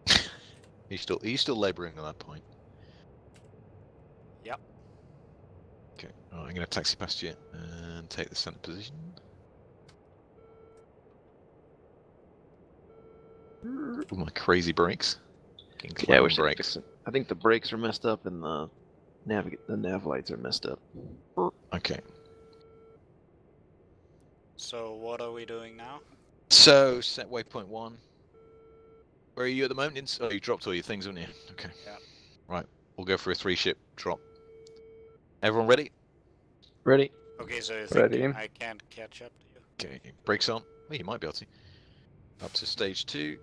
Are you still labouring on that point? Yep. Okay, right, I'm going to taxi past you and take the centre position. Ooh, my crazy brakes. Yeah, I wish they fix it. I think the brakes are messed up and the nav lights are messed up. Okay. So what are we doing now? So, set waypoint 1. Where are you at the moment? Oh, you dropped all your things, haven't you? Okay. Yeah. Right, we'll go for a 3-ship drop. Everyone ready? Ready? Okay, so you Ready. think I can't catch up to you? Okay, brakes on. Well, you might be able to. Up to stage 2.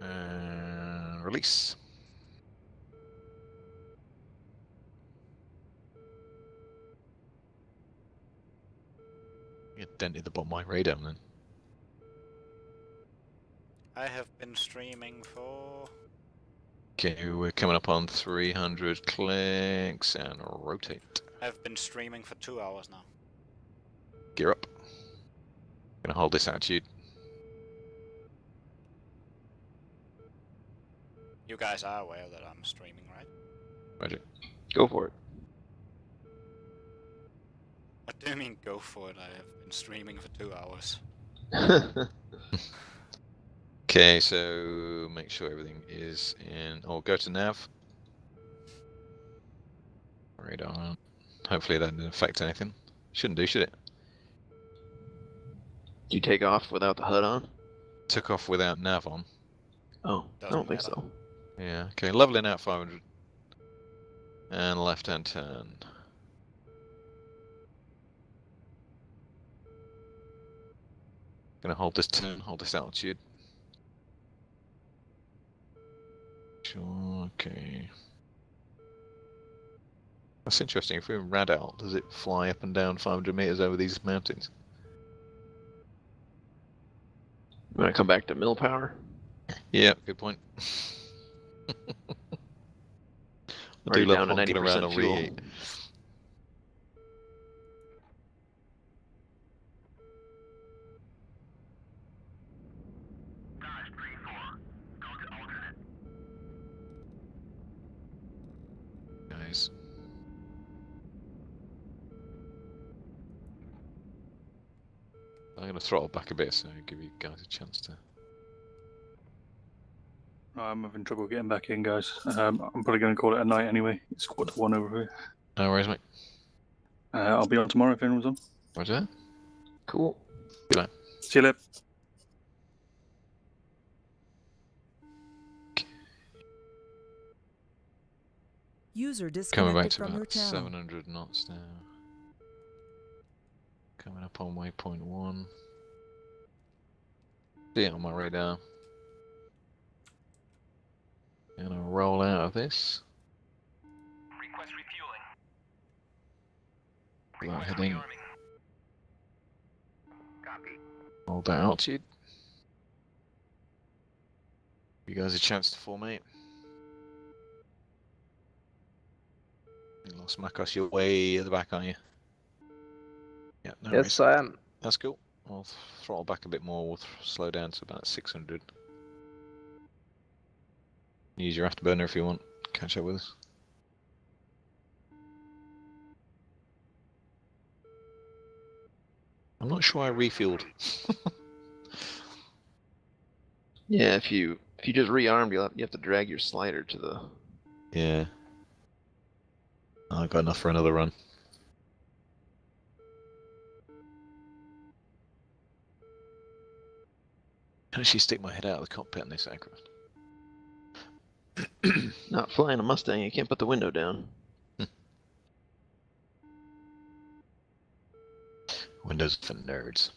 And release. You dented the bottom of my radar then. I have been streaming for... Okay, we're coming up on 300 clicks and rotate. I've been streaming for 2 hours now. Gear up. Gonna hold this attitude. You guys are aware that I'm streaming, right? Roger. Go for it. What do you mean go for it? I have been streaming for 2 hours. Okay, so make sure everything is in. Oh, go to nav. Radar. Hopefully that didn't affect anything. Shouldn't do, should it? Did you take off without the HUD on? Took off without nav on. Oh, I don't think so. Yeah, okay, leveling out 500. And left hand turn. Gonna hold this turn, hold this altitude. Sure, okay. That's interesting. If we're in rad alt, does it fly up and down 500 meters over these mountains? You want to come back to mill power? Yeah, good point. I do Already love down to honking around 90% on fuel. reheat. Guys. I'm going to throttle back a bit so I give you guys a chance to... I'm having trouble getting back in, guys. I'm probably going to call it a night anyway. It's 1:15 over here. No worries, mate. I'll be on tomorrow if anyone's on. Roger. Cool. Good night. See you later. User Coming back disconnected to from your about channel. 700 knots now. Coming up on waypoint 1. See it on my radar. Gonna roll out of this. Request refueling. Without heading. Rearming. Copy. Hold that altitude. You guys a chance to formate. You lost Makos, you're way at the back, aren't you? Yeah, no Yes, worries. I am. That's cool. I'll throttle back a bit more. We'll slow down to about 600. Use your afterburner if you want. Catch up with us. I'm not sure I refueled. Yeah, if you just rearmed, you have to drag your slider to the. Yeah. I've got enough for another run. Can actually stick my head out of the cockpit in this aircraft. Not flying a Mustang, you can't put the window down. Windows for nerds.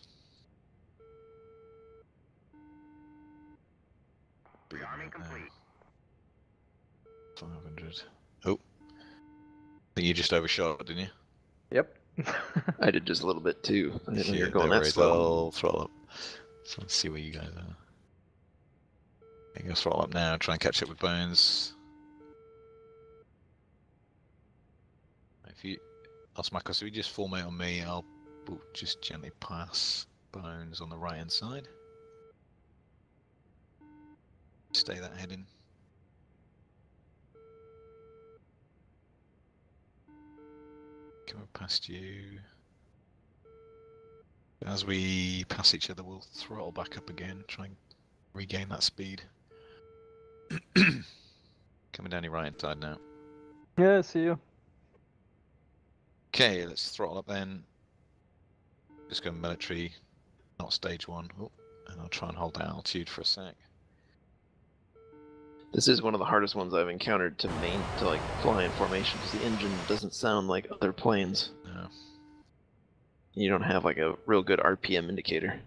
Rearming complete. 500. Oh. I think you just overshot, didn't you? Yep. I did just a little bit too. I didn't know you were Yeah, going no that worries. slow. I'll throttle up. So let's see where you guys are. I'm gonna throttle up now, try and catch up with Bones. If you, Osmakos, if you just formate on me, I'll just gently pass Bones on the right hand side. Stay that heading. Coming past you. As we pass each other, we'll throttle back up again, try and regain that speed. Coming down your right hand side now. Yeah, I see you. Okay, let's throttle up then. Just go military, not stage 1. Oh, and I'll try and hold that altitude for a sec. This is one of the hardest ones I've encountered to like fly in formation because the engine doesn't sound like other planes. No. You don't have like a real good RPM indicator.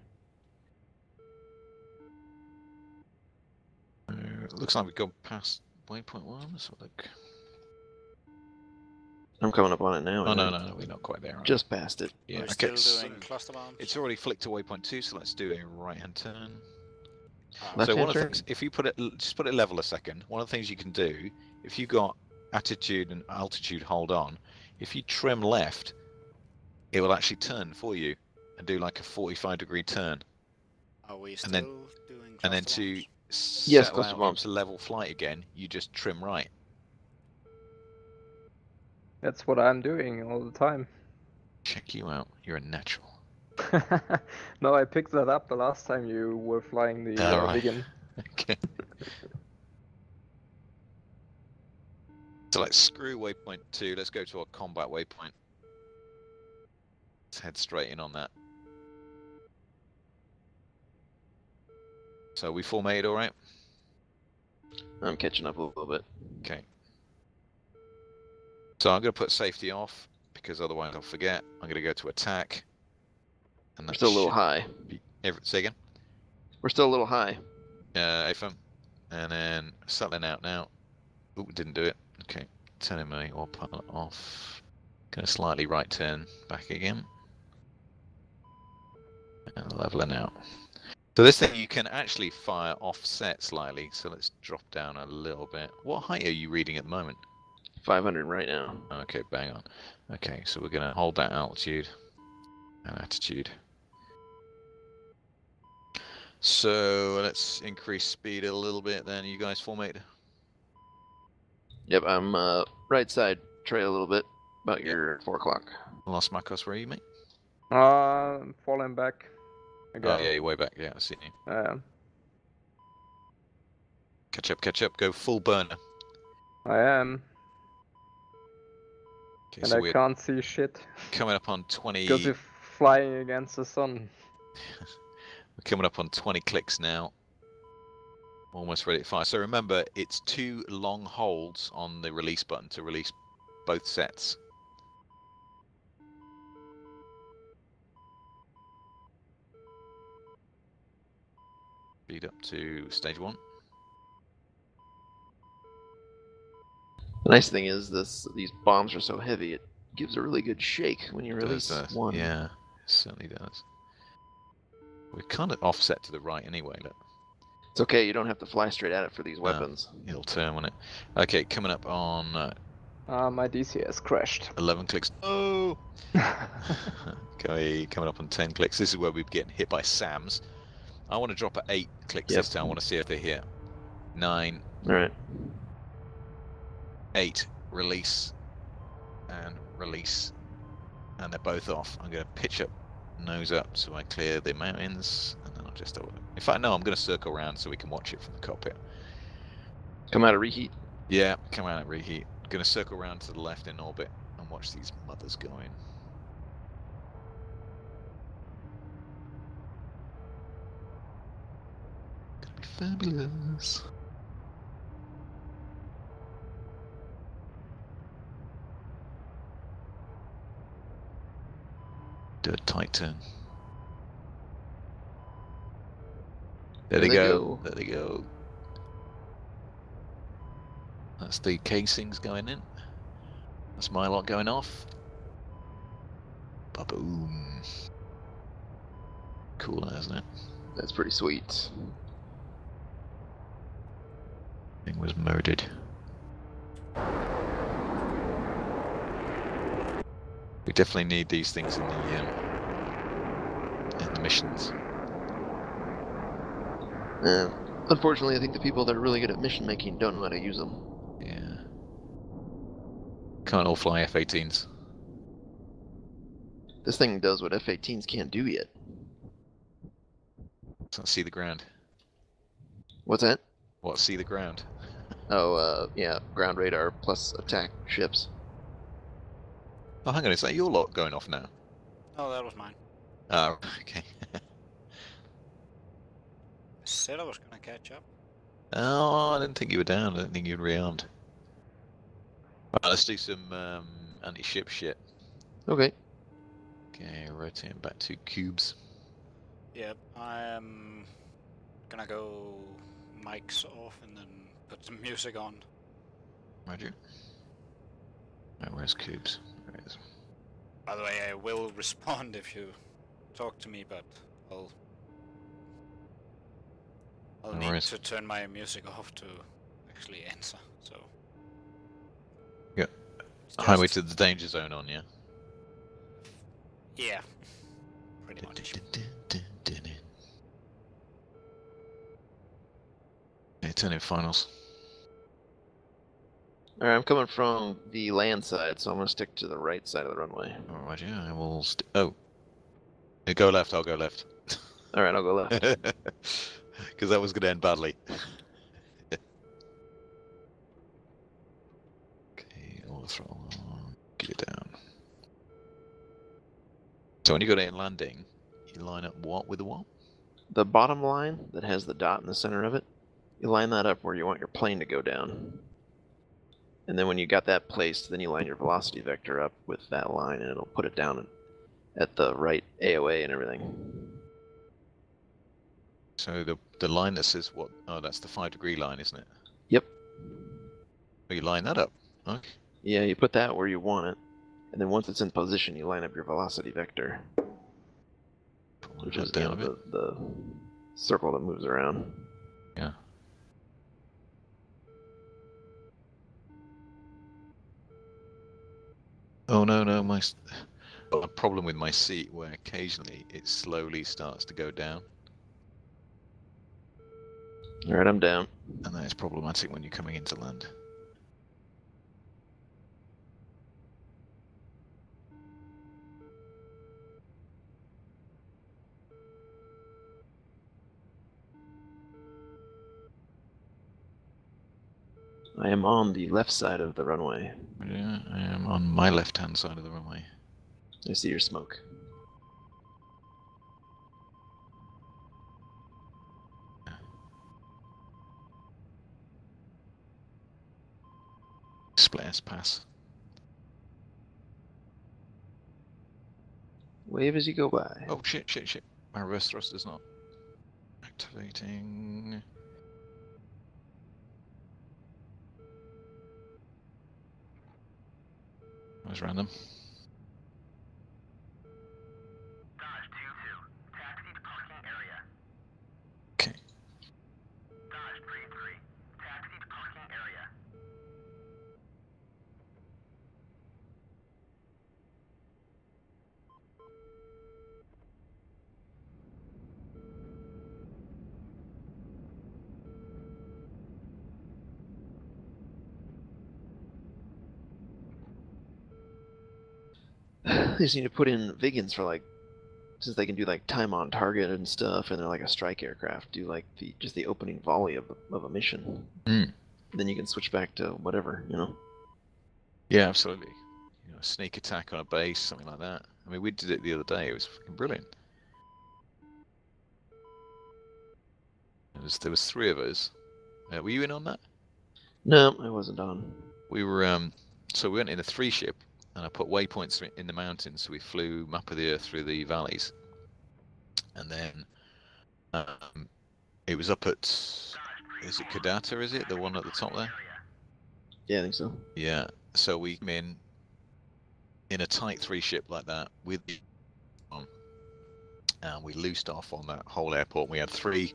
It looks like we've gone past waypoint 1. Let's have a look. I'm coming up on it now. Oh, no, we're not quite there. Just past it. Yeah, We're okay. still doing cluster bombs. It's already flicked to waypoint 2, so let's do a right-hand turn. Left So one hand of the turn? things, if you just put it level a second, one of the things you can do, if you got attitude and altitude hold on, if you trim left, it will actually turn for you and do like a 45-degree turn. Are we still And then, doing and then cluster to bombs? Yes, settle cluster out bombs. into level flight again, you just trim right. That's what I'm doing all the time. Check you out. You're a natural. No, I picked that up the last time you were flying the Alright. Viggen. Okay. So let's screw waypoint 2. Let's go to our combat waypoint. Let's head straight in on that. So we formatted all right? I'm catching up a little bit. Okay. So I'm going to put safety off because otherwise I'll forget. I'm going to go to attack. And We're still a little high. Say again? We're still a little high. AFM. And then settling out now. Ooh, didn't do it. Okay. Turning my autopilot off. Going to slightly right turn back again. And leveling out. So this thing you can actually fire offset slightly. So let's drop down a little bit. What height are you reading at the moment? 500 right now. Okay, bang on. Okay, so we're going to hold that altitude and attitude. So let's increase speed a little bit then. You guys formate? Yep, I'm right side trail a little bit. About your 4 o'clock. Lost Marcos, where are you, mate? I'm falling back. Again. Oh, yeah, you're way back. Yeah, I see you. Catch up. Go full burner. I am. Okay, And so I we're can't see shit. coming up on 20. Because you're flying against the sun. We're coming up on 20 clicks now. Almost ready to fire. So remember, it's 2 long holds on the release button to release both sets. Speed up to stage 1. The nice thing is these bombs are so heavy, it gives a really good shake when you release one. Yeah, it certainly does. We're kind of offset to the right anyway. Look. It's okay, you don't have to fly straight at it for these weapons. It'll turn on it. Okay, coming up on my DCS crashed. 11 clicks. Oh! Okay, coming up on 10 clicks. This is where we're getting hit by SAMs. I want to drop at 8 clicks this time. I want to see if they're here. 9. Alright. 8. Release. And release. And they're both off. I'm going to pitch up, nose up, so I clear the mountains. And then I'll just... In fact, no, I'm going to circle around so we can watch it from the cockpit. Come out of reheat? Yeah, come out of reheat. Going to circle around to the left in orbit and watch these mothers going. Gonna be fabulous. Do a tight turn. There they go. There they go. That's the casings going in. That's my lot going off. Ba-boom. Cool, isn't it? That's pretty sweet. Thing was murdered. We definitely need these things in the missions. Unfortunately, I think the people that are really good at mission making don't know how to use them. Yeah. Can't all fly F-18s. This thing does what F-18s can't do yet. Can't see the ground. What's that? What, see the ground? Oh, yeah, ground radar plus attack ships. Oh, hang on, is that your lot going off now? Oh, that was mine. Oh, okay. Said I was gonna catch up. Oh, I didn't think you were down. I didn't think you'd rearmed. Right, let's do some anti-ship shit. Okay. Okay, rotating back 2 cubes. Yep, I am gonna go mics off and then put some music on. Roger. Oh, where's cubes? There it is. By the way, I will respond if you talk to me, but I'll No need worries. to turn my music off to actually answer. So Yeah. it's Highway just- to the danger zone on, yeah? Yeah, pretty much. Okay, turn in finals. Alright, I'm coming from the land side, so I'm gonna stick to the right side of the runway. Alright, yeah, I will. Oh. Go left, I'll go left. Alright, I'll go left. Because that was going to end badly. Okay, auto throttle on, get it down. So when you go to landing, you line up what with the what? The bottom line that has the dot in the center of it, you line that up where you want your plane to go down. And then when you got that placed, then you line your velocity vector up with that line, and it'll put it down at the right AOA and everything. So the line that says what? Oh, that's the 5-degree line, isn't it? Yep. Oh, you line that up. Okay. Yeah, you put that where you want it, and then once it's in position, you line up your velocity vector, which is down a bit. the circle that moves around. Yeah. Oh no, my got a problem with my seat where occasionally it slowly starts to go down. Alright, I'm down. And that is problematic when you're coming into land. I am on the left side of the runway. Yeah, I am on my left-hand side of the runway. I see your smoke. Split S pass. Wave as you go by. Oh shit. My reverse thrust is not activating. That was random. Dodge 2-2, taxi to parking area. Okay. Dodge 3-3, taxi to parking area. They just need to put in viggens for like, since they can do like time on target and stuff, and they're like a strike aircraft, do like just the opening volley of a mission. Then you can switch back to whatever, you know. Yeah, absolutely. You know, a sneak attack on a base, something like that. I mean, we did it the other day. It was fucking brilliant. There was 3 of us. Were you in on that? No, I wasn't on. We were so we went in a 3-ship, and I put waypoints in the mountains. So we flew map of the Earth through the valleys, and then it was up at, is it Kadata? Is it the one at the top there? Yeah, I think so. Yeah. So we came in a tight 3-ship like that with the and we loosed off on that whole airport. We had 3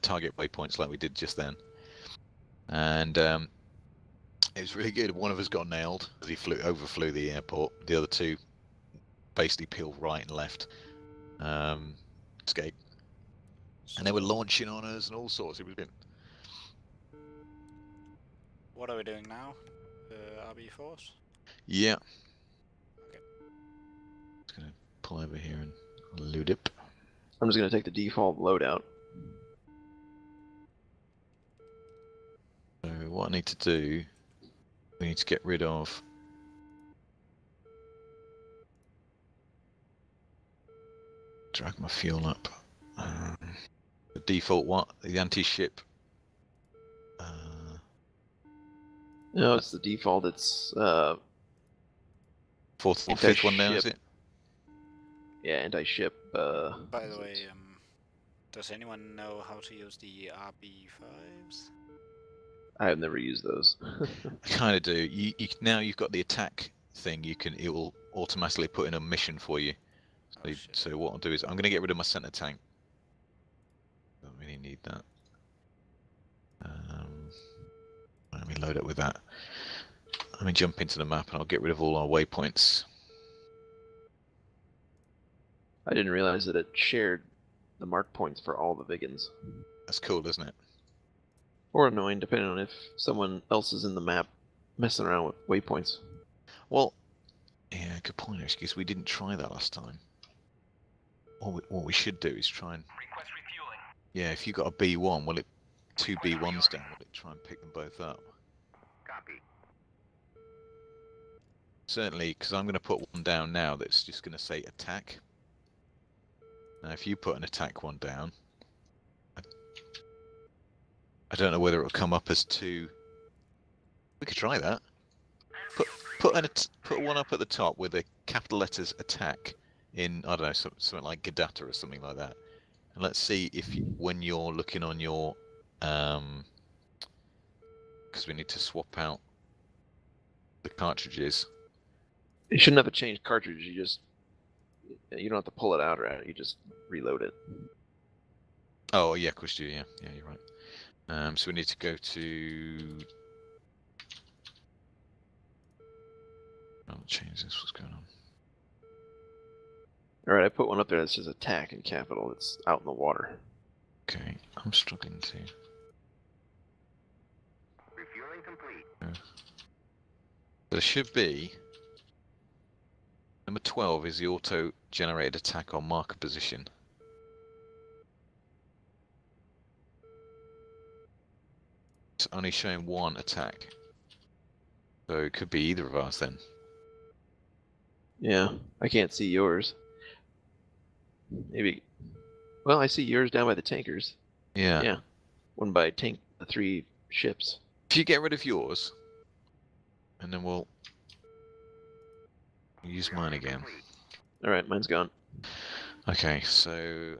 target waypoints like we did just then, and it was really good. One of us got nailed as he overflew the airport. The other 2 basically peeled right and left, escaped, and they were launching on us and all sorts. It was good. What are we doing now? RB force? Yeah. Okay. Just gonna pull over here and loot it. I'm just gonna take the default loadout. So what I need to do, we need to get rid of drag my fuel up. The default what? The anti-ship. No, it's the default. It's Fourth or fifth one now, is it? Yeah, anti-ship. By the way, does anyone know how to use the RB5s? I have never used those. I kind of do. You now you've got the attack thing. It will automatically put in a mission for you. So what I'll do is I'm going to get rid of my center tank. Don't really need that. Let me load up with that. Let me jump into the map and I'll get rid of all our waypoints. I didn't realize that it shared the mark points for all the Viggins. That's cool, isn't it? Or annoying, depending on if someone else is in the map messing around with waypoints. Well, yeah, good point, actually, because we didn't try that last time. What we should do is try and... Request refueling. Yeah, if you got a B1, will it... 2 B1s down, will it try and pick them both up? Copy. Certainly, because I'm going to put one down now that's just going to say attack. Now, if you put an attack one down, I don't know whether it will come up as 2. We could try that. Put one up at the top with the capital letters attack in, I don't know, something like Gadata or something like that. And let's see if when you're looking on your, because we need to swap out the cartridges. You shouldn't have a changed cartridge. You don't have to pull it out or out. You just reload it. Oh yeah, of course you do. Yeah, you're right. So we need to go to. I'll change this. What's going on? All right, I put one up there that says attack in capital. It's out in the water. Okay, I'm struggling to. Refueling complete. There should be. Number 12 is the auto-generated attack on marker position. It's only showing one attack. So it could be either of us then. Yeah, I can't see yours. Maybe. Well, I see yours down by the tankers. Yeah. Yeah. One by the 3 ships. If you get rid of yours, and then we'll use mine again. Alright, mine's gone. Okay, so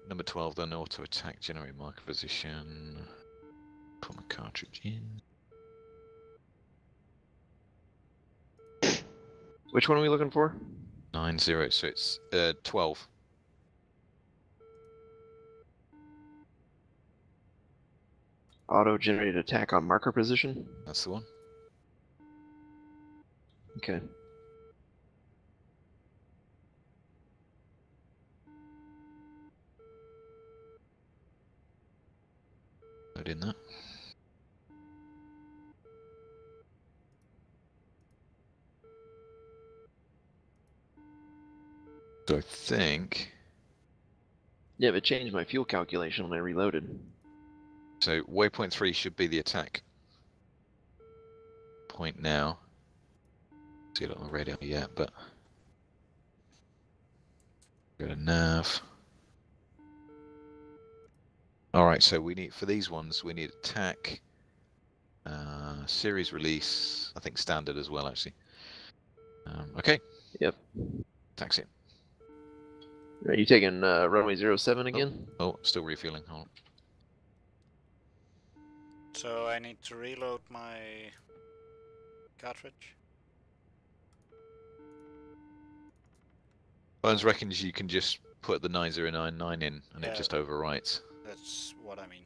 number 12 then auto attack, generate marker position. Put my cartridge in. Which one are we looking for? 90, so it's 12. Auto-generated attack on marker position? That's the one. Okay. Load in that. So I think... Yeah, but it changed my fuel calculation when I reloaded. So waypoint 3 should be the attack point now. See it on the radar yet, but go to nav. All right, so we need for these ones we need attack, series release. I think standard as well, actually. Okay. Yep. Taxi. Are you taking runway 07 again? Oh, still refueling. Hold on. So I need to reload my cartridge. Bones reckons you can just put the 9099 in and it just overwrites. That's what I mean.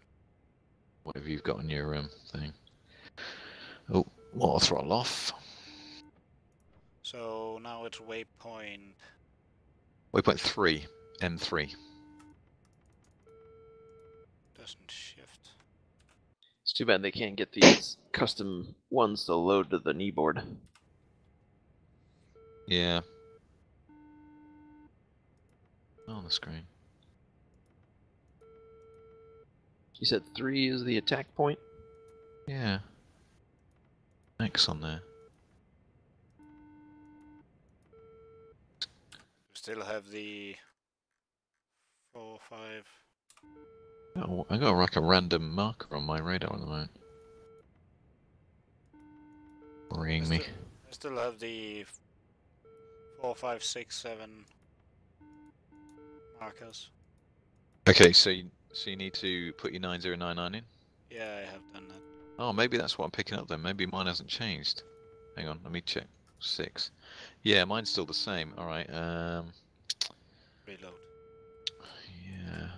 Whatever you've got on your thing. Oh, water throttle off. So now it's waypoint. Waypoint 3, M3. Doesn't shift. It's too bad they can't get these custom ones to load to the kneeboard. Yeah. On the screen. You said 3 is the attack point? Yeah. X on there. Still have the 4, 5. Oh, I got like a random marker on my radar at the moment. Worrying me. I still have the 4, 5, 6, 7 markers. Okay, so you need to put your 9099 in? Yeah, I have done that. Oh, maybe that's what I'm picking up then. Maybe mine hasn't changed. Hang on, let me check. 6. Yeah, mine's still the same. Alright, Reload. yeah.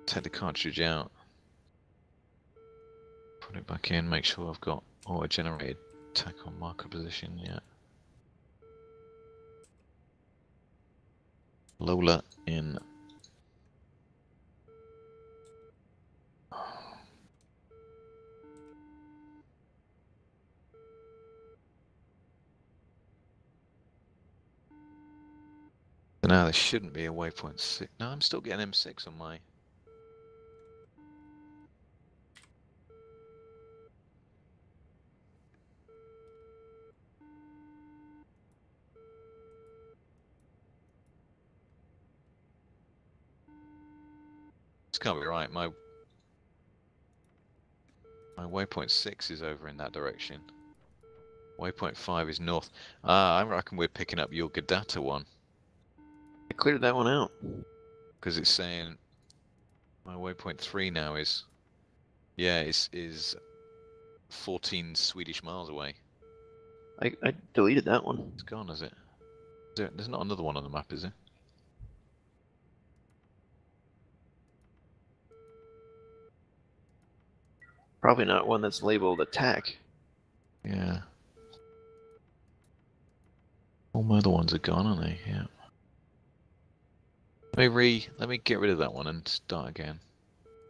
Take the cartridge out. Put it back in, make sure I've got auto-generated tack on marker position, yeah. Lola in. So now there shouldn't be a waypoint 6. No, I'm still getting M6 on my. This can't be right. My waypoint 6 is over in that direction. Waypoint 5 is north. Ah, I reckon we're picking up your Gadata one. I cleared that one out. Because it's saying my waypoint 3 now is, yeah, is 14 Swedish miles away. I deleted that one. It's gone, is it? There's not another one on the map, is there? Probably not one that's labeled attack. Yeah. All my other ones are gone, aren't they? Yeah. Let me get rid of that one and start again.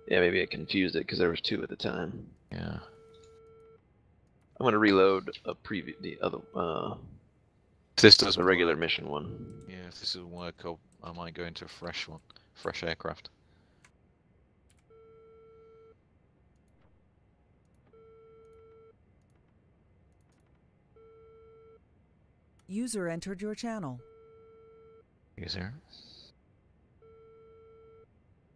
Yeah, maybe I confused it because there was 2 at the time. Yeah. I'm gonna reload the other This doesn't the regular work. mission one. Yeah, if this doesn't work, I might go into a fresh one, fresh aircraft. User entered your channel. User.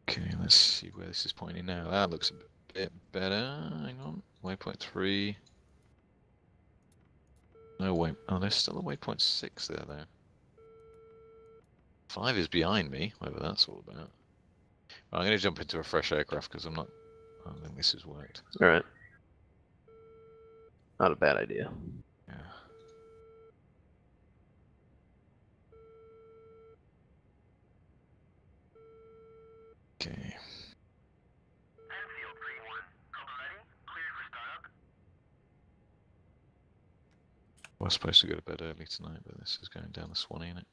Okay, let's see where this is pointing now. That looks a bit better. Hang on. Waypoint 3. No wait. Oh, there's still a waypoint 6 there, though. 5 is behind me, whatever that's all about. Well, I'm going to jump into a fresh aircraft because I don't think this has worked. Alright. Not a bad idea. Yeah. Okay. Enfield 3-1. Copy ready. Cleared for startup. I was supposed to go to bed early tonight, but this is going down the Swanee, isn't it?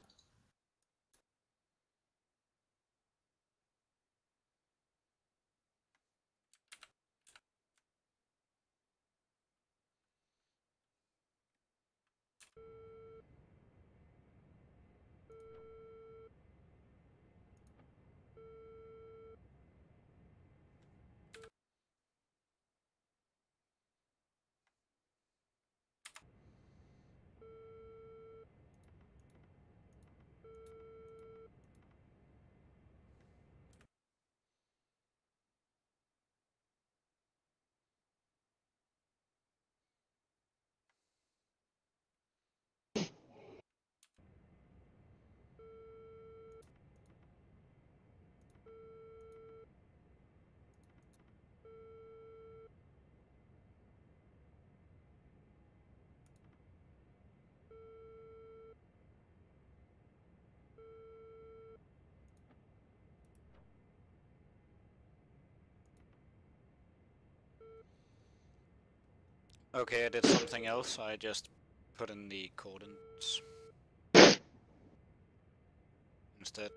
Okay, I did something else. I just put in the coordinates instead.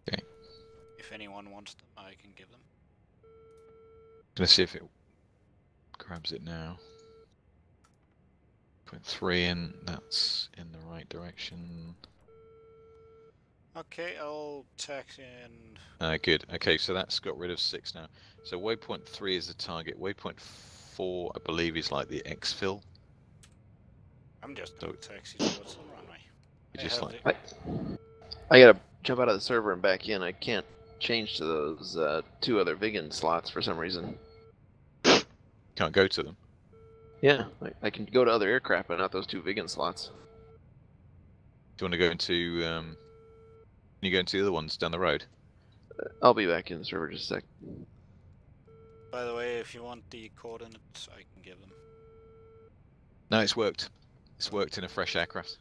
Okay. If anyone wants them, I can give them. Gonna see if it grabs it now. Put 3 in, that's in the right direction. Okay, I'll tack in. Good. Okay, so that's got rid of 6 now. So waypoint 3 is the target. Waypoint 4, I believe, is like the exfil. I'm just gonna taxi towards the runway. You just like. I got a jump out of the server and back in, I can't change to those 2 other viggen slots for some reason. Can't go to them. Yeah, I can go to other aircraft, but not those 2 viggen slots. Do you want to go into? Can you go into the other ones down the road? I'll be back in the server just a sec. By the way, if you want the coordinates, I can give them. No, it's worked. It's worked in a fresh aircraft.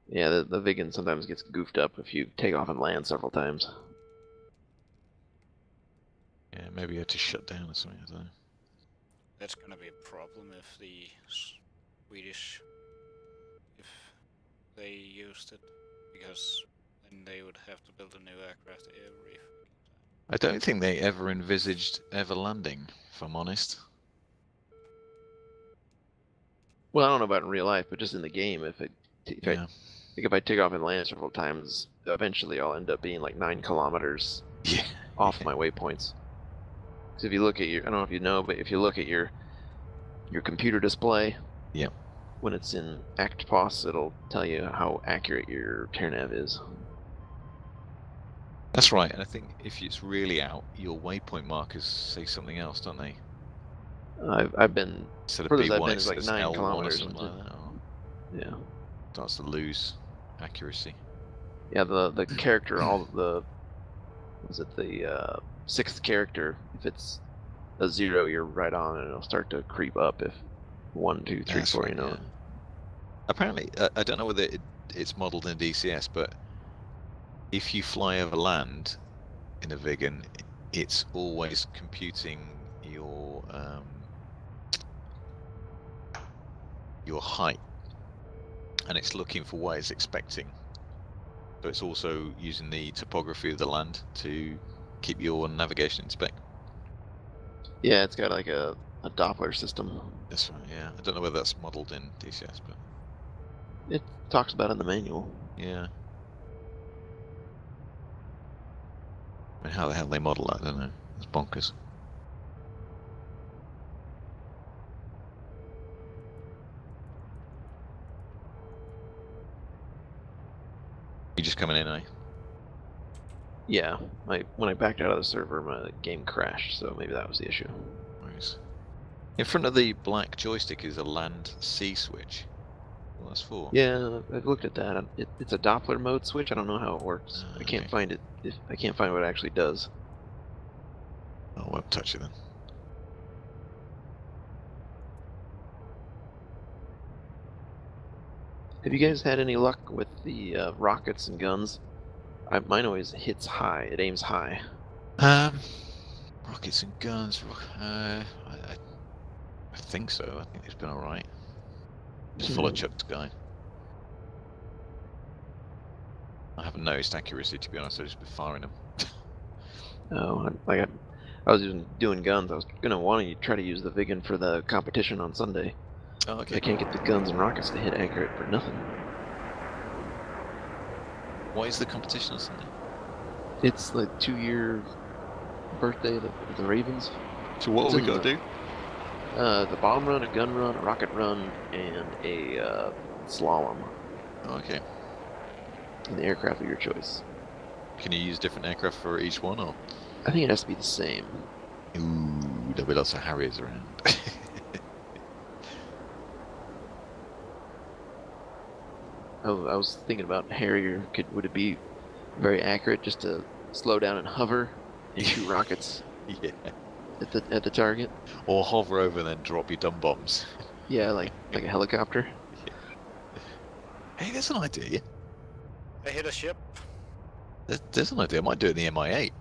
Yeah, the viggen sometimes gets goofed up if you take off and land several times. Yeah, maybe you had to shut down or something. I don't know. That's gonna be a problem if the Swedish, if they used it, because then they would have to build a new aircraft every. I don't think they ever envisaged ever landing, if I'm honest. Well, I don't know about in real life, but just in the game, if I take off and land several times, eventually I'll end up being like 9 kilometers off my waypoints. Because if you look at your, I don't know if you know, but if you look at your computer display, when it's in ActPOS, it'll tell you how accurate your TerNav is. That's right, and I think if it's really out, your waypoint markers say something else, don't they? I've been Instead of furthest B1, I've been it is like says 9 L1 kilometers. or something like that. Or Yeah. starts to lose accuracy. Yeah, the character, all the the 6th character, if it's a 0, you're right on, and it'll start to creep up if 1, 2, 3, That's 4, right, you know. yeah. Apparently, I don't know whether it's modelled in DCS, but if you fly over land in a viggen, it's always computing your height, and it's looking for what it's expecting. So it's also using the topography of the land to keep your navigation in spec. Yeah, it's got like a Doppler system. That's right, yeah. I don't know whether that's modelled in DCS, but it talks about it in the manual. Yeah. I mean, how the hell they model that, I don't know. It's bonkers. You just coming in, eh? Yeah, when I backed out of the server, my game crashed, so maybe that was the issue. Nice. In front of the black joystick is a land C switch. What that's for? Yeah, I've looked at that. It's a Doppler mode switch. I don't know how it works. I can't okay. find it. I can't find what it actually does. I won't touch it then. Have you guys had any luck with the rockets and guns? Mine always hits high. It aims high. Rockets and guns. I think so. I think it's been all right. Just follow Chuck's guide. I haven't noticed accuracy, to be honest. I've just been firing them. Oh, I was even doing guns. I was gonna want to try to use the viggen for the competition on Sunday. Oh, okay. I can't get the guns and rockets to hit accurate for nothing. What is the competition on Sunday? It's the 2-year birthday of the Ravens. So what have we got to do? The bomb run, a gun run, a rocket run, and a slalom. Oh, okay. And the aircraft of your choice. Can you use different aircraft for each one, or? I think it has to be the same. Ooh, there'll be lots of Harriers around. I was thinking about Harrier. Would it be very accurate just to slow down and hover and shoot rockets? Yeah. At the target. Or hover over and then drop your dumb bombs. Yeah, like a helicopter. Yeah. Hey, there's an idea. I hit a ship. There's an idea. I might do it in the MI8.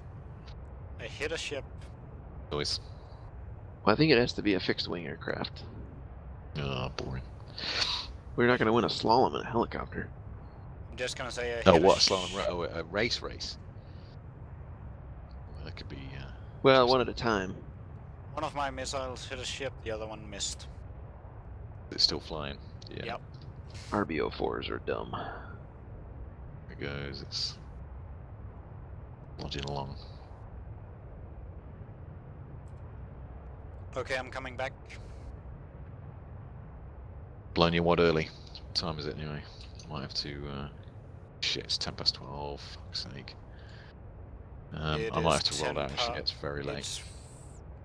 I hit a ship. Noise. Well, I think it has to be a fixed-wing aircraft. Oh, boring. We're not going to win a slalom in a helicopter. I'm just going to say I hit Oh, what? Slalom? A race? Well, that could be... well, one at a time. One of my missiles hit a ship, the other one missed. It's still flying. Yeah. Yep. RBO4s are dumb. There it goes. It's lodging along. Okay, I'm coming back. Blown your wad early. What time is it anyway? Might have to shit, it's 10 past 12, fuck's sake. It I might have is to roll 10 out actually, it's very late. It's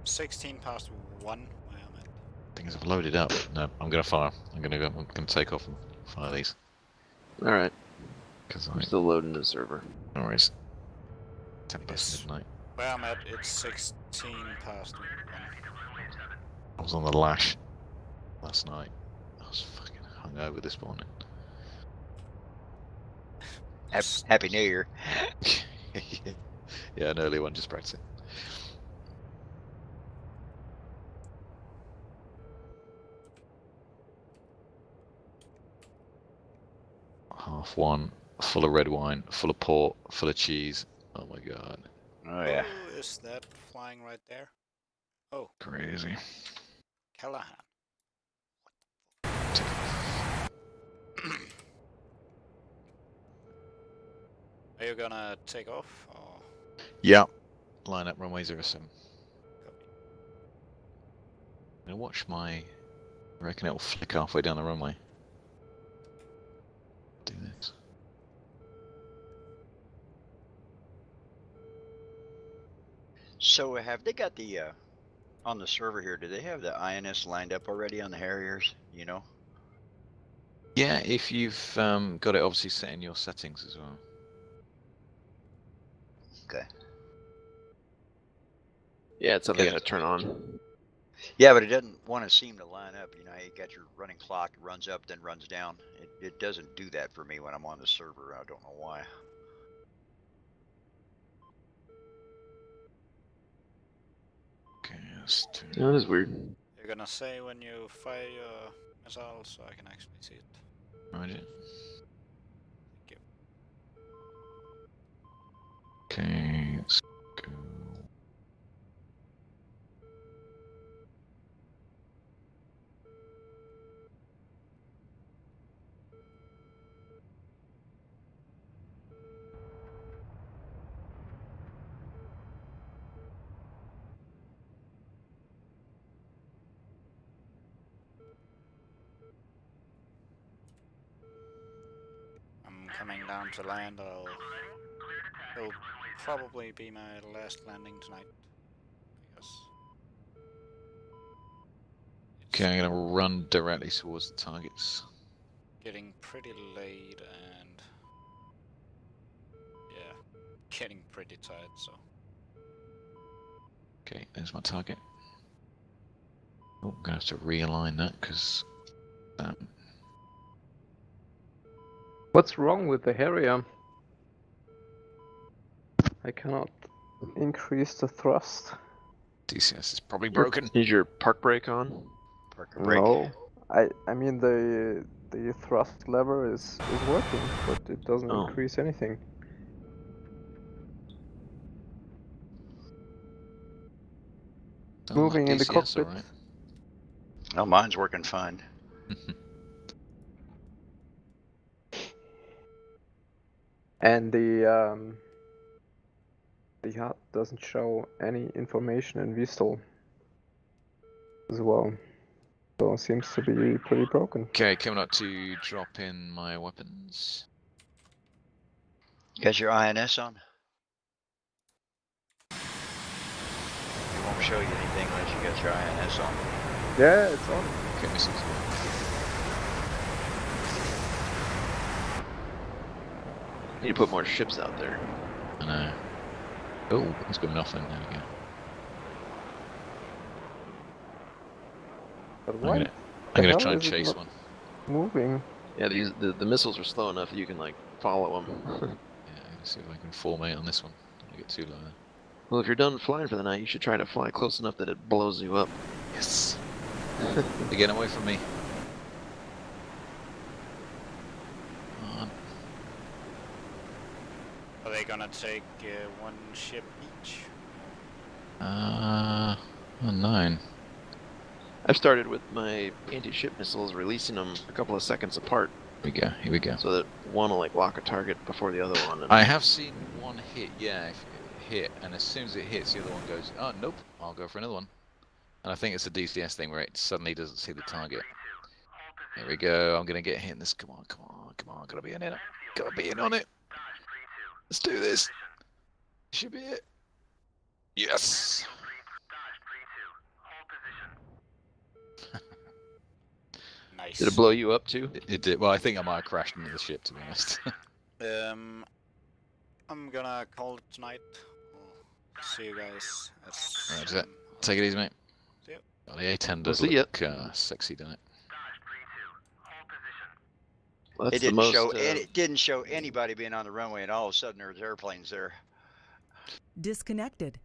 16 past 1 where I'm at. Things have loaded up. No, I'm gonna fire. I'm gonna take off and fire these. Alright. Because I'm still loading the server. No worries. 10 past midnight. Where I'm at, it's 16 past 1. I was on the lash last night. I was fucking hungover this morning. Happy New Year. Yeah, an early one, just practicing. Half one, full of red wine, full of port, full of cheese. Oh my god. Oh yeah. Who is that flying right there? Oh. Crazy. Callahan. Are you gonna take off? Or? Yeah. Line up runway 07. I'm gonna watch my. I reckon it'll flick halfway down the runway. Do this. So have they got the on the server here? Do they have the INS lined up already on the Harriers? You know. Yeah, if you've got it obviously set in your settings as well. Okay. Yeah, it's something to turn on. Yeah, but it doesn't want to seem to line up. You know, you got your running clock, it runs up, then runs down. It doesn't do that for me when I'm on the server. I don't know why. Okay, that's two. Yeah, that is weird. You're gonna say when you fire your missile so I can actually see it. Roger. Thank you. Okay, let's go. I'm coming down to land. It'll probably be my last landing tonight. Because Okay, I'm gonna run directly towards the targets. getting pretty late and yeah, getting pretty tired. So Okay, there's my target. Oh, I'm gonna have to realign that because. What's wrong with the Harrier? I cannot increase the thrust. DCS is probably broken. Is your park brake on? Park brake. No, I mean the thrust lever is working, but it doesn't increase anything. Moving in the cockpit. Right. Oh, mine's working fine. And the HUD doesn't show any information in VSTOL as well. So it seems to be pretty broken. Okay, coming up to drop in my weapons. You got your INS on? It won't show you anything unless you got your INS on. Yeah, it's on. Okay, missiles. Need to put more ships out there. I know. Oh, it's got nothing. There we go. But I'm why? gonna try and chase one. Moving. Yeah, the missiles are slow enough that you can like follow them. Yeah, I'm gonna see if I can formate on this one. Don't get too low there. Well, if you're done flying for the night, you should try to fly close enough that it blows you up. Yes. They're getting away from me. Come on. are they gonna take one ship each? Unknown. I've started with my anti-ship missiles, releasing them a couple of seconds apart. Here we go. Here we go. So that one will like lock a target before the other one. And I have seen one hit. Yeah, hit, and as soon as it hits, the other one goes, oh, nope, I'll go for another one. And I think it's a DCS thing where it suddenly doesn't see the target. There we go, I'm going to get hit in this. Come on, come on, come on, gotta be in it. Gotta be in on it. Let's do this. Should be it. Yes. Nice. Did it blow you up too? It did. Well, I think I might have crashed into the ship, to be honest. I'm gonna call it tonight. I'll see you guys. Right, take it easy, mate. See you. Oh, the A10 does See ya. look sexy, doesn't it? Well, It didn't show. It didn't show anybody being on the runway, and all of a sudden there's airplanes there. Disconnected.